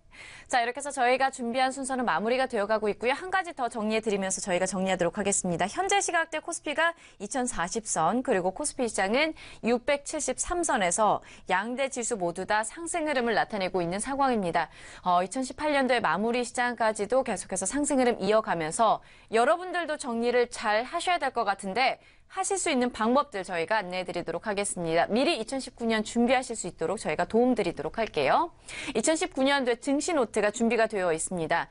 자, 이렇게 해서 저희가 준비한 순서는 마무리가 되어가고 있고요. 한 가지 더 정리해드리면서 저희가 정리하도록 하겠습니다. 현재 시각대 코스피가 2040선 그리고 코스피 시장은 673선에서 양대 지수 모두 다 상승 흐름을 나타내고 있는 상황입니다. 2018년도의 마무리 시장까지도 계속해서 상승 흐름 이어가면서 여러분들도 정리를 잘 하셔야 될 것 같은데 하실 수 있는 방법들 저희가 안내해드리도록 하겠습니다. 미리 2019년 준비하실 수 있도록 저희가 도움드리도록 할게요. 2019년도에 증시 노트가 준비가 되어 있습니다.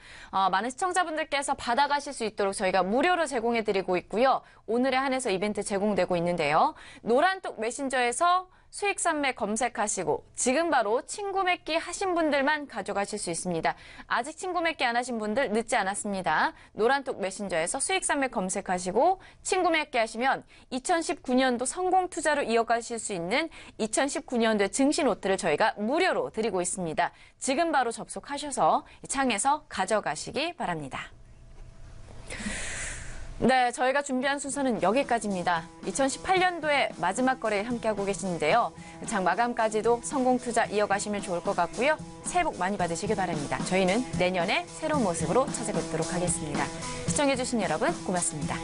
많은 시청자분들께서 받아가실 수 있도록 저희가 무료로 제공해드리고 있고요. 오늘에 한해서 이벤트 제공되고 있는데요. 노란톡 메신저에서 수익 산매 검색하시고 지금 바로 친구 맺기 하신 분들만 가져가실 수 있습니다. 아직 친구 맺기 안 하신 분들 늦지 않았습니다. 노란톡 메신저에서 수익 산매 검색하시고 친구 맺기 하시면 2019년도 성공 투자로 이어가실 수 있는 2019년도의 증시 노트를 저희가 무료로 드리고 있습니다. 지금 바로 접속하셔서 창에서 가져가시기 바랍니다. 네, 저희가 준비한 순서는 여기까지입니다. 2018년도에 마지막 거래일 함께하고 계시는데요. 장 마감까지도 성공 투자 이어가시면 좋을 것 같고요. 새해 복 많이 받으시길 바랍니다. 저희는 내년에 새로운 모습으로 찾아뵙도록 하겠습니다. 시청해주신 여러분 고맙습니다.